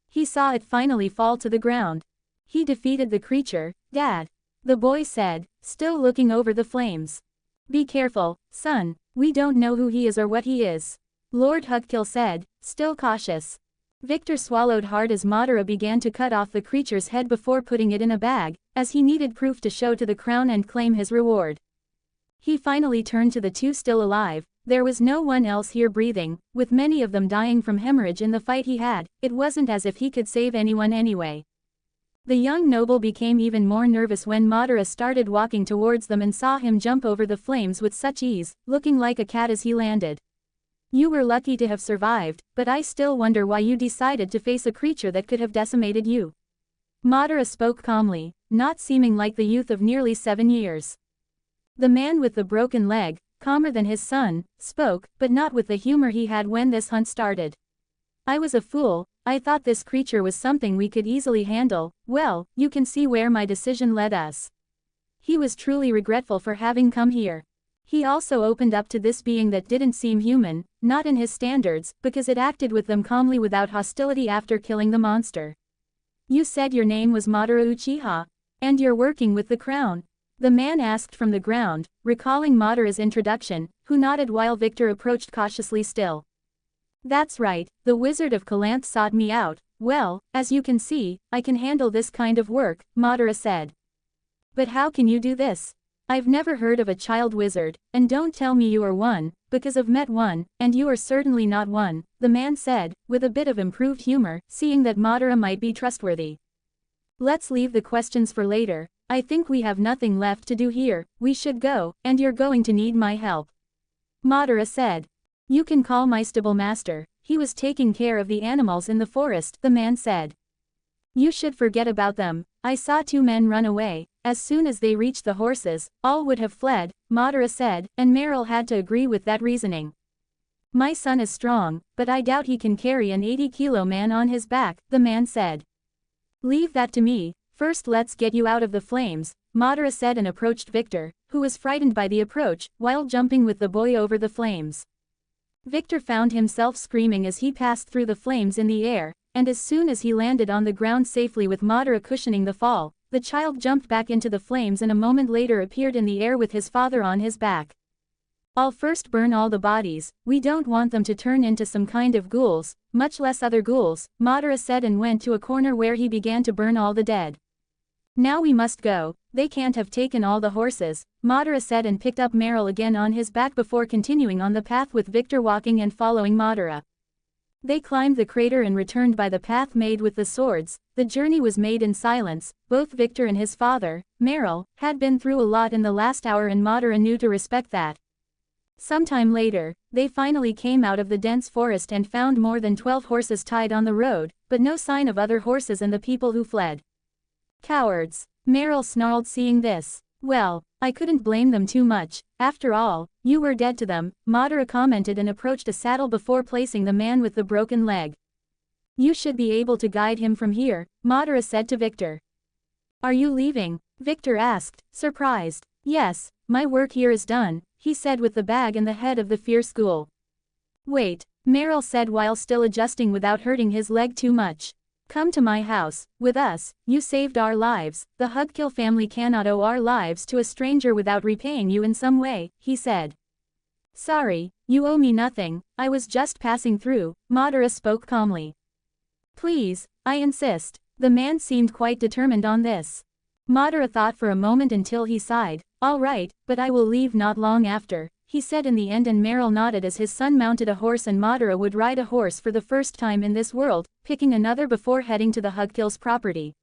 He saw it finally fall to the ground. He defeated the creature, Dad, the boy said, still looking over the flames. Be careful, son, we don't know who he is or what he is, Lord Huggill said, still cautious. Victor swallowed hard as Madara began to cut off the creature's head before putting it in a bag. as he needed proof to show to the crown and claim his reward. He finally turned to the two still alive. There was no one else here breathing, with many of them dying from hemorrhage in the fight he had. It wasn't as if he could save anyone anyway. The young noble became even more nervous when Madara started walking towards them and saw him jump over the flames with such ease, looking like a cat as he landed. You were lucky to have survived, but I still wonder why you decided to face a creature that could have decimated you. Madara spoke calmly, not seeming like the youth of nearly 7 years. The man with the broken leg, calmer than his son, spoke, but not with the humor he had when this hunt started. I was a fool. I thought this creature was something we could easily handle. Well, you can see where my decision led us. He was truly regretful for having come here. He also opened up to this being that didn't seem human, not in his standards, because it acted with them calmly without hostility after killing the monster. You said your name was Madara Uchiha, and you're working with the crown? The man asked from the ground, recalling Madara's introduction, who nodded while Victor approached cautiously still. That's right, the Wizard of Calanth sought me out. Well, as you can see, I can handle this kind of work, Madara said. But how can you do this? I've never heard of a child wizard, and don't tell me you are one, because I've met one, and you are certainly not one, the man said, with a bit of improved humor, seeing that Madara might be trustworthy. Let's leave the questions for later. I think we have nothing left to do here. We should go, and you're going to need my help. Madara said. You can call my stable master. He was taking care of the animals in the forest, the man said. You should forget about them. I saw 2 men run away. As soon as they reached the horses, all would have fled, Madara said, and Meryl had to agree with that reasoning. My son is strong, but I doubt he can carry an 80-kilo man on his back, the man said. Leave that to me. First let's get you out of the flames, Madara said and approached Victor, who was frightened by the approach, while jumping with the boy over the flames. Victor found himself screaming as he passed through the flames in the air, and as soon as he landed on the ground safely with Madara cushioning the fall, the child jumped back into the flames and a moment later appeared in the air with his father on his back. I'll first burn all the bodies. We don't want them to turn into some kind of ghouls, much less other ghouls, Madara said and went to a corner where he began to burn all the dead. Now we must go. They can't have taken all the horses, Madara said and picked up Meryl again on his back before continuing on the path with Victor walking and following Madara. They climbed the crater and returned by the path made with the swords. The journey was made in silence. Both Victor and his father, Meryl, had been through a lot in the last hour and Madara knew to respect that. Sometime later, they finally came out of the dense forest and found more than 12 horses tied on the road, but no sign of other horses and the people who fled. Cowards, Meryl snarled seeing this. Well, I couldn't blame them too much. After all, you were dead to them, Madara commented and approached a saddle before placing the man with the broken leg. You should be able to guide him from here, Madara said to Victor. Are you leaving? Victor asked, surprised. Yes, my work here is done, he said with the bag and the head of the fierce ghoul. Wait, Meryl said while still adjusting without hurting his leg too much. Come to my house. With us, you saved our lives. The Hugills family cannot owe our lives to a stranger without repaying you in some way, he said. Sorry, you owe me nothing. I was just passing through, Madara spoke calmly. Please, I insist. The man seemed quite determined on this. Madara thought for a moment until he sighed. All right, but I will leave not long after, he said in the end, and Meryl nodded as his son mounted a horse and Madara would ride a horse for the first time in this world, picking another before heading to the Hugills property.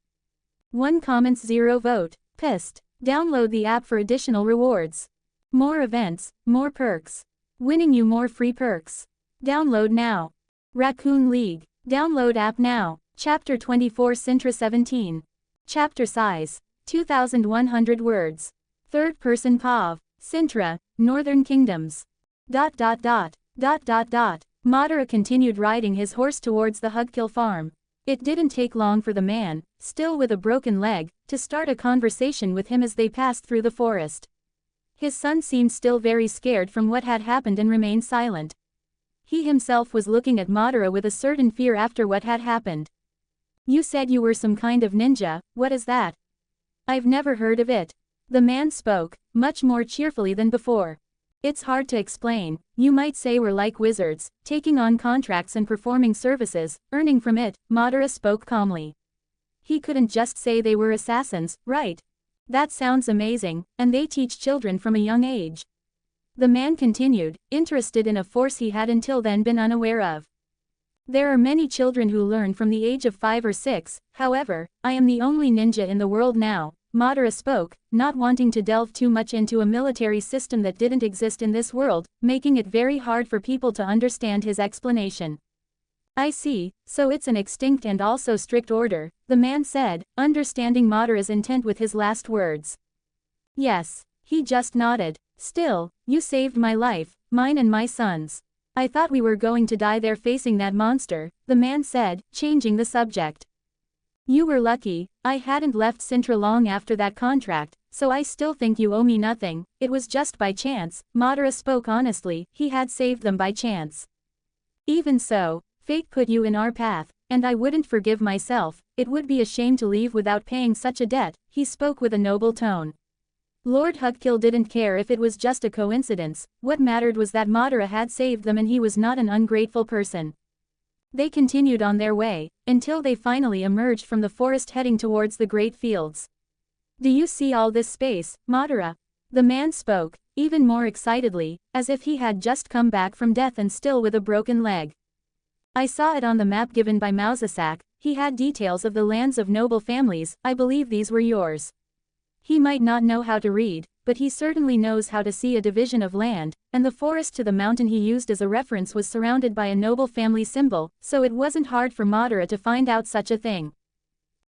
1 comments 0 vote. Pissed. Download the app for additional rewards. More events, more perks. Winning you more free perks. Download now. RaccoonLeague. Download app now. Chapter 24 Cintra 17. Chapter size. 2,100 words. Third person POV. Cintra, Northern Kingdoms. ... Madara continued riding his horse towards the Hugills farm. It didn't take long for the man, still with a broken leg, to start a conversation with him as they passed through the forest. His son seemed still very scared from what had happened and remained silent. He himself was looking at Madara with a certain fear after what had happened. You said you were some kind of ninja, what is that? I've never heard of it. The man spoke, much more cheerfully than before. It's hard to explain. You might say we're like wizards, taking on contracts and performing services, earning from it, Madara spoke calmly. He couldn't just say they were assassins, right? That sounds amazing, and they teach children from a young age. The man continued, interested in a force he had until then been unaware of. There are many children who learn from the age of 5 or 6, however, I am the only ninja in the world now, Madara spoke, not wanting to delve too much into a military system that didn't exist in this world, making it very hard for people to understand his explanation. I see, so it's an extinct and also strict order, the man said, understanding Madara's intent with his last words. Yes, he just nodded. Still, you saved my life, mine and my son's. I thought we were going to die there facing that monster, the man said, changing the subject. You were lucky, I hadn't left Cintra long after that contract, so I still think you owe me nothing, it was just by chance, Madara spoke honestly, he had saved them by chance. Even so, fate put you in our path, and I wouldn't forgive myself, it would be a shame to leave without paying such a debt, he spoke with a noble tone. Lord Huggill didn't care if it was just a coincidence, what mattered was that Madara had saved them and he was not an ungrateful person. They continued on their way, until they finally emerged from the forest heading towards the great fields. Do you see all this space, Madara? The man spoke, even more excitedly, as if he had just come back from death and still with a broken leg. I saw it on the map given by Massacre, he had details of the lands of noble families, I believe these were yours. He might not know how to read, but he certainly knows how to see a division of land, and the forest to the mountain he used as a reference was surrounded by a noble family symbol, so it wasn't hard for Madara to find out such a thing.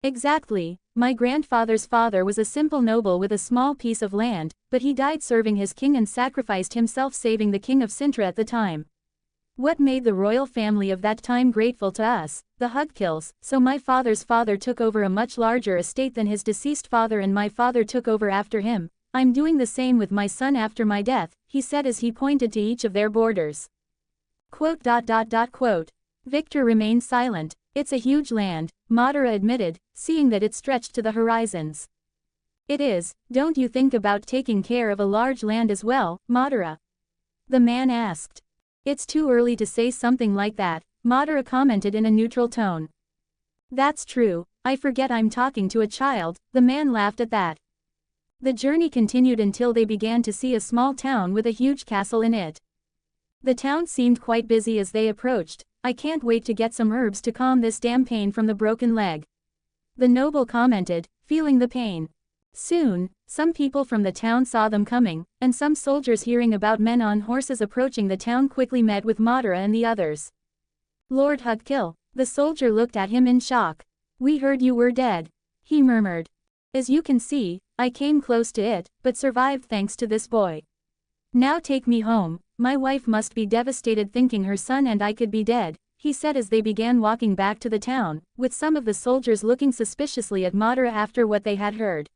Exactly, my grandfather's father was a simple noble with a small piece of land, but he died serving his king and sacrificed himself saving the king of Cintra at the time. What made the royal family of that time grateful to us, the Hugills, so my father's father took over a much larger estate than his deceased father and my father took over after him. I'm doing the same with my son after my death, he said as he pointed to each of their borders. Quote. Victor remained silent. It's a huge land, Madara admitted, seeing that it stretched to the horizons. It is, don't you think about taking care of a large land as well, Madara? The man asked. It's too early to say something like that, Madara commented in a neutral tone. That's true, I forget I'm talking to a child, the man laughed at that. The journey continued until they began to see a small town with a huge castle in it. The town seemed quite busy as they approached. I can't wait to get some herbs to calm this damn pain from the broken leg. The noble commented, feeling the pain. Soon, some people from the town saw them coming, and some soldiers hearing about men on horses approaching the town quickly met with Madara and the others. Lord Huggill, the soldier looked at him in shock. We heard you were dead. He murmured. As you can see, I came close to it, but survived thanks to this boy. Now take me home, my wife must be devastated thinking her son and I could be dead, he said as they began walking back to the town, with some of the soldiers looking suspiciously at Madara after what they had heard.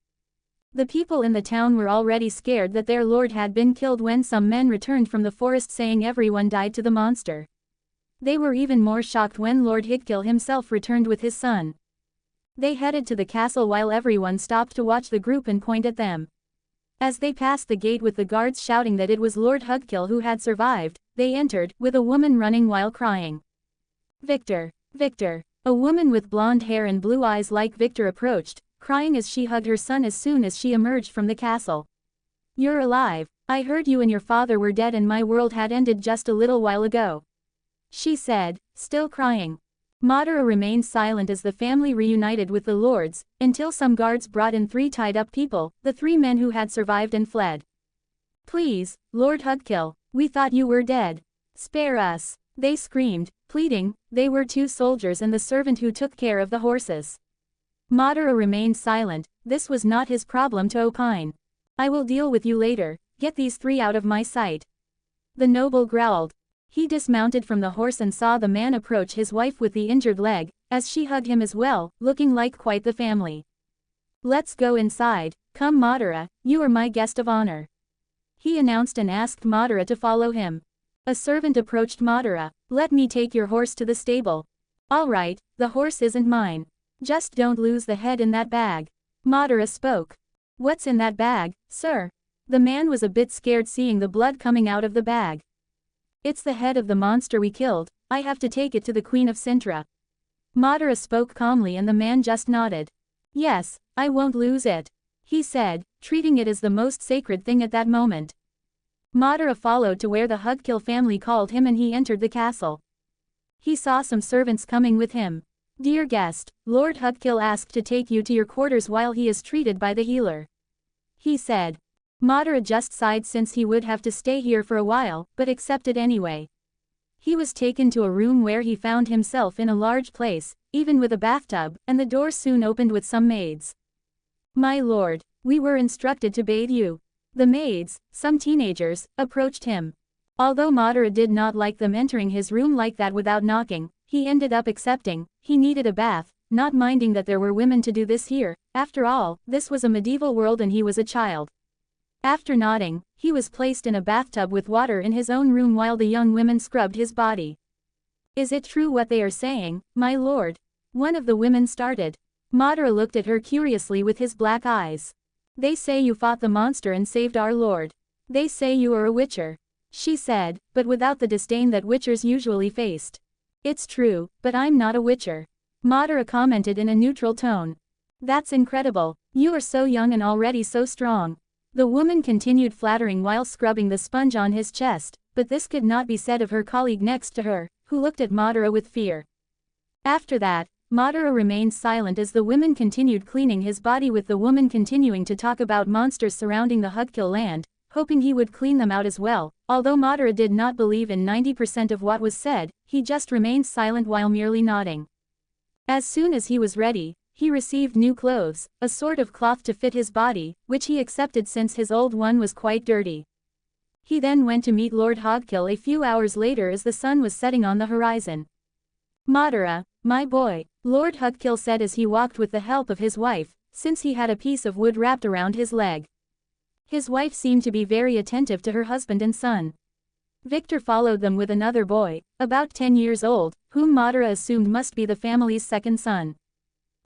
The people in the town were already scared that their lord had been killed when some men returned from the forest saying everyone died to the monster. They were even more shocked when Lord Huggill himself returned with his son. They headed to the castle while everyone stopped to watch the group and point at them. As they passed the gate with the guards shouting that it was Lord Huggill who had survived, they entered, with a woman running while crying. Victor, Victor. A woman with blonde hair and blue eyes like Victor approached, crying as she hugged her son as soon as she emerged from the castle. You're alive, I heard you and your father were dead and my world had ended just a little while ago. She said, still crying. Madara remained silent as the family reunited with the lords, until some guards brought in 3 tied-up people, the 3 men who had survived and fled. Please, Lord Huggill, we thought you were dead. Spare us, they screamed, pleading. They were 2 soldiers and the servant who took care of the horses. Madara remained silent, this was not his problem to opine. I will deal with you later, get these 3 out of my sight. The noble growled. He dismounted from the horse and saw the man approach his wife with the injured leg, as she hugged him as well, looking like quite the family. Let's go inside, come Madara, you are my guest of honor. He announced and asked Madara to follow him. A servant approached Madara, let me take your horse to the stable. All right, the horse isn't mine. Just don't lose the head in that bag. Madara spoke. What's in that bag, sir? The man was a bit scared seeing the blood coming out of the bag. It's the head of the monster we killed, I have to take it to the Queen of Cintra. Madara spoke calmly and the man just nodded. Yes, I won't lose it, he said, treating it as the most sacred thing at that moment. Madara followed to where the Huggill family called him and he entered the castle. He saw some servants coming with him. Dear guest, Lord Huggill asked to take you to your quarters while he is treated by the healer, he said. Madara just sighed since he would have to stay here for a while, but accepted anyway. He was taken to a room where he found himself in a large place, even with a bathtub, and the door soon opened with some maids. My lord, we were instructed to bathe you. The maids, some teenagers, approached him. Although Madara did not like them entering his room like that without knocking, he ended up accepting. He needed a bath, not minding that there were women to do this here. After all, this was a medieval world and he was a child. After nodding, he was placed in a bathtub with water in his own room while the young women scrubbed his body. Is it true what they are saying, my lord? One of the women started. Madara looked at her curiously with his black eyes. They say you fought the monster and saved our lord. They say you are a witcher, she said, but without the disdain that witchers usually faced. It's true, but I'm not a witcher, Madara commented in a neutral tone. That's incredible. You are so young and already so strong. The woman continued flattering while scrubbing the sponge on his chest, but this could not be said of her colleague next to her, who looked at Madara with fear. After that, Madara remained silent as the women continued cleaning his body, with the woman continuing to talk about monsters surrounding the Huggill land, hoping he would clean them out as well. Although Madara did not believe in 90% of what was said, he just remained silent while merely nodding. As soon as he was ready, he received new clothes, a sort of cloth to fit his body, which he accepted since his old one was quite dirty. He then went to meet Lord Huggill a few hours later as the sun was setting on the horizon. Madara, my boy, Lord Huggill said as he walked with the help of his wife, since he had a piece of wood wrapped around his leg. His wife seemed to be very attentive to her husband and son. Victor followed them with another boy, about 10 years old, whom Madara assumed must be the family's second son.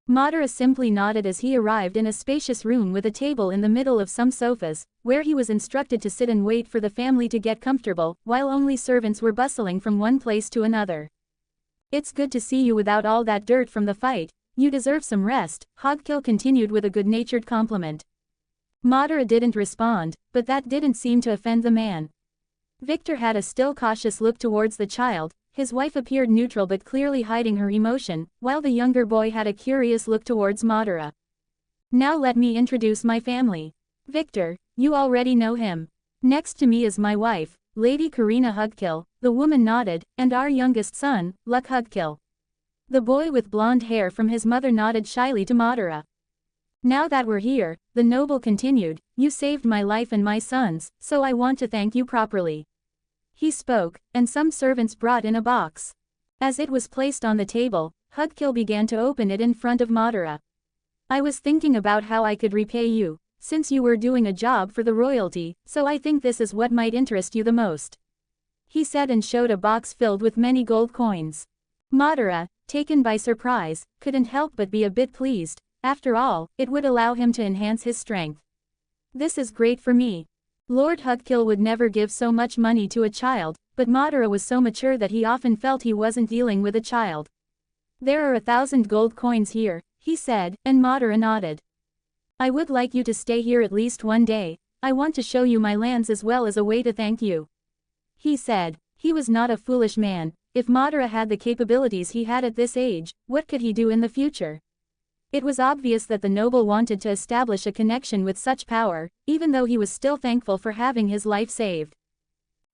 Madara simply nodded as he arrived in a spacious room with a table in the middle of some sofas, where he was instructed to sit and wait for the family to get comfortable, while only servants were bustling from one place to another. It's good to see you without all that dirt from the fight. You deserve some rest, Huggill continued with a good-natured compliment. Madara didn't respond, but that didn't seem to offend the man. Victor had a still cautious look towards the child. His wife appeared neutral but clearly hiding her emotion, while the younger boy had a curious look towards Madara. Now let me introduce my family. Victor, you already know him. Next to me is my wife, Lady Karina Huggill, the woman nodded, and our youngest son, Luck Huggill. The boy with blonde hair from his mother nodded shyly to Madara. Now that we're here, the noble continued, you saved my life and my son's, so I want to thank you properly. He spoke, and some servants brought in a box. As it was placed on the table, Huggill began to open it in front of Madara. I was thinking about how I could repay you, since you were doing a job for the royalty, so I think this is what might interest you the most, he said and showed a box filled with many gold coins. Madara, taken by surprise, couldn't help but be a bit pleased. After all, it would allow him to enhance his strength. This is great for me. Lord Huggill would never give so much money to a child, but Madara was so mature that he often felt he wasn't dealing with a child. There are 1,000 gold coins here, he said, and Madara nodded. I would like you to stay here at least one day. I want to show you my lands as well as a way to thank you, he said. He was not a foolish man. If Madara had the capabilities he had at this age, what could he do in the future? It was obvious that the noble wanted to establish a connection with such power, even though he was still thankful for having his life saved.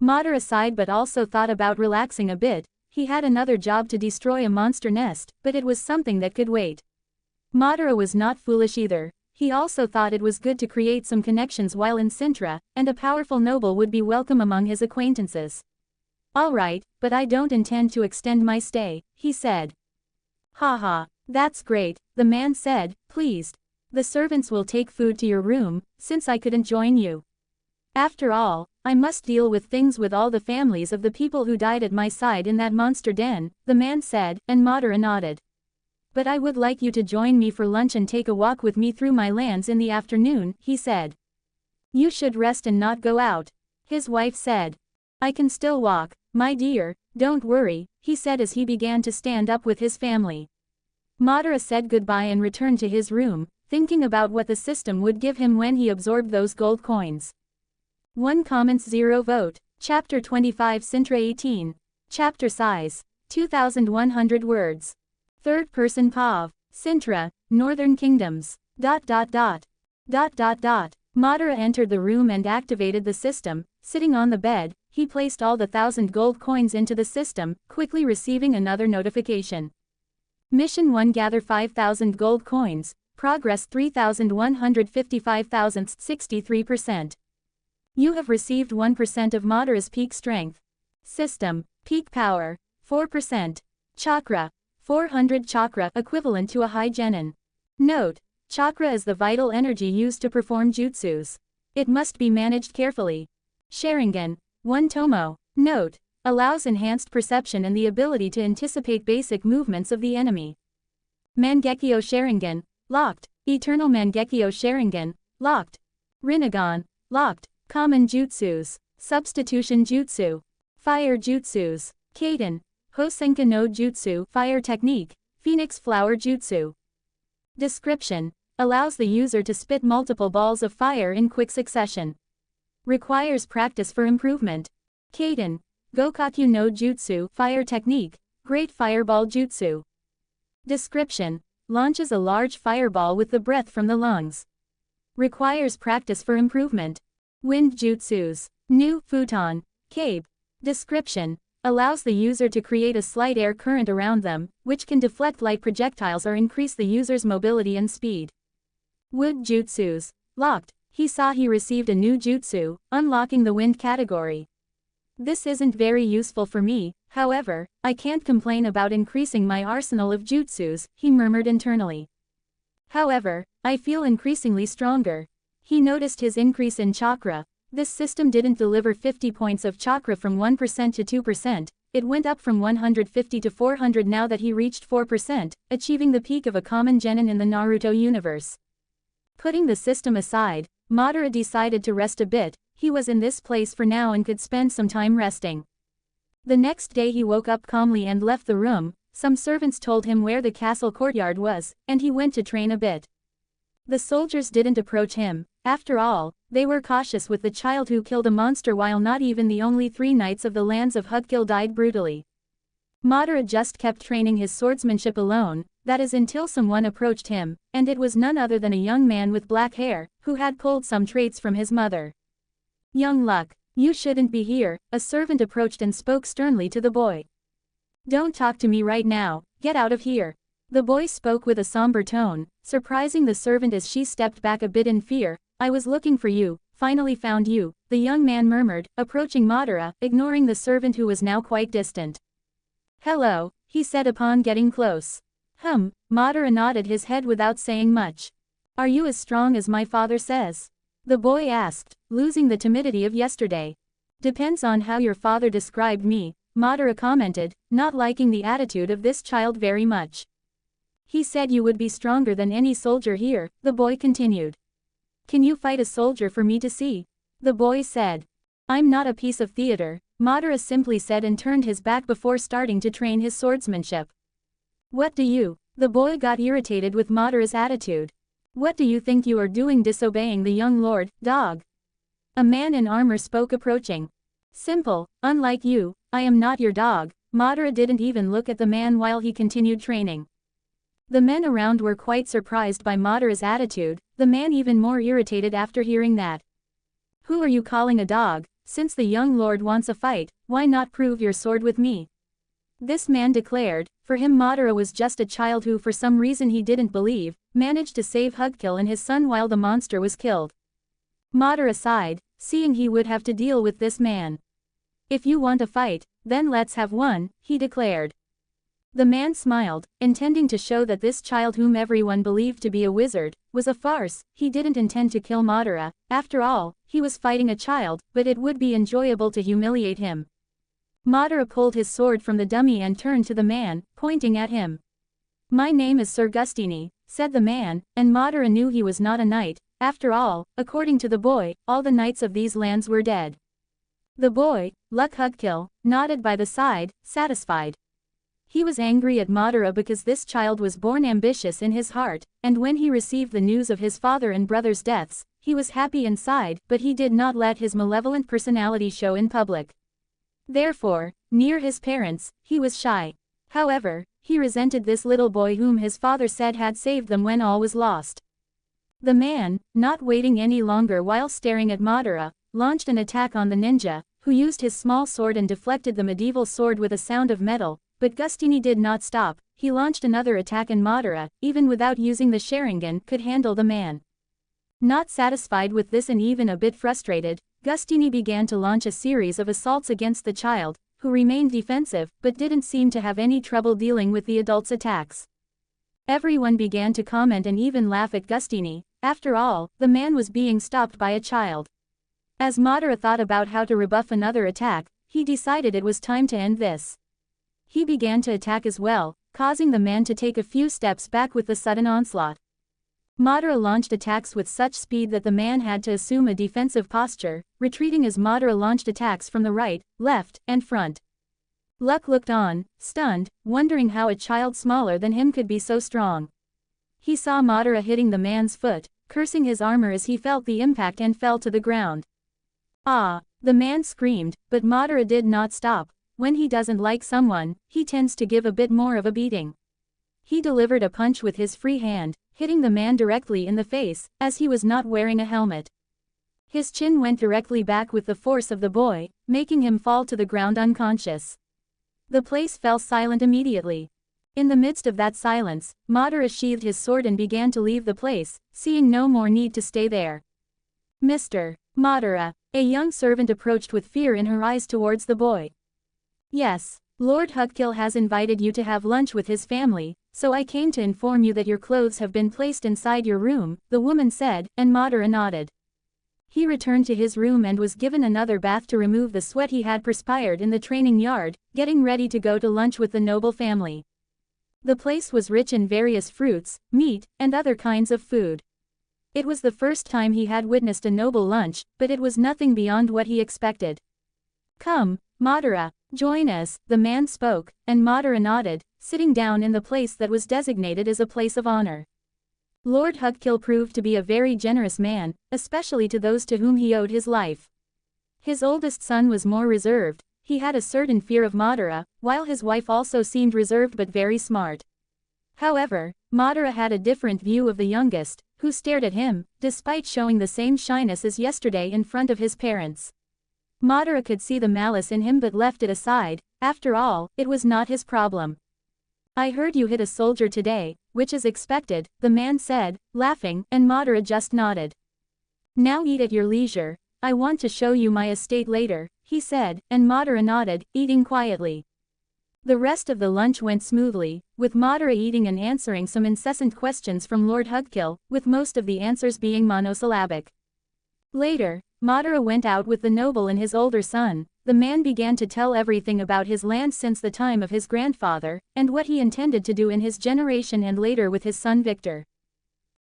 Madara sighed but also thought about relaxing a bit. He had another job to destroy a monster nest, but it was something that could wait. Madara was not foolish either. He also thought it was good to create some connections while in Cintra, and a powerful noble would be welcome among his acquaintances. Alright, but I don't intend to extend my stay, he said. Haha. That's great, the man said, pleased. The servants will take food to your room, since I couldn't join you. After all, I must deal with things with all the families of the people who died at my side in that monster den, the man said, and Madara nodded. But I would like you to join me for lunch and take a walk with me through my lands in the afternoon, he said. You should rest and not go out, his wife said. I can still walk, my dear, don't worry, he said as he began to stand up with his family. Madara said goodbye and returned to his room, thinking about what the system would give him when he absorbed those gold coins. 1 comments 0 vote. Chapter 25 Cintra 18. Chapter size. 2,100 words. Third person POV. Cintra, Northern Kingdoms. ... Madara entered the room and activated the system. Sitting on the bed, he placed all the 1,000 gold coins into the system, quickly receiving another notification. Mission 1 Gather 5,000 gold coins, progress 3,155,063%. You have received 1% of Madara's peak strength. System, peak power, 4%. Chakra, 400 chakra equivalent to a high genin. Note, chakra is the vital energy used to perform jutsus. It must be managed carefully. Sharingan, 1 tomo. Note, allows enhanced perception and the ability to anticipate basic movements of the enemy. Mangekyo Sharingan, locked. Eternal Mangekyo Sharingan, locked. Rinnegan, locked. Common jutsus. Substitution jutsu. Fire jutsus. Kaden, Hosenka no jutsu, fire technique. Phoenix flower jutsu. Description, allows the user to spit multiple balls of fire in quick succession. Requires practice for improvement. Kaden, Gokaku no jutsu, fire technique, great fireball jutsu. Description, launches a large fireball with the breath from the lungs. Requires practice for improvement. Wind jutsus. New futon, cape. Description, allows the user to create a slight air current around them, which can deflect light projectiles or increase the user's mobility and speed. Wood jutsus, locked. He received a new jutsu, unlocking the wind category. This isn't very useful for me, however, I can't complain about increasing my arsenal of jutsus, he murmured internally. However, I feel increasingly stronger. He noticed his increase in chakra. This system didn't deliver 50 points of chakra from 1% to 2%, it went up from 150 to 400 now that he reached 4%, achieving the peak of a common genin in the Naruto universe. Putting the system aside, Madara decided to rest a bit. He was in this place for now and could spend some time resting. The next day he woke up calmly and left the room. Some servants told him where the castle courtyard was, and he went to train a bit. The soldiers didn't approach him. After all, they were cautious with the child who killed a monster while not even the only 3 knights of the lands of Hugills died brutally. Madara just kept training his swordsmanship alone, that is until someone approached him, and it was none other than a young man with black hair, who had pulled some traits from his mother. Young Luck, you shouldn't be here, a servant approached and spoke sternly to the boy. Don't talk to me right now, get out of here. The boy spoke with a somber tone, surprising the servant as she stepped back a bit in fear. I was looking for you, finally found you, the young man murmured, approaching Madara, ignoring the servant who was now quite distant. Hello, he said upon getting close. Madara nodded his head without saying much. Are you as strong as my father says? The boy asked, losing the timidity of yesterday. Depends on how your father described me, Madara commented, not liking the attitude of this child very much. He said you would be stronger than any soldier here, the boy continued. Can you fight a soldier for me to see? The boy said. I'm not a piece of theater, Madara simply said and turned his back before starting to train his swordsmanship. What do you? The boy got irritated with Madara's attitude. What do you think you are doing disobeying the young lord, dog? A man in armor spoke approaching. Simple, unlike you, I am not your dog. Madara didn't even look at the man while he continued training. The men around were quite surprised by Madara's attitude, the man even more irritated after hearing that. Who are you calling a dog? Since the young lord wants a fight, why not prove your sword with me? This man declared. For him Madara was just a child who for some reason he didn't believe, managed to save Hugills and his son while the monster was killed. Madara sighed, seeing he would have to deal with this man. If you want a fight, then let's have one, he declared. The man smiled, intending to show that this child whom everyone believed to be a wizard, was a farce. He didn't intend to kill Madara, after all, he was fighting a child, but it would be enjoyable to humiliate him. Madara pulled his sword from the dummy and turned to the man, pointing at him. My name is Sir Gustini, said the man, and Madara knew he was not a knight. After all, according to the boy, all the knights of these lands were dead. The boy, Luck Hugills, nodded by the side, satisfied. He was angry at Madara because this child was born ambitious in his heart, and when he received the news of his father and brother's deaths, he was happy inside, but he did not let his malevolent personality show in public. Therefore, near his parents, he was shy. However, he resented this little boy whom his father said had saved them when all was lost. The man, not waiting any longer while staring at Madara, launched an attack on the ninja, who used his small sword and deflected the medieval sword with a sound of metal, but Gustini did not stop. He launched another attack and Madara, even without using the Sharingan, could handle the man. Not satisfied with this and even a bit frustrated, Gustini began to launch a series of assaults against the child, who remained defensive but didn't seem to have any trouble dealing with the adult's attacks. Everyone began to comment and even laugh at Gustini. After all, the man was being stopped by a child. As Madara thought about how to rebuff another attack, he decided it was time to end this. He began to attack as well, causing the man to take a few steps back with the sudden onslaught. Madara launched attacks with such speed that the man had to assume a defensive posture, retreating as Madara launched attacks from the right, left, and front. Luck looked on, stunned, wondering how a child smaller than him could be so strong. He saw Madara hitting the man's foot, cursing his armor as he felt the impact and fell to the ground. Ah! The man screamed, but Madara did not stop. When he doesn't like someone, he tends to give a bit more of a beating. He delivered a punch with his free hand, hitting the man directly in the face, as he was not wearing a helmet. His chin went directly back with the force of the boy, making him fall to the ground unconscious. The place fell silent immediately. In the midst of that silence, Madara sheathed his sword and began to leave the place, seeing no more need to stay there. Mr. Madara, a young servant approached with fear in her eyes towards the boy. Yes, Lord Huggill has invited you to have lunch with his family, so I came to inform you that your clothes have been placed inside your room, the woman said, and Madara nodded. He returned to his room and was given another bath to remove the sweat he had perspired in the training yard, getting ready to go to lunch with the noble family. The place was rich in various fruits, meat, and other kinds of food. It was the first time he had witnessed a noble lunch, but it was nothing beyond what he expected. Come, Madara, join us, the man spoke, and Madara nodded, sitting down in the place that was designated as a place of honor. Lord Huggill proved to be a very generous man, especially to those to whom he owed his life. His oldest son was more reserved. He had a certain fear of Madara, while his wife also seemed reserved but very smart. However, Madara had a different view of the youngest, who stared at him, despite showing the same shyness as yesterday in front of his parents. Madara could see the malice in him but left it aside. After all, it was not his problem. I heard you hit a soldier today, which is expected, the man said, laughing, and Madara just nodded. Now eat at your leisure. I want to show you my estate later, he said, and Madara nodded, eating quietly. The rest of the lunch went smoothly, with Madara eating and answering some incessant questions from Lord Huggill, with most of the answers being monosyllabic. Later, Madara went out with the noble and his older son. The man began to tell everything about his land since the time of his grandfather, and what he intended to do in his generation and later with his son Victor.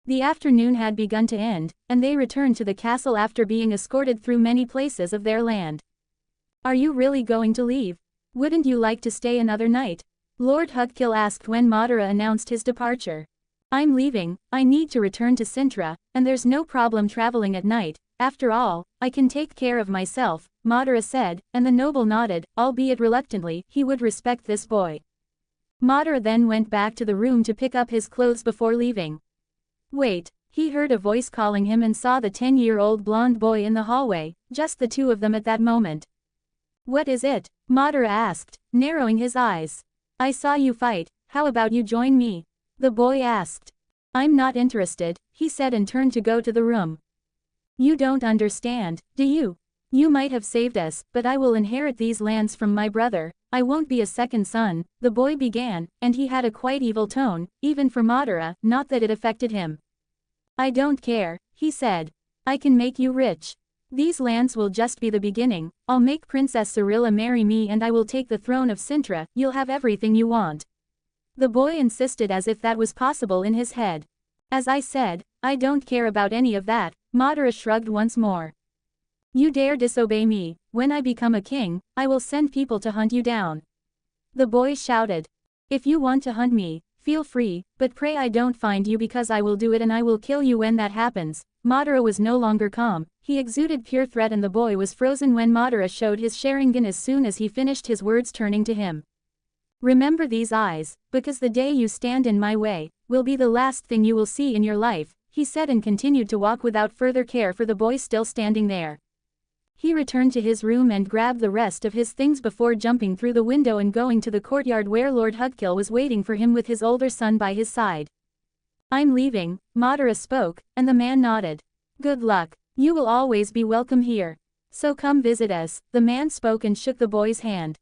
The afternoon had begun to end, and they returned to the castle after being escorted through many places of their land. Are you really going to leave? Wouldn't you like to stay another night? Lord Huggill asked when Madara announced his departure. I'm leaving, I need to return to Cintra, and there's no problem traveling at night. After all, I can take care of myself, Madara said, and the noble nodded, albeit reluctantly. He would respect this boy. Madara then went back to the room to pick up his clothes before leaving. Wait, he heard a voice calling him and saw the 10-year-old blonde boy in the hallway, just the two of them at that moment. What is it? Madara asked, narrowing his eyes. I saw you fight, how about you join me? The boy asked. I'm not interested, he said and turned to go to the room. You don't understand, do you? You might have saved us, but I will inherit these lands from my brother. I won't be a second son, the boy began, and he had a quite evil tone, even for Madara, not that it affected him. I don't care, he said. I can make you rich. These lands will just be the beginning. I'll make Princess Cirilla marry me and I will take the throne of Cintra. You'll have everything you want. The boy insisted as if that was possible in his head. As I said, I don't care about any of that, Madara shrugged once more. You dare disobey me. When I become a king, I will send people to hunt you down. The boy shouted. If you want to hunt me, feel free, but pray I don't find you because I will do it and I will kill you when that happens." Madara was no longer calm, he exuded pure threat and the boy was frozen when Madara showed his Sharingan as soon as he finished his words, turning to him. "Remember these eyes, because the day you stand in my way, will be the last thing you will see in your life," he said and continued to walk without further care for the boy still standing there. He returned to his room and grabbed the rest of his things before jumping through the window and going to the courtyard where Lord Huggill was waiting for him with his older son by his side. "I'm leaving," Madara spoke, and the man nodded. "Good luck. You will always be welcome here. So come visit us," the man spoke and shook the boy's hand.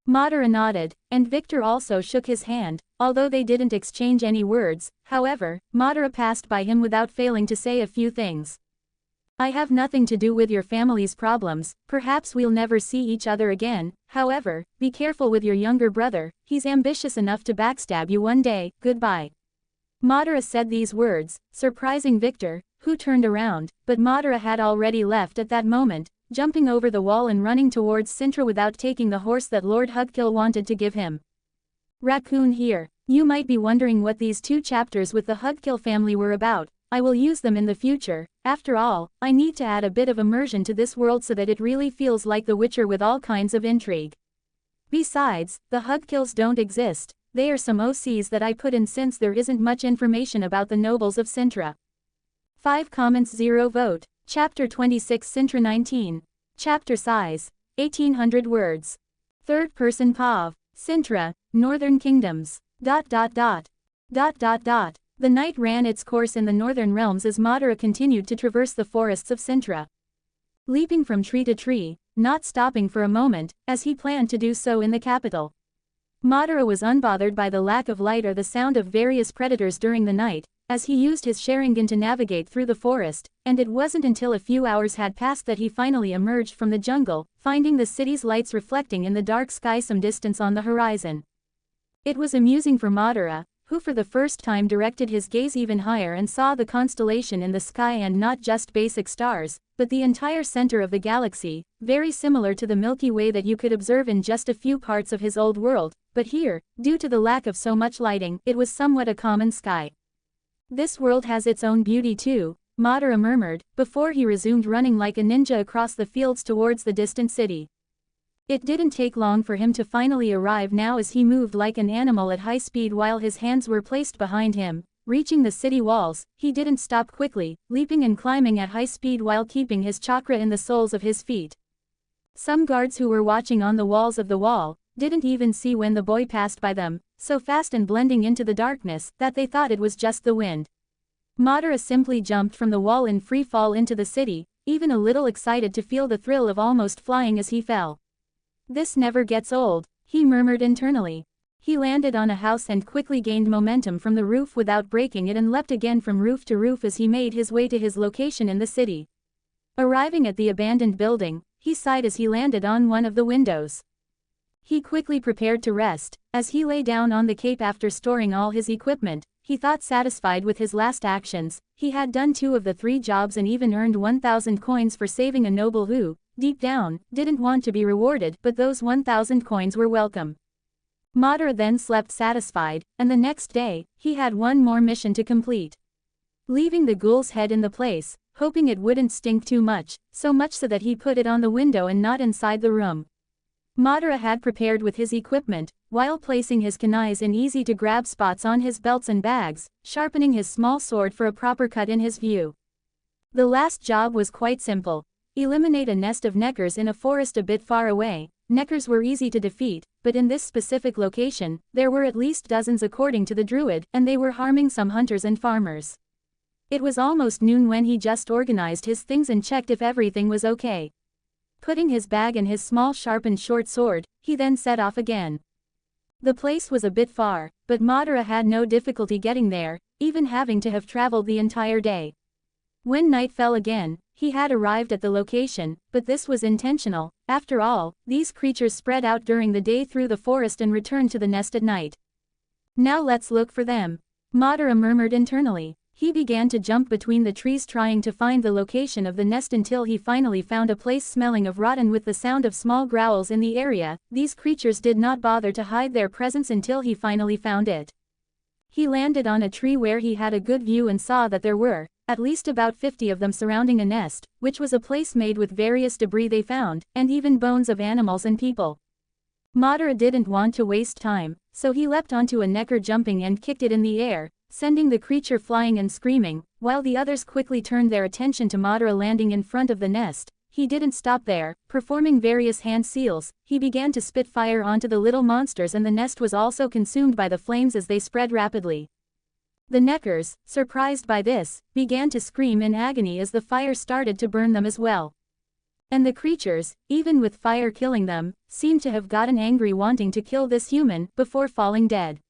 Madara nodded, and Victor also shook his hand, although they didn't exchange any words. However, Madara passed by him without failing to say a few things. "I have nothing to do with your family's problems, perhaps we'll never see each other again, however, be careful with your younger brother, he's ambitious enough to backstab you one day, goodbye." Madara said these words, surprising Victor, who turned around, but Madara had already left at that moment, jumping over the wall and running towards Cintra without taking the horse that Lord Huggill wanted to give him. Raccoon here. You might be wondering what these 2 chapters with the Huggill family were about. I will use them in the future. After all, I need to add a bit of immersion to this world so that it really feels like The Witcher with all kinds of intrigue. Besides, the Hugills don't exist, they are some OCs that I put in since there isn't much information about the nobles of Cintra. 5 comments 0 vote. Chapter 26 Cintra 19. Chapter size, 1800 words. Third person POV. Cintra, Northern Kingdoms. ... The night ran its course in the northern realms as Madara continued to traverse the forests of Cintra. Leaping from tree to tree, not stopping for a moment, as he planned to do so in the capital. Madara was unbothered by the lack of light or the sound of various predators during the night, as he used his Sharingan to navigate through the forest, and it wasn't until a few hours had passed that he finally emerged from the jungle, finding the city's lights reflecting in the dark sky some distance on the horizon. It was amusing for Madara, who for the first time directed his gaze even higher and saw the constellation in the sky and not just basic stars, but the entire center of the galaxy, very similar to the Milky Way that you could observe in just a few parts of his old world, but here, due to the lack of so much lighting, it was somewhat a common sky. "This world has its own beauty too," Madara murmured, before he resumed running like a ninja across the fields towards the distant city. It didn't take long for him to finally arrive now as he moved like an animal at high speed while his hands were placed behind him. Reaching the city walls, he didn't stop quickly, leaping and climbing at high speed while keeping his chakra in the soles of his feet. Some guards who were watching on the walls of the wall didn't even see when the boy passed by them, so fast and blending into the darkness that they thought it was just the wind. Madara simply jumped from the wall in free fall into the city, even a little excited to feel the thrill of almost flying as he fell. "This never gets old," he murmured internally. He landed on a house and quickly gained momentum from the roof without breaking it and leapt again from roof to roof as he made his way to his location in the city. Arriving at the abandoned building, he sighed as he landed on one of the windows. He quickly prepared to rest. As he lay down on the cape after storing all his equipment, he thought satisfied with his last actions. He had done 2 of the 3 jobs and even earned 1,000 coins for saving a noble who, deep down, didn't want to be rewarded, but those 1,000 coins were welcome. Madara then slept satisfied, and the next day, he had one more mission to complete. Leaving the ghoul's head in the place, hoping it wouldn't stink too much, so much so that he put it on the window and not inside the room. Madara had prepared with his equipment, while placing his kunais in easy-to-grab spots on his belts and bags, sharpening his small sword for a proper cut in his view. The last job was quite simple. Eliminate a nest of neckers in a forest a bit far away. Neckers were easy to defeat, but in this specific location, there were at least dozens according to the druid, and they were harming some hunters and farmers. It was almost noon when he just organized his things and checked if everything was okay. Putting his bag and his small sharpened short sword, he then set off again. The place was a bit far, but Madara had no difficulty getting there, even having to have traveled the entire day. When night fell again, he had arrived at the location, but this was intentional. After all, these creatures spread out during the day through the forest and returned to the nest at night. "Now let's look for them," Madara murmured internally. He began to jump between the trees trying to find the location of the nest until he finally found a place smelling of rotten with the sound of small growls in the area. These creatures did not bother to hide their presence until he finally found it. He landed on a tree where he had a good view and saw that there were, at least about 50 of them surrounding a nest, which was a place made with various debris they found, and even bones of animals and people. Madara didn't want to waste time, so he leapt onto a necker jumping and kicked it in the air, sending the creature flying and screaming, while the others quickly turned their attention to Madara landing in front of the nest. He didn't stop there, performing various hand seals, he began to spit fire onto the little monsters and the nest was also consumed by the flames as they spread rapidly. The neckers, surprised by this, began to scream in agony as the fire started to burn them as well. And the creatures, even with fire killing them, seemed to have gotten angry wanting to kill this human before falling dead.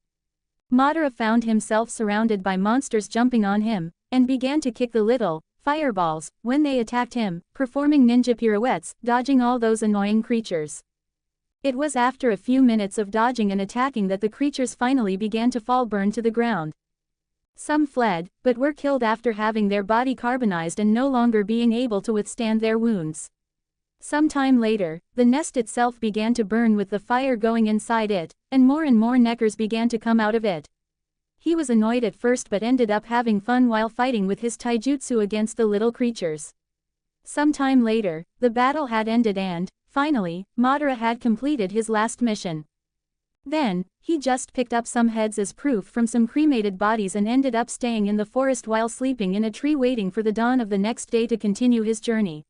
Madara found himself surrounded by monsters jumping on him, and began to kick the little fireballs when they attacked him, performing ninja pirouettes, dodging all those annoying creatures. It was after a few minutes of dodging and attacking that the creatures finally began to fall burned to the ground. Some fled, but were killed after having their body carbonized and no longer being able to withstand their wounds. Some time later, the nest itself began to burn with the fire going inside it, and more neckers began to come out of it. He was annoyed at first but ended up having fun while fighting with his taijutsu against the little creatures. Some time later, the battle had ended and, finally, Madara had completed his last mission. Then, he just picked up some heads as proof from some cremated bodies and ended up staying in the forest while sleeping in a tree waiting for the dawn of the next day to continue his journey.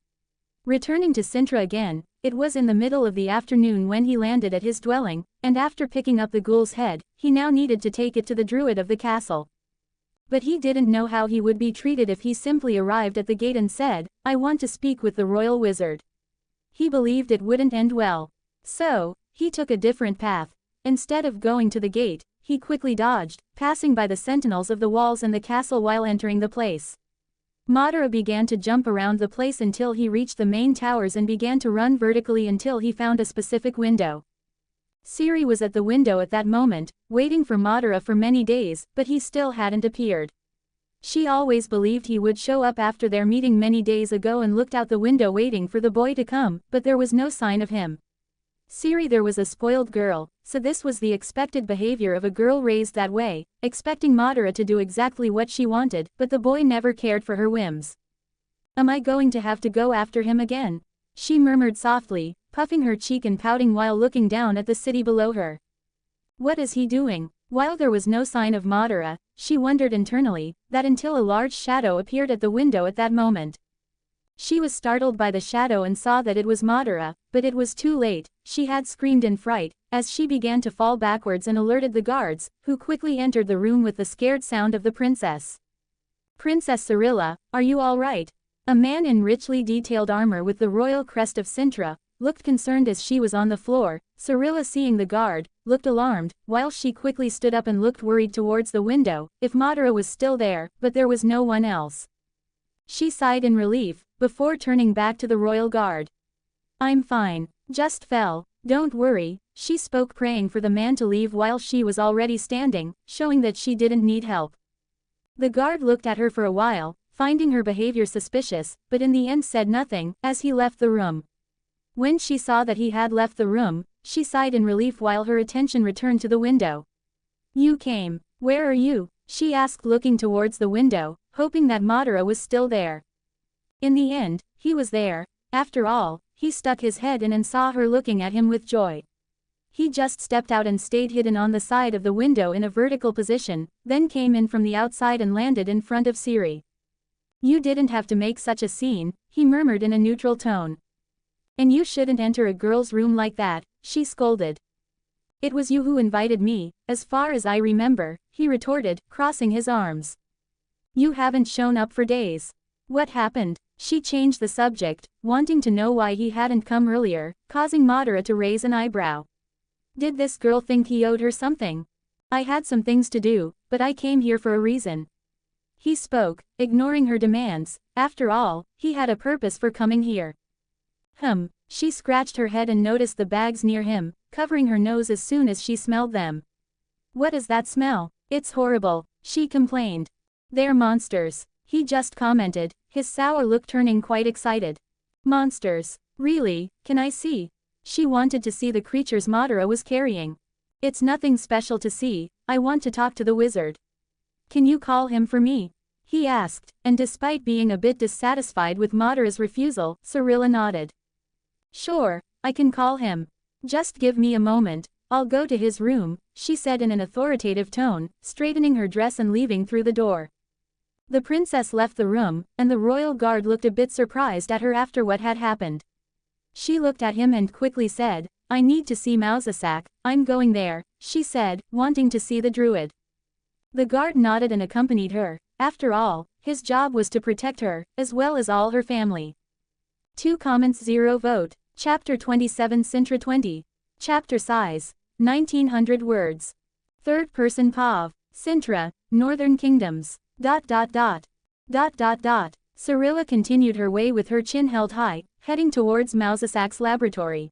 Returning to Cintra again, it was in the middle of the afternoon when he landed at his dwelling, and after picking up the ghoul's head, he now needed to take it to the druid of the castle. But he didn't know how he would be treated if he simply arrived at the gate and said, "I want to speak with the royal wizard." He believed it wouldn't end well. So, he took a different path. Instead of going to the gate, he quickly dodged, passing by the sentinels of the walls and the castle while entering the place. Madara began to jump around the place until he reached the main towers and began to run vertically until he found a specific window. Ciri was at the window at that moment, waiting for Madara for many days, but he still hadn't appeared. She always believed he would show up after their meeting many days ago and looked out the window waiting for the boy to come, but there was no sign of him. Ciri there was a spoiled girl, so this was the expected behavior of a girl raised that way, expecting Madara to do exactly what she wanted, but the boy never cared for her whims. "Am I going to have to go after him again?" she murmured softly, puffing her cheek and pouting while looking down at the city below her. What is he doing? While there was no sign of Madara, she wondered internally, that until a large shadow appeared at the window at that moment. She was startled by the shadow and saw that it was Madara, but it was too late. She had screamed in fright, as she began to fall backwards and alerted the guards, who quickly entered the room with the scared sound of the princess. "Princess Cirilla, are you all right?" A man in richly detailed armor with the royal crest of Cintra, looked concerned as she was on the floor. Cirilla, seeing the guard, looked alarmed, while she quickly stood up and looked worried towards the window, if Madara was still there, but there was no one else. She sighed in relief, before turning back to the royal guard. "I'm fine. Just fell. Don't worry," she spoke, praying for the man to leave while she was already standing, showing that she didn't need help. The guard looked at her for a while, finding her behavior suspicious, but in the end said nothing, as he left the room. When she saw that he had left the room, she sighed in relief while her attention returned to the window. "You came. Where are you?" she asked, looking towards the window, hoping that Madara was still there. In the end, he was there. After all, he stuck his head in and saw her looking at him with joy. He just stepped out and stayed hidden on the side of the window in a vertical position, then came in from the outside and landed in front of Ciri. "You didn't have to make such a scene," he murmured in a neutral tone. "And you shouldn't enter a girl's room like that," she scolded. "It was you who invited me, as far as I remember," he retorted, crossing his arms. "You haven't shown up for days. What happened?" She changed the subject, wanting to know why he hadn't come earlier, causing Madara to raise an eyebrow. Did this girl think he owed her something? "I had some things to do, but I came here for a reason." He spoke, ignoring her demands. After all, he had a purpose for coming here. She scratched her head and noticed the bags near him, covering her nose as soon as she smelled them. "What is that smell? It's horrible," she complained. They're monsters, he just commented, his sour look turning quite excited. Monsters? Really, can I see? She wanted to see the creatures Madara was carrying. It's nothing special to see, I want to talk to the wizard. Can you call him for me? He asked, and despite being a bit dissatisfied with Madara's refusal, Cirilla nodded. Sure, I can call him. Just give me a moment, I'll go to his room, she said in an authoritative tone, straightening her dress and leaving through the door. The princess left the room, and the royal guard looked a bit surprised at her after what had happened. She looked at him and quickly said, I need to see Massacre, I'm going there, she said, wanting to see the druid. The guard nodded and accompanied her. After all, his job was to protect her, as well as all her family. 2 comments 0 vote. Chapter 27 Cintra 20. Chapter size. 1900 words. Third person Pav. Cintra, Northern Kingdoms. ... Cirilla continued her way with her chin held high, heading towards Massacre's laboratory.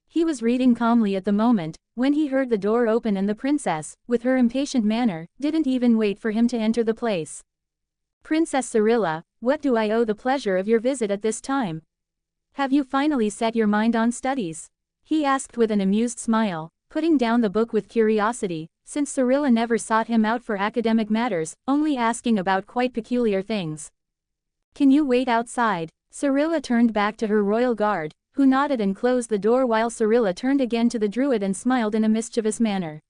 He was reading calmly at the moment, when he heard the door open and the princess, with her impatient manner, didn't even wait for him to enter the place. Princess Cirilla, what do I owe the pleasure of your visit at this time? Have you finally set your mind on studies? He asked with an amused smile, putting down the book with curiosity, since Cirilla never sought him out for academic matters, only asking about quite peculiar things. Can you wait outside? Cirilla turned back to her royal guard, who nodded and closed the door while Cirilla turned again to the druid and smiled in a mischievous manner.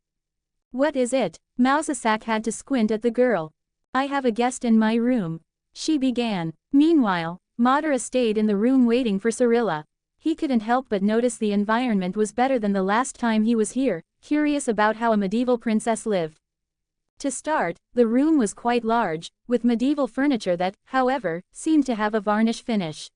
What is it? Massacre had to squint at the girl. I have a guest in my room. She began. Meanwhile, Madara stayed in the room waiting for Cirilla. He couldn't help but notice the environment was better than the last time he was here, curious about how a medieval princess lived. To start, the room was quite large, with medieval furniture that, however, seemed to have a varnish finish.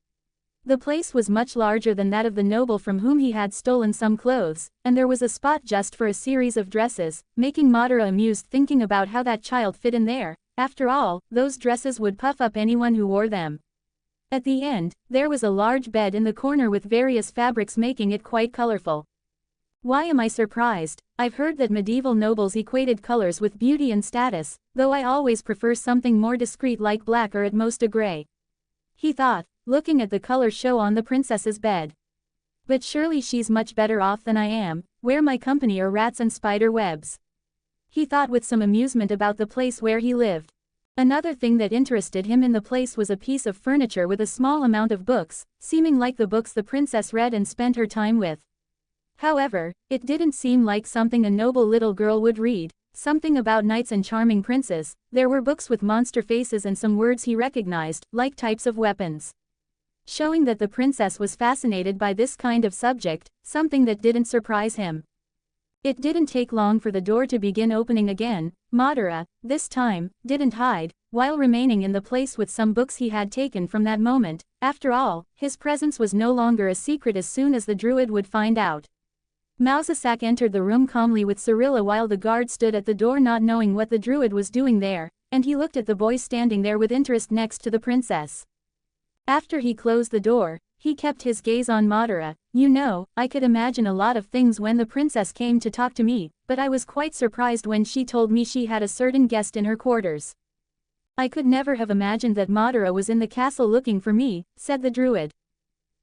The place was much larger than that of the noble from whom he had stolen some clothes, and there was a spot just for a series of dresses, making Madara amused thinking about how that child fit in there. After all, those dresses would puff up anyone who wore them. At the end, there was a large bed in the corner with various fabrics making it quite colorful. Why am I surprised? I've heard that medieval nobles equated colors with beauty and status, though I always prefer something more discreet like black or at most a gray. He thought, looking at the color show on the princess's bed. But surely she's much better off than I am, where my company are rats and spider webs. He thought with some amusement about the place where he lived. Another thing that interested him in the place was a piece of furniture with a small amount of books, seeming like the books the princess read and spent her time with. However, it didn't seem like something a noble little girl would read, something about knights and charming princes. There were books with monster faces and some words he recognized, like types of weapons. Showing that the princess was fascinated by this kind of subject, something that didn't surprise him. It didn't take long for the door to begin opening again. Madara, this time, didn't hide, while remaining in the place with some books he had taken from that moment. After all, his presence was no longer a secret as soon as the druid would find out. Massacre entered the room calmly with Cirilla while the guard stood at the door not knowing what the druid was doing there, and he looked at the boy standing there with interest next to the princess. After he closed the door, he kept his gaze on Madara. You know, I could imagine a lot of things when the princess came to talk to me, but I was quite surprised when she told me she had a certain guest in her quarters. I could never have imagined that Madara was in the castle looking for me, said the druid.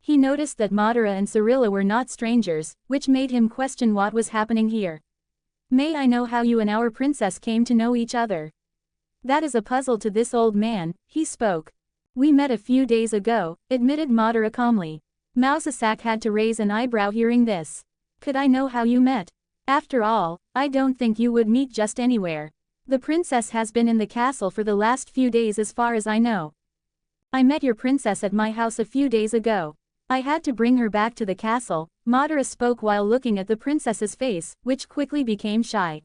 He noticed that Madara and Cirilla were not strangers, which made him question what was happening here. May I know how you and our princess came to know each other? That is a puzzle to this old man, he spoke. We met a few days ago, admitted Madara calmly. Massacre had to raise an eyebrow hearing this. Could I know how you met? After all, I don't think you would meet just anywhere. The princess has been in the castle for the last few days as far as I know. I met your princess at my house a few days ago. I had to bring her back to the castle. Madara spoke while looking at the princess's face, which quickly became shy.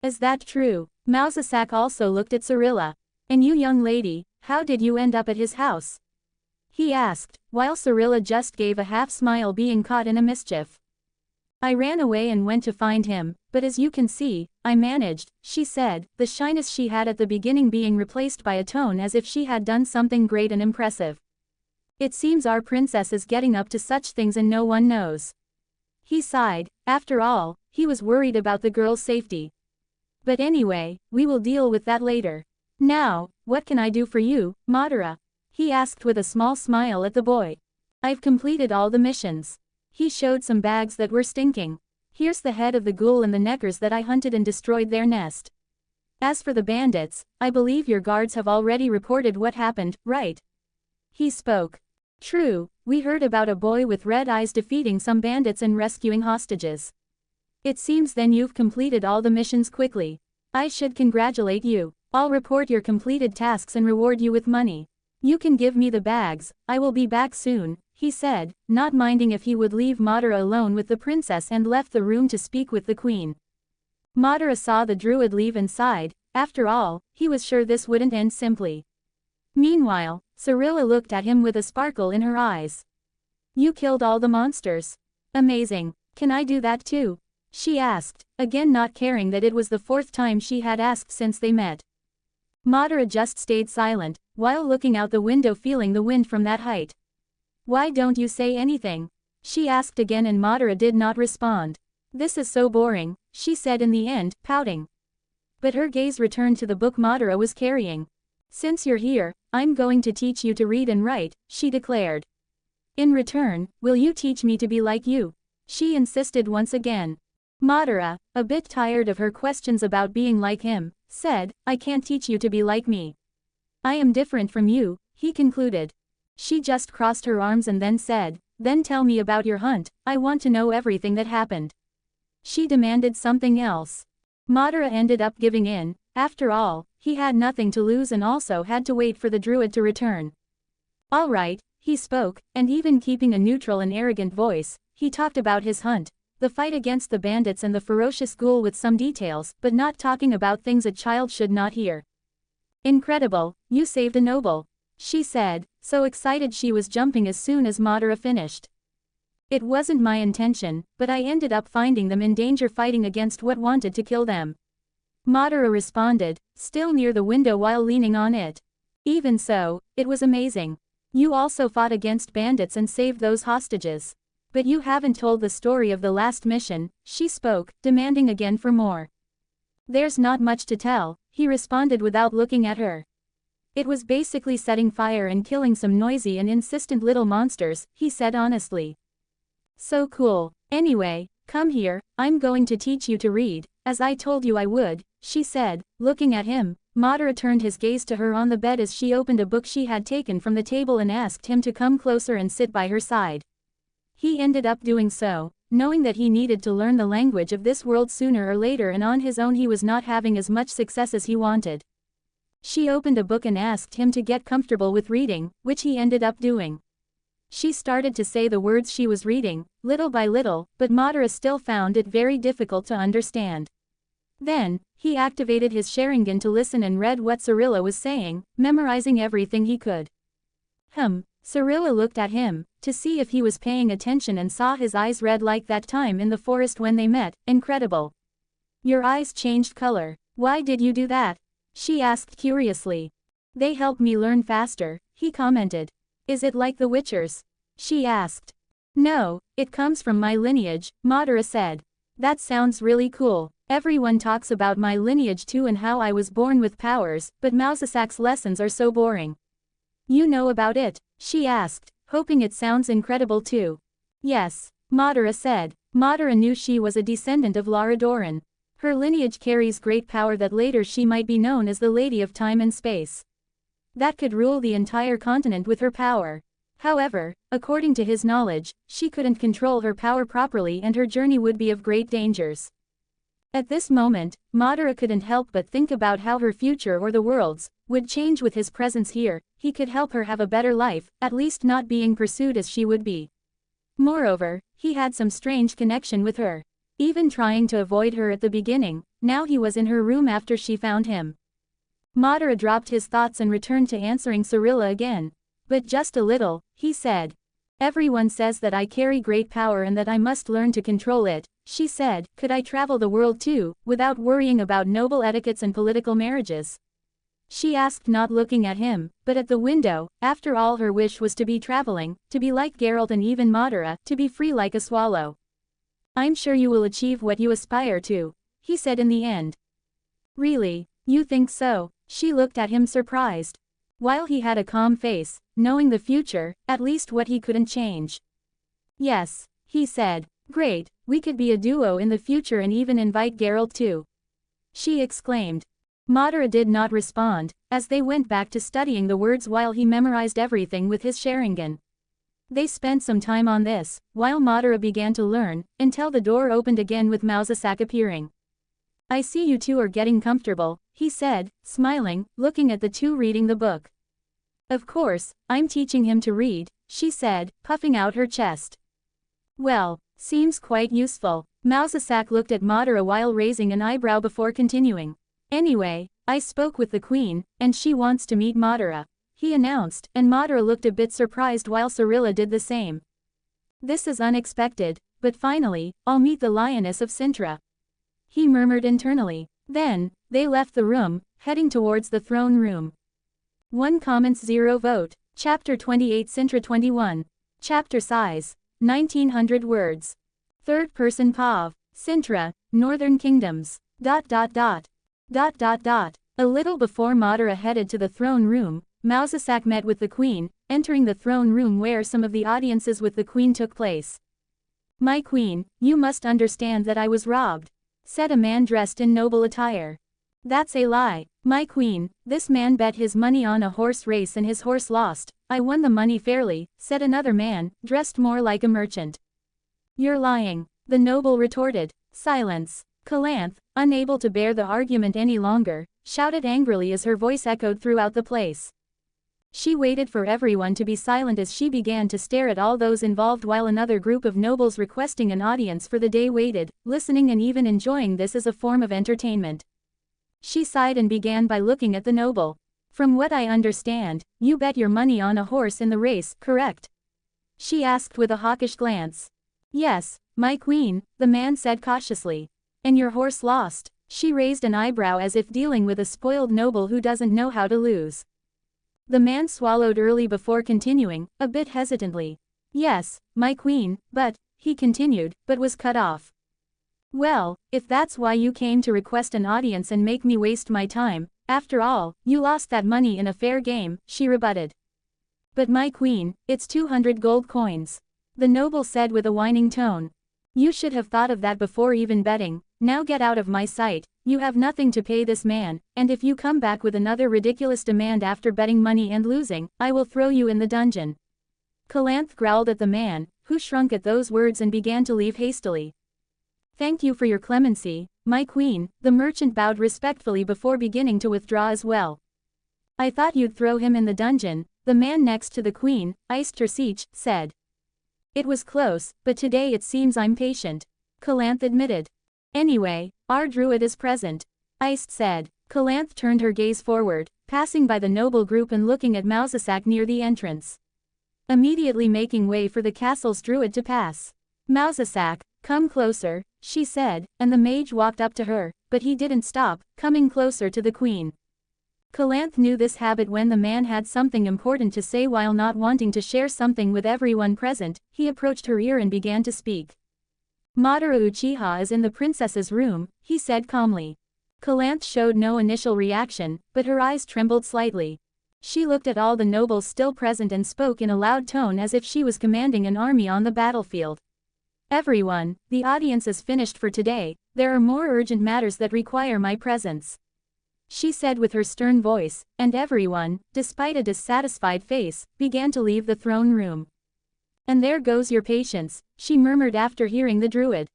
Is that true? Massacre also looked at Cirilla. And you young lady, how did you end up at his house? He asked, while Cirilla just gave a half smile being caught in a mischief. I ran away and went to find him, but as you can see, I managed, she said, the shyness she had at the beginning being replaced by a tone as if she had done something great and impressive. It seems our princess is getting up to such things and no one knows. He sighed. After all, he was worried about the girl's safety. But anyway, we will deal with that later. Now, what can I do for you, Madara? He asked with a small smile at the boy. I've completed all the missions. He showed some bags that were stinking. Here's the head of the ghoul and the neckers that I hunted and destroyed their nest. As for the bandits, I believe your guards have already reported what happened, right? He spoke. True, we heard about a boy with red eyes defeating some bandits and rescuing hostages. It seems then you've completed all the missions quickly. I should congratulate you. I'll report your completed tasks and reward you with money. You can give me the bags, I will be back soon, he said, not minding if he would leave Madara alone with the princess, and left the room to speak with the queen. Madara saw the druid leave and sighed. After all, he was sure this wouldn't end simply. Meanwhile, Cirilla looked at him with a sparkle in her eyes. You killed all the monsters. Amazing. Can I do that too? She asked, again not caring that it was the fourth time she had asked since they met. Madara just stayed silent, while looking out the window feeling the wind from that height. Why don't you say anything? She asked again, and Madara did not respond. This is so boring, she said in the end, pouting. But her gaze returned to the book Madara was carrying. Since you're here, I'm going to teach you to read and write, she declared. In return, will you teach me to be like you? She insisted once again. Madara, a bit tired of her questions about being like him, said, I can't teach you to be like me. I am different from you, he concluded. She just crossed her arms and then said, then tell me about your hunt, I want to know everything that happened. She demanded something else. Madara ended up giving in. After all, he had nothing to lose and also had to wait for the druid to return. All right, he spoke, and even keeping a neutral and arrogant voice, he talked about his hunt, the fight against the bandits and the ferocious ghoul with some details, but not talking about things a child should not hear. Incredible, you saved a noble, she said, so excited she was jumping as soon as Madara finished. It wasn't my intention, but I ended up finding them in danger fighting against what wanted to kill them. Madara responded, still near the window while leaning on it. Even so, it was amazing. You also fought against bandits and saved those hostages. But you haven't told the story of the last mission, she spoke, demanding again for more. There's not much to tell, he responded without looking at her. It was basically setting fire and killing some noisy and insistent little monsters, he said honestly. So cool. Anyway, come here, I'm going to teach you to read, as I told you I would, she said, looking at him. Madara turned his gaze to her on the bed as she opened a book she had taken from the table and asked him to come closer and sit by her side. He ended up doing so, knowing that he needed to learn the language of this world sooner or later, and on his own he was not having as much success as he wanted. She opened a book and asked him to get comfortable with reading, which he ended up doing. She started to say the words she was reading, little by little, but Madara still found it very difficult to understand. Then, he activated his Sharingan to listen and read what Cirilla was saying, memorizing everything he could. Cirilla looked at him, to see if he was paying attention, and saw his eyes red like that time in the forest when they met. Incredible. Your eyes changed color. Why did you do that? She asked curiously. They help me learn faster, he commented. Is it like the Witchers? She asked. No, it comes from my lineage, Madara said. That sounds really cool. Everyone talks about my lineage too and how I was born with powers, but Massacre's lessons are so boring. You know about it? She asked, hoping it sounds incredible too. Yes, Madara said. Madara knew she was a descendant of Lara Doran. Her lineage carries great power that later she might be known as the Lady of Time and Space. That could rule the entire continent with her power. However, according to his knowledge, she couldn't control her power properly and her journey would be of great dangers. At this moment, Madara couldn't help but think about how her future, or the world's, would change with his presence here. He could help her have a better life, at least not being pursued as she would be. Moreover, he had some strange connection with her. Even trying to avoid her at the beginning, now he was in her room after she found him. Madara dropped his thoughts and returned to answering Cirilla again. But just a little, he said. Everyone says that I carry great power and that I must learn to control it, she said. Could I travel the world too, without worrying about noble etiquettes and political marriages? She asked, not looking at him, but at the window. After all, her wish was to be traveling, to be like Geralt and even Madara, to be free like a swallow. I'm sure you will achieve what you aspire to, he said in the end. Really? You think so? She looked at him surprised. While he had a calm face, knowing the future, at least what he couldn't change. Yes, he said. Great, we could be a duo in the future and even invite Geralt too. She exclaimed. Madara did not respond, as they went back to studying the words while he memorized everything with his Sharingan. They spent some time on this, while Madara began to learn, until the door opened again with Massacre appearing. I see you two are getting comfortable, he said, smiling, looking at the two reading the book. Of course, I'm teaching him to read, she said, puffing out her chest. Well, seems quite useful. Massacre looked at Madara while raising an eyebrow before continuing. Anyway, I spoke with the queen, and she wants to meet Madara, he announced, and Madara looked a bit surprised while Cirilla did the same. This is unexpected, but finally, I'll meet the lioness of Cintra. He murmured internally. Then, they left the room, heading towards the throne room. 1 comments 0 vote. Chapter 28 Cintra 21. Chapter size, 1900 words. Third person Pav. Cintra, Northern Kingdoms. A little before Madara headed to the throne room, Massacre met with the queen, entering the throne room where some of the audiences with the queen took place. My queen, you must understand that I was robbed, said a man dressed in noble attire. That's a lie, my queen, this man bet his money on a horse race and his horse lost. I won the money fairly, said another man, dressed more like a merchant. You're lying, the noble retorted. Silence. Calanth, unable to bear the argument any longer, shouted angrily as her voice echoed throughout the place. She waited for everyone to be silent as she began to stare at all those involved while another group of nobles requesting an audience for the day waited, listening and even enjoying this as a form of entertainment. She sighed and began by looking at the noble. From what I understand, you bet your money on a horse in the race, correct? She asked with a hawkish glance. Yes, my queen, the man said cautiously. And your horse lost? She raised an eyebrow as if dealing with a spoiled noble who doesn't know how to lose. The man swallowed early before continuing, a bit hesitantly. Yes, my queen, but, he continued, but was cut off. Well, if that's why you came to request an audience and make me waste my time, after all, you lost that money in a fair game, she rebutted. But my queen, it's 200 gold coins. The noble said with a whining tone. You should have thought of that before even betting. Now get out of my sight, you have nothing to pay this man, and if you come back with another ridiculous demand after betting money and losing, I will throw you in the dungeon. Calanth growled at the man, who shrunk at those words and began to leave hastily. Thank you for your clemency, my queen, the merchant bowed respectfully before beginning to withdraw as well. I thought you'd throw him in the dungeon, the man next to the queen, Iced Tersiche, said. It was close, but today it seems I'm patient, Calanth admitted. Anyway, our druid is present, Iced said. Calanth turned her gaze forward, passing by the noble group and looking at Massacre near the entrance. Immediately making way for the castle's druid to pass. Massacre, come closer, she said, and the mage walked up to her, but he didn't stop, coming closer to the queen. Calanth knew this habit when the man had something important to say while not wanting to share something with everyone present, he approached her ear and began to speak. Madara Uchiha is in the princess's room, he said calmly. Calanth showed no initial reaction, but her eyes trembled slightly. She looked at all the nobles still present and spoke in a loud tone as if she was commanding an army on the battlefield. Everyone, the audience is finished for today, there are more urgent matters that require my presence. She said with her stern voice, and everyone, despite a dissatisfied face, began to leave the throne room. And there goes your patience, she murmured after hearing the druid.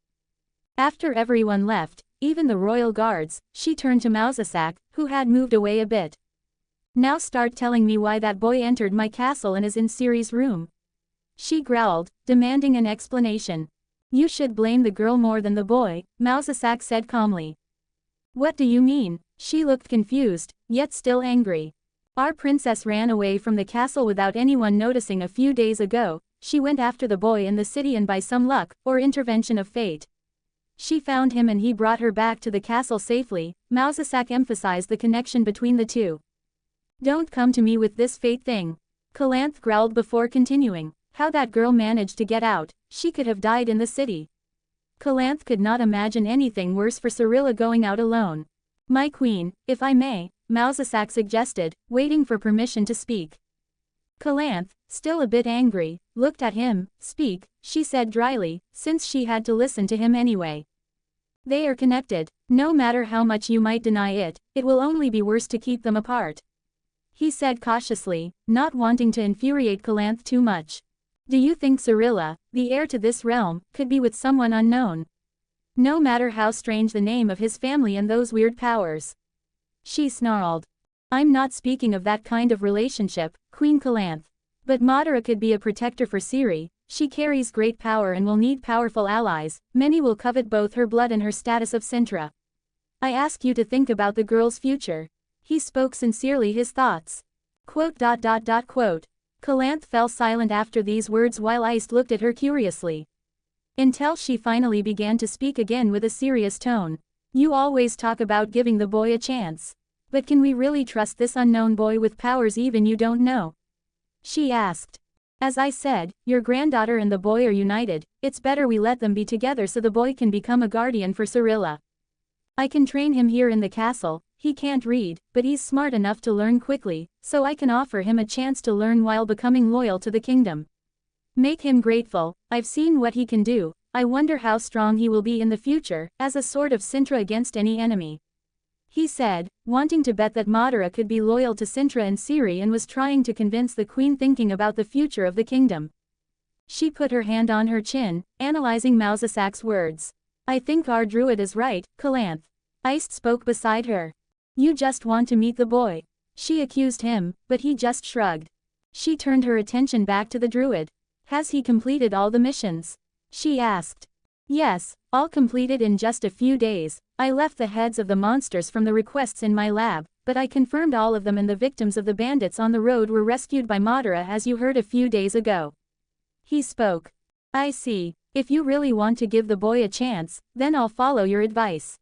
After everyone left, even the royal guards, she turned to Massacre, who had moved away a bit. Now start telling me why that boy entered my castle and is in Ciri's room. She growled, demanding an explanation. You should blame the girl more than the boy, Massacre said calmly. What do you mean? She looked confused, yet still angry. Our princess ran away from the castle without anyone noticing a few days ago. She went after the boy in the city and by some luck, or intervention of fate, she found him and he brought her back to the castle safely. Massacre emphasized the connection between the two. Don't come to me with this fate thing. Calanth growled before continuing. How that girl managed to get out, she could have died in the city. Calanth could not imagine anything worse for Cirilla going out alone. My queen, if I may, Massacre suggested, waiting for permission to speak. Calanth, still a bit angry, looked at him. Speak, she said dryly, since she had to listen to him anyway. They are connected. No matter how much you might deny it, it will only be worse to keep them apart. He said cautiously, not wanting to infuriate Calanth too much. Do you think Cirilla, the heir to this realm, could be with someone unknown? No matter how strange the name of his family and those weird powers. She snarled. I'm not speaking of that kind of relationship, Queen Calanth. But Madara could be a protector for Ciri. She carries great power and will need powerful allies. Many will covet both her blood and her status of Cintra. I ask you to think about the girl's future. He spoke sincerely his thoughts. Quote. Calanth fell silent after these words while Iced looked at her curiously. Until she finally began to speak again with a serious tone. You always talk about giving the boy a chance. But can we really trust this unknown boy with powers even you don't know? She asked. As I said, your granddaughter and the boy are united. It's better we let them be together so the boy can become a guardian for Cirilla. I can train him here in the castle. He can't read, but he's smart enough to learn quickly, so I can offer him a chance to learn while becoming loyal to the kingdom. Make him grateful. I've seen what he can do. I wonder how strong he will be in the future, as a sort of Cintra against any enemy. He said, wanting to bet that Madara could be loyal to Cintra and Ciri and was trying to convince the queen thinking about the future of the kingdom. She put her hand on her chin, analyzing Massacre's words. I think our druid is right, Calanth. Iced spoke beside her. You just want to meet the boy. She accused him, but he just shrugged. She turned her attention back to the druid. Has he completed all the missions? She asked. Yes, all completed in just a few days. I left the heads of the monsters from the requests in my lab, but I confirmed all of them and the victims of the bandits on the road were rescued by Madara as you heard a few days ago. He spoke. I see. If you really want to give the boy a chance, then I'll follow your advice.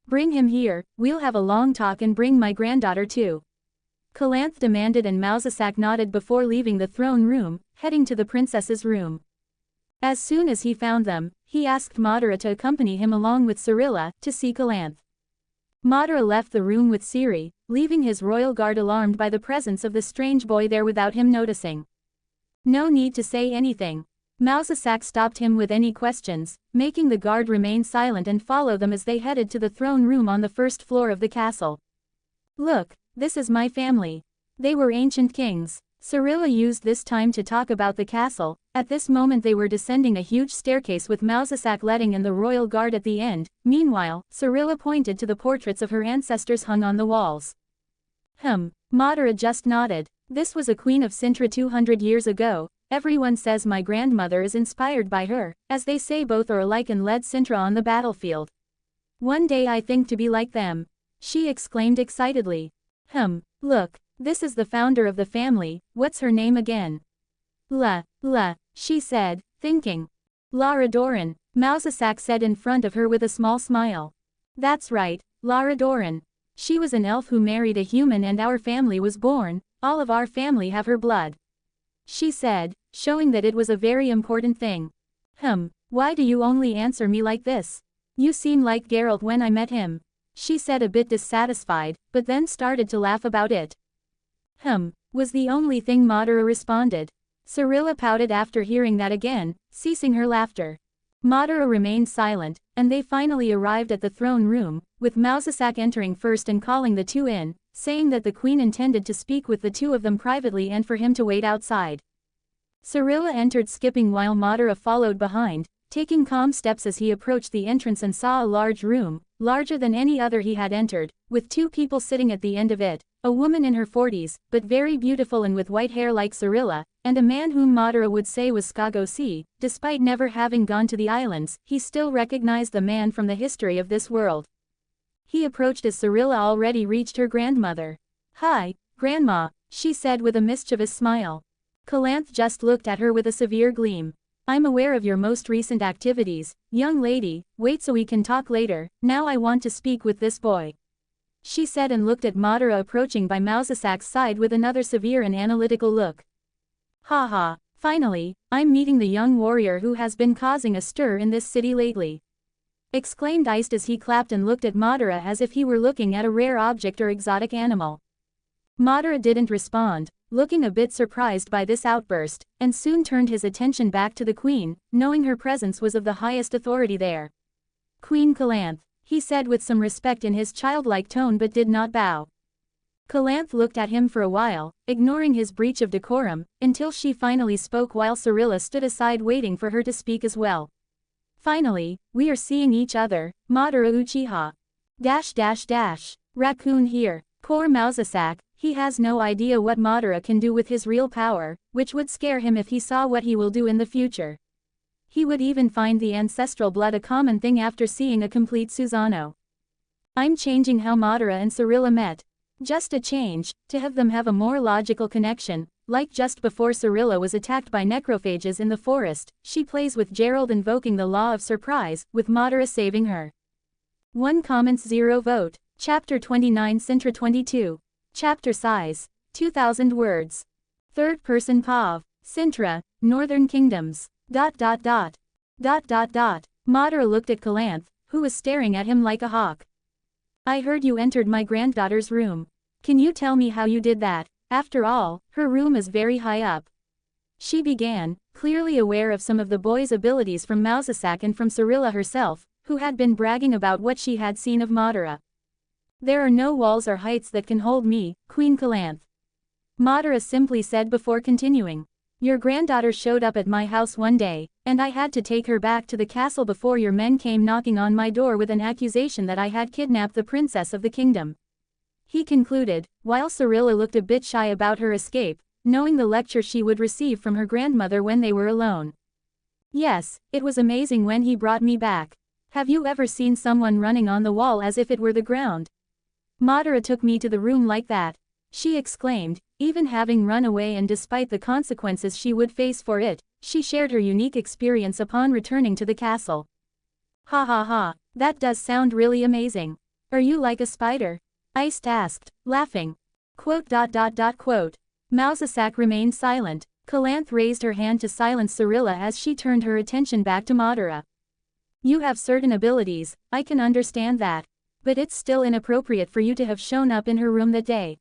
Bring him here, we'll have a long talk and bring my granddaughter too. Calanth demanded and Massacre nodded before leaving the throne room, heading to the princess's room. As soon as he found them, he asked Madara to accompany him along with Cirilla to see Calanth. Madara left the room with Ciri, leaving his royal guard alarmed by the presence of the strange boy there without him noticing. No need to say anything. Massacre stopped him with any questions, making the guard remain silent and follow them as they headed to the throne room on the first floor of the castle. Look, this is my family. They were ancient kings. Cirilla used this time to talk about the castle. At this moment they were descending a huge staircase with Massacre letting in the royal guard at the end. Meanwhile, Cirilla pointed to the portraits of her ancestors hung on the walls. Madara just nodded. This was a queen of Cintra 200 years ago. Everyone says my grandmother is inspired by her, as they say both are alike and led Cintra on the battlefield. One day I think to be like them. She exclaimed excitedly. Look, this is the founder of the family. What's her name again? She said, thinking. Lara Doran, Massacre said in front of her with a small smile. That's right, Lara Doran. She was an elf who married a human and our family was born. All of our family have her blood. She said, showing that it was a very important thing. Why do you only answer me like this? You seem like Geralt when I met him. She said a bit dissatisfied, but then started to laugh about it. Was the only thing Madara responded. Cirilla pouted after hearing that again, ceasing her laughter. Madara remained silent, and they finally arrived at the throne room, with Massacre entering first and calling the two in, saying that the queen intended to speak with the two of them privately and for him to wait outside. Cirilla entered skipping while Madara followed behind, taking calm steps as he approached the entrance and saw a large room, larger than any other he had entered, with two people sitting at the end of it, a woman in her 40s, but very beautiful and with white hair like Cirilla, and a man whom Madara would say was Skagosi. Despite never having gone to the islands, he still recognized the man from the history of this world. He approached as Cirilla already reached her grandmother. Hi, Grandma, she said with a mischievous smile. Calanth just looked at her with a severe gleam. I'm aware of your most recent activities, young lady. Wait so we can talk later. Now I want to speak with this boy. She said and looked at Madara approaching by Massacre's side with another severe and analytical look. Haha, finally, I'm meeting the young warrior who has been causing a stir in this city lately. exclaimed Iced as he clapped and looked at Madara as if he were looking at a rare object or exotic animal. Madara didn't respond, looking a bit surprised by this outburst, and soon turned his attention back to the queen, knowing her presence was of the highest authority there. "Queen Calanth," he said with some respect in his childlike tone but did not bow. Calanth looked at him for a while, ignoring his breach of decorum, until she finally spoke while Cirilla stood aside waiting for her to speak as well. "Finally, we are seeing each other, Madara Uchiha. Raccoon here. Poor Massacre, he has no idea what Madara can do with his real power, which would scare him if he saw what he will do in the future. He would even find the ancestral blood a common thing after seeing a complete Susanoo. I'm changing how Madara and Cirilla met. Just a change, to have them have a more logical connection, like just before Cirilla was attacked by necrophages in the forest, she plays with Geralt invoking the law of surprise, with Madara saving her. 1 comments 0 vote. Chapter 29 Cintra 22. Chapter size, 2,000 words. Third person Pav. Cintra, Northern Kingdoms. Madara looked at Calanth, who was staring at him like a hawk. I heard you entered my granddaughter's room. Can you tell me how you did that? After all, her room is very high up. She began, clearly aware of some of the boy's abilities from Massacre and from Cirilla herself, who had been bragging about what she had seen of Madara. There are no walls or heights that can hold me, Queen Calanth. Madara simply said before continuing. Your granddaughter showed up at my house one day, and I had to take her back to the castle before your men came knocking on my door with an accusation that I had kidnapped the princess of the kingdom. He concluded, while Cirilla looked a bit shy about her escape, knowing the lecture she would receive from her grandmother when they were alone. Yes, it was amazing when he brought me back. Have you ever seen someone running on the wall as if it were the ground? Madara took me to the room like that, she exclaimed, even having run away, and despite the consequences she would face for it, she shared her unique experience upon returning to the castle. Ha ha ha, that does sound really amazing. Are you like a spider? Iced asked, laughing. Massacre remained silent. Calanth raised her hand to silence Cirilla as she turned her attention back to Madara. You have certain abilities, I can understand that. But it's still inappropriate for you to have shown up in her room that day.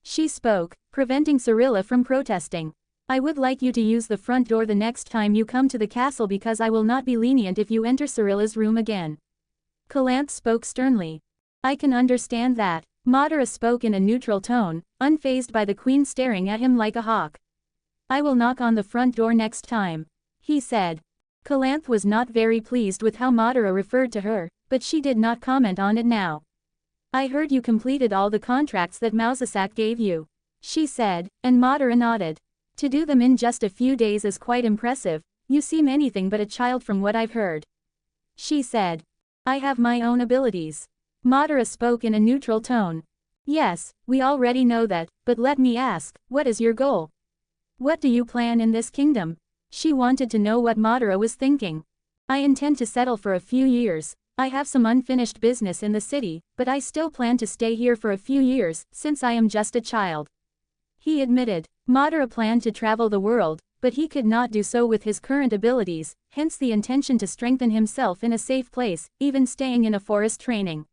She spoke, preventing Cirilla from protesting. I would like you to use the front door the next time you come to the castle, because I will not be lenient if you enter Cirilla's room again. Calanth spoke sternly. I can understand that. Madara spoke in a neutral tone, unfazed by the queen staring at him like a hawk. I will knock on the front door next time, he said. Calanth was not very pleased with how Madara referred to her, but she did not comment on it now. I heard you completed all the contracts that Massacre gave you, she said, and Madara nodded. To do them in just a few days is quite impressive. You seem anything but a child from what I've heard, she said. I have my own abilities. Madara spoke in a neutral tone. Yes, we already know that, but let me ask, what is your goal? What do you plan in this kingdom? She wanted to know what Madara was thinking. I intend to settle for a few years. I have some unfinished business in the city, but I still plan to stay here for a few years, since I am just a child, he admitted. Madara planned to travel the world, but he could not do so with his current abilities, hence the intention to strengthen himself in a safe place, even staying in a forest training.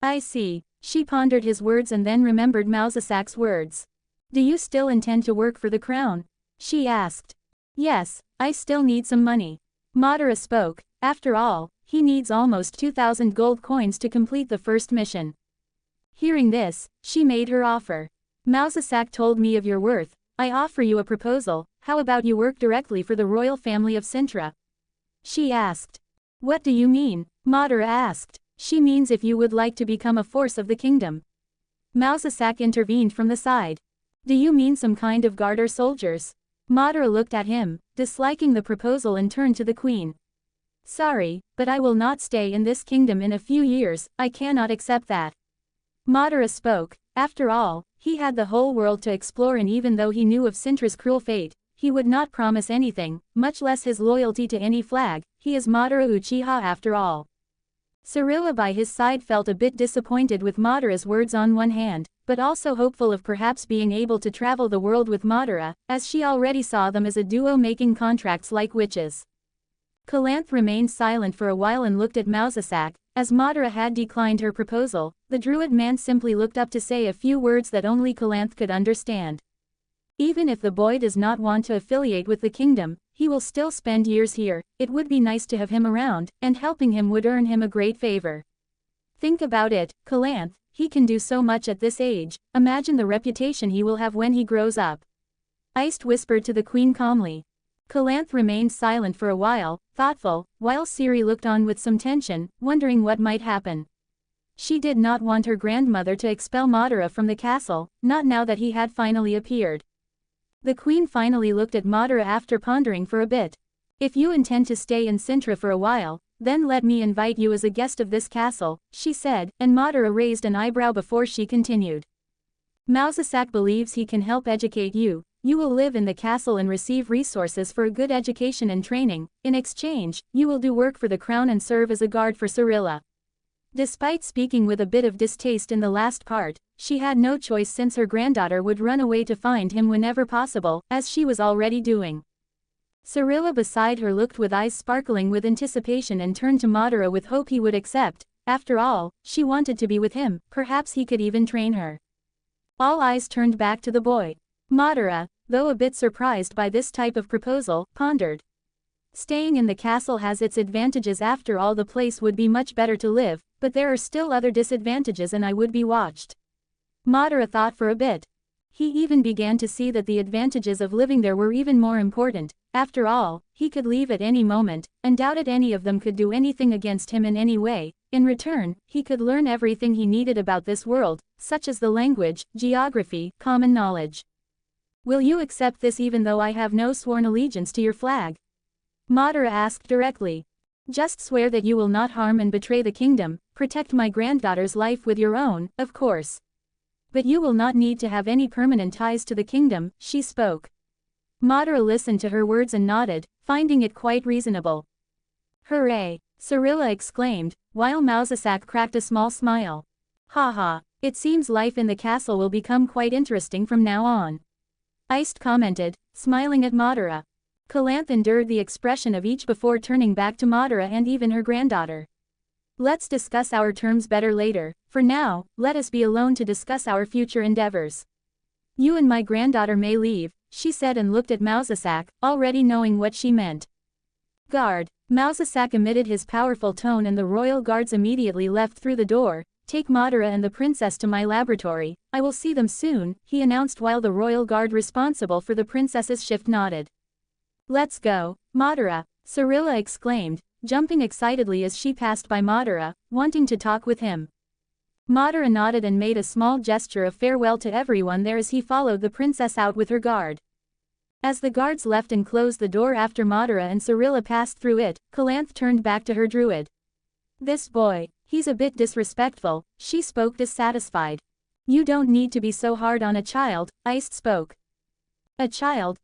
I see. She pondered his words and then remembered Massacre's words. Do you still intend to work for the crown? She asked. Yes, I still need some money. Madara spoke. After all, he needs almost 2,000 gold coins to complete the first mission. Hearing this, she made her offer. Massacre told me of your worth. I offer you a proposal. How about you work directly for the royal family of Cintra? She asked. What do you mean? Madara asked. She means if you would like to become a force of the kingdom. Massacre intervened from the side. Do you mean some kind of guard or soldiers? Madara looked at him, disliking the proposal, and turned to the queen. Sorry, but I will not stay in this kingdom in a few years. I cannot accept that. Madara spoke. After all, he had the whole world to explore, and even though he knew of Cintra's cruel fate, he would not promise anything, much less his loyalty to any flag. He is Madara Uchiha after all. Cirilla by his side felt a bit disappointed with Madara's words on one hand, but also hopeful of perhaps being able to travel the world with Madara, as she already saw them as a duo making contracts like witches. Calanth remained silent for a while and looked at Massacre. As Madara had declined her proposal, the druid man simply looked up to say a few words that only Calanth could understand. Even if the boy does not want to affiliate with the kingdom, he will still spend years here. It would be nice to have him around, and helping him would earn him a great favor. Think about it, Calanth, he can do so much at this age. Imagine the reputation he will have when he grows up. Iced whispered to the queen calmly. Calanth remained silent for a while, thoughtful, while Ciri looked on with some tension, wondering what might happen. She did not want her grandmother to expel Madara from the castle, not now that he had finally appeared. The queen finally looked at Madara after pondering for a bit. If you intend to stay in Cintra for a while, then let me invite you as a guest of this castle, she said, and Madara raised an eyebrow before she continued. Massacre believes he can help educate you. You will live in the castle and receive resources for a good education and training. In exchange, you will do work for the crown and serve as a guard for Ciri. Despite speaking with a bit of distaste in the last part, she had no choice since her granddaughter would run away to find him whenever possible, as she was already doing. Ciri beside her looked with eyes sparkling with anticipation and turned to Madara with hope he would accept. After all, she wanted to be with him, perhaps he could even train her. All eyes turned back to the boy. Madara, though a bit surprised by this type of proposal, pondered. Staying in the castle has its advantages. After all, the place would be much better to live, but there are still other disadvantages and I would be watched. Madara thought for a bit. He even began to see that the advantages of living there were even more important. After all, he could leave at any moment, and doubted any of them could do anything against him in any way. In return, he could learn everything he needed about this world, such as the language, geography, common knowledge. Will you accept this even though I have no sworn allegiance to your flag? Madara asked directly. Just swear that you will not harm and betray the kingdom, protect my granddaughter's life with your own, of course. But you will not need to have any permanent ties to the kingdom, she spoke. Madara listened to her words and nodded, finding it quite reasonable. Hooray! Ciri exclaimed, while Massacre cracked a small smile. Haha, it seems life in the castle will become quite interesting from now on. Iced commented, smiling at Madara. Calanth endured the expression of each before turning back to Madara and even her granddaughter. Let's discuss our terms better later. For now, let us be alone to discuss our future endeavors. You and my granddaughter may leave, she said and looked at Massacre, already knowing what she meant. Guard. Massacre emitted his powerful tone and the royal guards immediately left through the door. Take Madara and the princess to my laboratory, I will see them soon, he announced while the royal guard responsible for the princess's shift nodded. Let's go, Madara, Ciri exclaimed, jumping excitedly as she passed by Madara, wanting to talk with him. Madara nodded and made a small gesture of farewell to everyone there as he followed the princess out with her guard. As the guards left and closed the door after Madara and Ciri passed through it, Calanth turned back to her druid. This boy, he's a bit disrespectful, she spoke dissatisfied. You don't need to be so hard on a child, Iced spoke. A child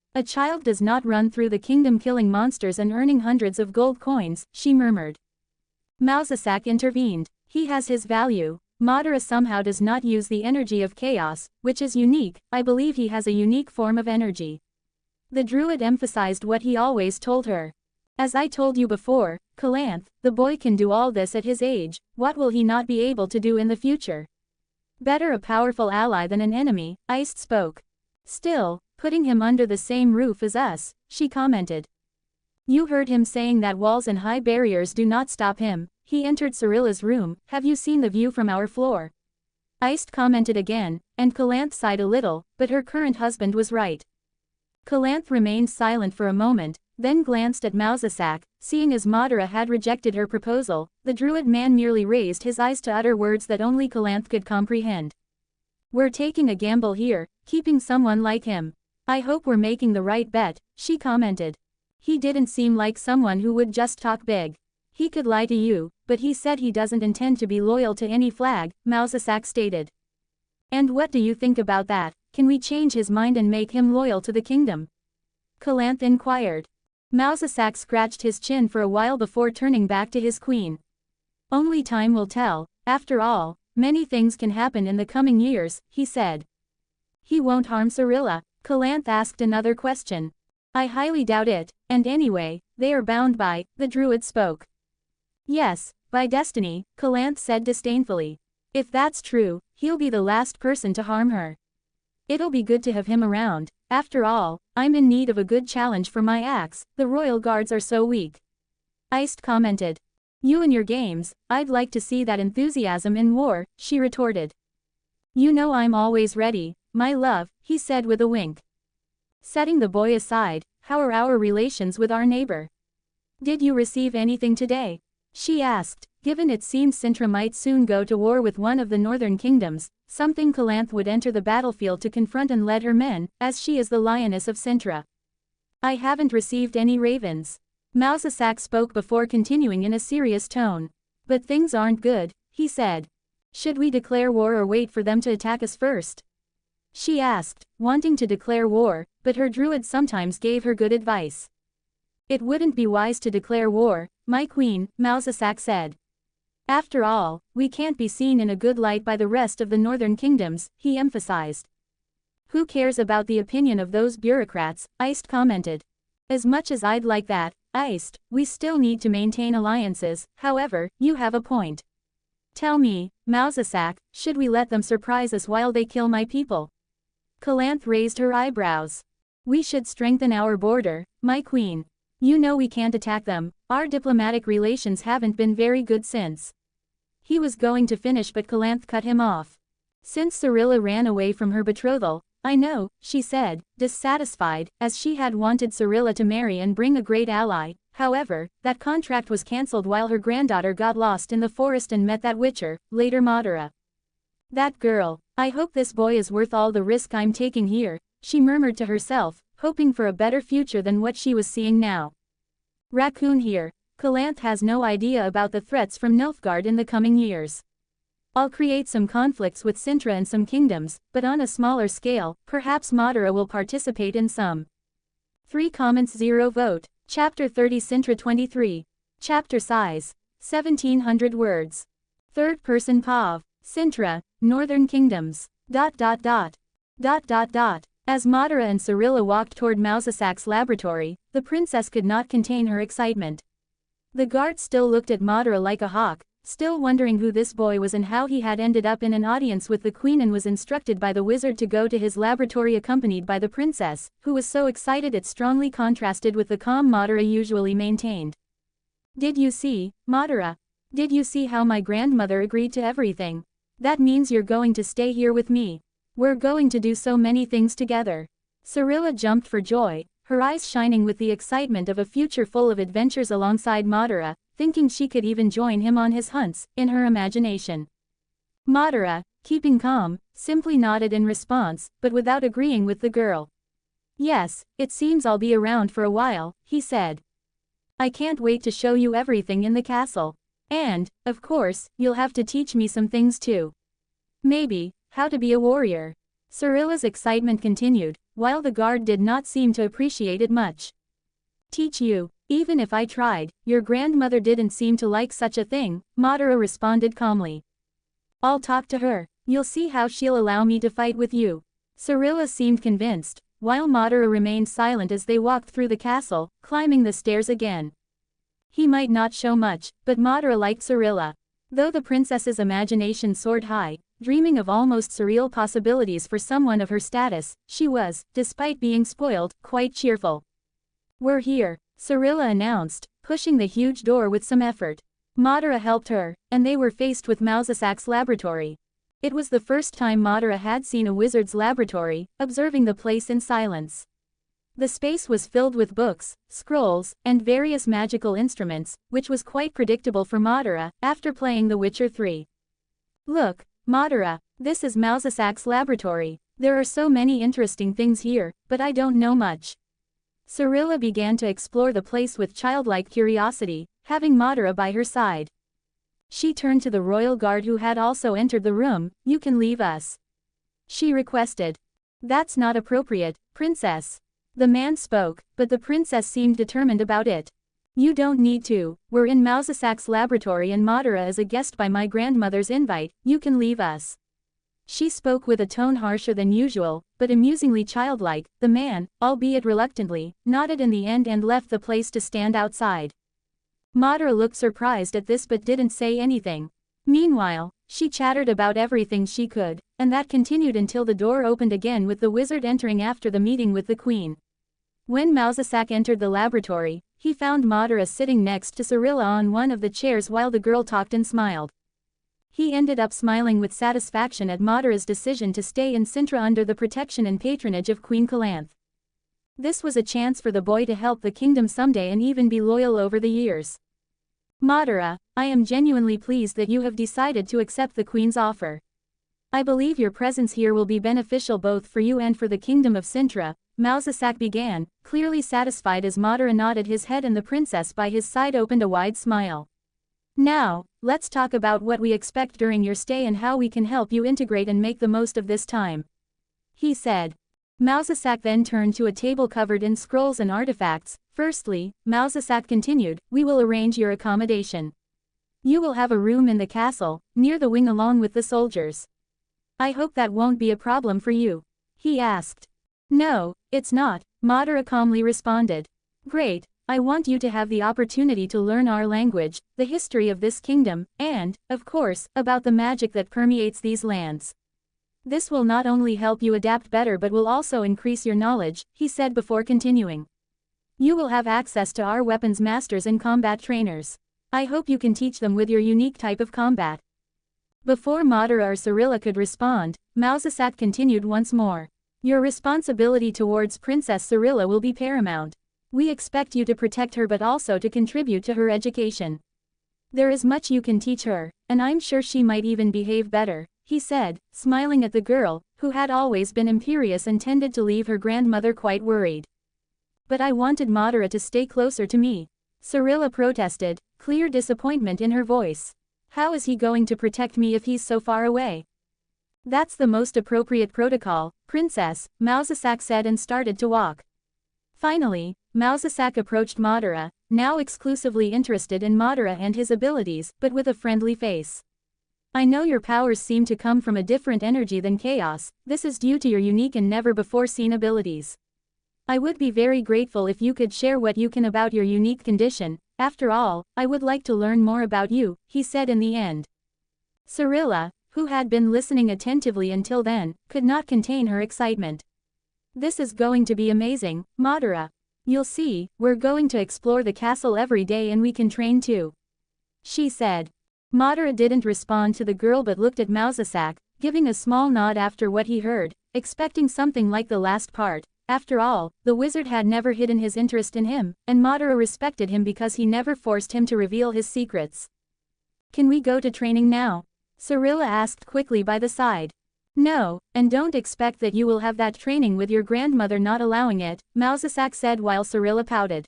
does not run through the kingdom killing monsters and earning hundreds of gold coins, she murmured. Massacre intervened. He has his value. Madara somehow does not use the energy of chaos, which is unique. I believe he has a unique form of energy. The druid emphasized what he always told her. As I told you before, Calanth, the boy can do all this at his age, what will he not be able to do in the future? Better a powerful ally than an enemy, Iced spoke. Still, putting him under the same roof as us, she commented. You heard him saying that walls and high barriers do not stop him. He entered Ciri's room. Have you seen the view from our floor? Iced commented again, and Calanth sighed a little, but her current husband was right. Calanth remained silent for a moment, then glanced at Massacre, seeing as Madara had rejected her proposal. The druid man merely raised his eyes to utter words that only Calanth could comprehend. We're taking a gamble here, keeping someone like him. I hope we're making the right bet, she commented. He didn't seem like someone who would just talk big. He could lie to you, but he said he doesn't intend to be loyal to any flag, Massacre stated. And what do you think about that? Can we change his mind and make him loyal to the kingdom? Calanth inquired. Massacre scratched his chin for a while before turning back to his queen. Only time will tell. After all, many things can happen in the coming years, he said. He won't harm Ciri? Calanth asked another question. I highly doubt it, and anyway, they are bound by, the druid spoke. Yes, by destiny, Calanth said disdainfully. If that's true, he'll be the last person to harm her. It'll be good to have him around. After all, I'm in need of a good challenge for my axe, the royal guards are so weak. Iced commented. You and your games, I'd like to see that enthusiasm in war, she retorted. You know I'm always ready, my love, he said with a wink. Setting the boy aside, how are our relations with our neighbor? Did you receive anything today? She asked, given it seemed Cintra might soon go to war with one of the northern kingdoms, something Calanth would enter the battlefield to confront and lead her men, as she is the lioness of Cintra. I haven't received any ravens. Massacre spoke before continuing in a serious tone. But things aren't good, he said. Should we declare war or wait for them to attack us first? She asked, wanting to declare war, but her druid sometimes gave her good advice. It wouldn't be wise to declare war, my queen, Massacre said. After all, we can't be seen in a good light by the rest of the northern kingdoms, he emphasized. Who cares about the opinion of those bureaucrats, Iced commented. As much as I'd like that, Iced, we still need to maintain alliances, however, you have a point. Tell me, Massacre, should we let them surprise us while they kill my people? Calanth raised her eyebrows. We should strengthen our border, my queen. You know we can't attack them, our diplomatic relations haven't been very good since. He was going to finish but Calanth cut him off. Since Cirilla ran away from her betrothal, I know, she said, dissatisfied, as she had wanted Cirilla to marry and bring a great ally. However, that contract was cancelled while her granddaughter got lost in the forest and met that witcher, later Madara. That girl, I hope this boy is worth all the risk I'm taking here, she murmured to herself, hoping for a better future than what she was seeing now. Raccoon here, Calanth has no idea about the threats from Nilfgaard in the coming years. I'll create some conflicts with Cintra and some kingdoms, but on a smaller scale, perhaps Madara will participate in some. 3 comments 0 vote. Chapter 30 Cintra 23. Chapter size. 1700 words. Third person Pav. Cintra, Northern Kingdoms. As Madara and Cirilla walked toward Massacre's laboratory, the princess could not contain her excitement. The guard still looked at Madara like a hawk, still wondering who this boy was and how he had ended up in an audience with the queen and was instructed by the wizard to go to his laboratory accompanied by the princess, who was so excited it strongly contrasted with the calm Madara usually maintained. Did you see, Madara? Did you see how my grandmother agreed to everything? That means you're going to stay here with me. We're going to do so many things together. Cirilla jumped for joy, her eyes shining with the excitement of a future full of adventures alongside Madara, thinking she could even join him on his hunts, in her imagination. Madara, keeping calm, simply nodded in response, but without agreeing with the girl. Yes, it seems I'll be around for a while, he said. I can't wait to show you everything in the castle. And, of course, you'll have to teach me some things too. Maybe, how to be a warrior. Cirilla's excitement continued, while the guard did not seem to appreciate it much. Teach you, even if I tried, your grandmother didn't seem to like such a thing, Madara responded calmly. I'll talk to her, you'll see how she'll allow me to fight with you. Cirilla seemed convinced, while Madara remained silent as they walked through the castle, climbing the stairs again. He might not show much, but Madara liked Cirilla. Though the princess's imagination soared high, dreaming of almost surreal possibilities for someone of her status, she was, despite being spoiled, quite cheerful. We're here, Cirilla announced, pushing the huge door with some effort. Madara helped her, and they were faced with Massacre's laboratory. It was the first time Madara had seen a wizard's laboratory, observing the place in silence. The space was filled with books, scrolls, and various magical instruments, which was quite predictable for Madara, after playing The Witcher 3. Look, Madara, this is Massacre's laboratory. There are so many interesting things here, but I don't know much. Cirilla began to explore the place with childlike curiosity, having Madara by her side. She turned to the royal guard who had also entered the room. You can leave us, she requested. That's not appropriate, princess. The man spoke, but the princess seemed determined about it. You don't need to, we're in Massacre's laboratory and Madara is a guest by my grandmother's invite, you can leave us. She spoke with a tone harsher than usual, but amusingly childlike. The man, albeit reluctantly, nodded in the end and left the place to stand outside. Madara looked surprised at this but didn't say anything. Meanwhile, she chattered about everything she could, and that continued until the door opened again with the wizard entering after the meeting with the queen. When Massacre entered the laboratory, he found Madara sitting next to Cirilla on one of the chairs while the girl talked and smiled. He ended up smiling with satisfaction at Madara's decision to stay in Cintra under the protection and patronage of Queen Calanth. This was a chance for the boy to help the kingdom someday and even be loyal over the years. Madara, I am genuinely pleased that you have decided to accept the queen's offer. I believe your presence here will be beneficial both for you and for the kingdom of Cintra, Massacre began, clearly satisfied as Madara nodded his head and the princess by his side opened a wide smile. Now, let's talk about what we expect during your stay and how we can help you integrate and make the most of this time. He said. Massacre then turned to a table covered in scrolls and artifacts. Firstly, Massacre continued, we will arrange your accommodation. You will have a room in the castle, near the wing along with the soldiers. I hope that won't be a problem for you. He asked. No, it's not, Madara calmly responded. Great. I want you to have the opportunity to learn our language, the history of this kingdom, and, of course, about the magic that permeates these lands. This will not only help you adapt better but will also increase your knowledge, he said before continuing. You will have access to our weapons masters and combat trainers. I hope you can teach them with your unique type of combat. Before Madara or Cirilla could respond, Massacre continued once more. Your responsibility towards Princess Cirilla will be paramount. We expect you to protect her but also to contribute to her education. There is much you can teach her, and I'm sure she might even behave better, he said, smiling at the girl, who had always been imperious and tended to leave her grandmother quite worried. But I wanted Madara to stay closer to me. Cirilla protested, clear disappointment in her voice. How is he going to protect me if he's so far away? That's the most appropriate protocol, princess, Massacre said and started to walk. Finally, Massacre approached Madara, now exclusively interested in Madara and his abilities, but with a friendly face. I know your powers seem to come from a different energy than chaos. This is due to your unique and never-before-seen abilities. I would be very grateful if you could share what you can about your unique condition. After all, I would like to learn more about you, he said in the end. Cirilla, who had been listening attentively until then, could not contain her excitement. This is going to be amazing, Madara. You'll see, we're going to explore the castle every day and we can train too. She said. Madara didn't respond to the girl but looked at Massacre, giving a small nod after what he heard, expecting something like the last part. After all, the wizard had never hidden his interest in him, and Madara respected him because he never forced him to reveal his secrets. Can we go to training now? Cirilla asked quickly by the side. No, and don't expect that you will have that training with your grandmother not allowing it, Massacre said while Cirilla pouted.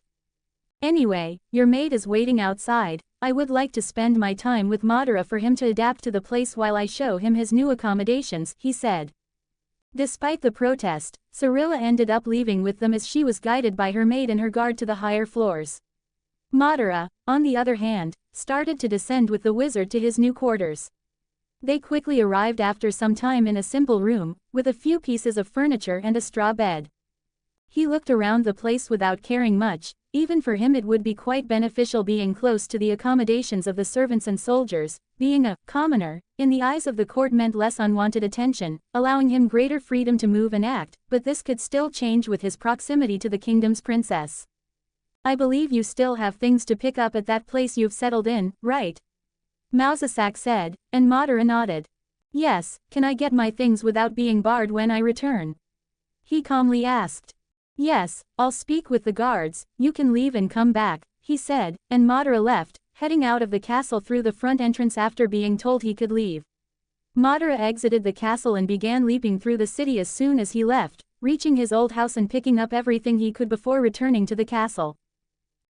Anyway, your maid is waiting outside. I would like to spend my time with Madara for him to adapt to the place while I show him his new accommodations, he said. Despite the protest, Cirilla ended up leaving with them as she was guided by her maid and her guard to the higher floors. Madara, on the other hand, started to descend with the wizard to his new quarters. They quickly arrived after some time in a simple room, with a few pieces of furniture and a straw bed. He looked around the place without caring much. Even for him it would be quite beneficial being close to the accommodations of the servants and soldiers. Being a commoner, in the eyes of the court meant less unwanted attention, allowing him greater freedom to move and act, but this could still change with his proximity to the kingdom's princess. I believe you still have things to pick up at that place you've settled in, right? Massacre said, and Madara nodded. Yes, can I get my things without being barred when I return? He calmly asked. Yes, I'll speak with the guards, you can leave and come back, he said, and Madara left, heading out of the castle through the front entrance after being told he could leave. Madara exited the castle and began leaping through the city as soon as he left, reaching his old house and picking up everything he could before returning to the castle.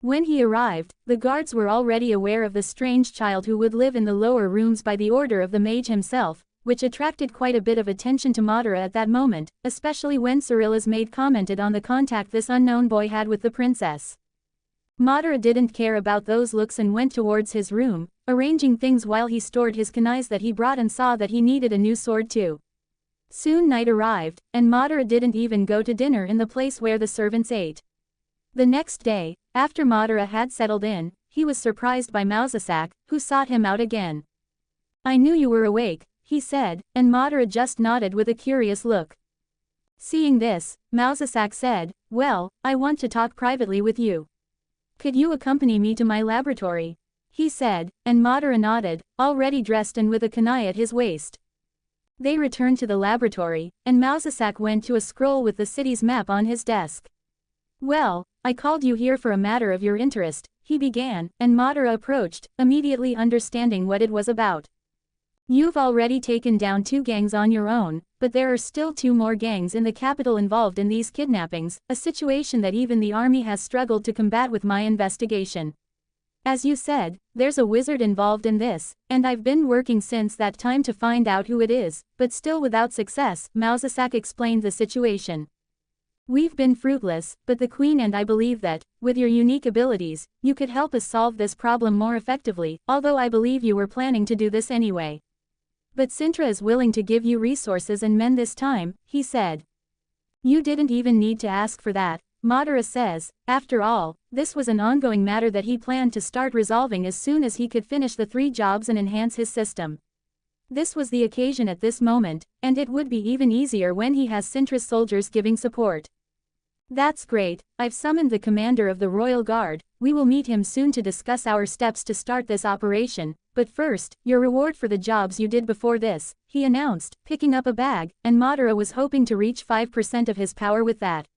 When he arrived, the guards were already aware of the strange child who would live in the lower rooms by the order of the mage himself, which attracted quite a bit of attention to Madara at that moment, especially when Cirilla's maid commented on the contact this unknown boy had with the princess. Madara didn't care about those looks and went towards his room, arranging things while he stored his kunais that he brought and saw that he needed a new sword too. Soon night arrived, and Madara didn't even go to dinner in the place where the servants ate. The next day, after Madara had settled in, he was surprised by Massacre, who sought him out again. "I knew you were awake," he said, and Madara just nodded with a curious look. Seeing this, Massacre said, "Well, I want to talk privately with you. Could you accompany me to my laboratory?" he said, and Madara nodded, already dressed and with a kunai at his waist. They returned to the laboratory, and Massacre went to a scroll with the city's map on his desk. "Well, I called you here for a matter of your interest," he began, and Madara approached, immediately understanding what it was about. "You've already taken down 2 gangs on your own, but there are still 2 more gangs in the capital involved in these kidnappings, a situation that even the army has struggled to combat with my investigation. As you said, there's a wizard involved in this, and I've been working since that time to find out who it is, but still without success," Massacre explained the situation. "We've been fruitless, but the Queen and I believe that, with your unique abilities, you could help us solve this problem more effectively, although I believe you were planning to do this anyway. But Cintra is willing to give you resources and men this time," he said. "You didn't even need to ask for that," Madara says. After all, this was an ongoing matter that he planned to start resolving as soon as he could finish the 3 jobs and enhance his system. This was the occasion at this moment, and it would be even easier when he has Cintra's soldiers giving support. "That's great, I've summoned the commander of the Royal Guard, we will meet him soon to discuss our steps to start this operation, but first, your reward for the jobs you did before this," he announced, picking up a bag, and Madara was hoping to reach 5% of his power with that.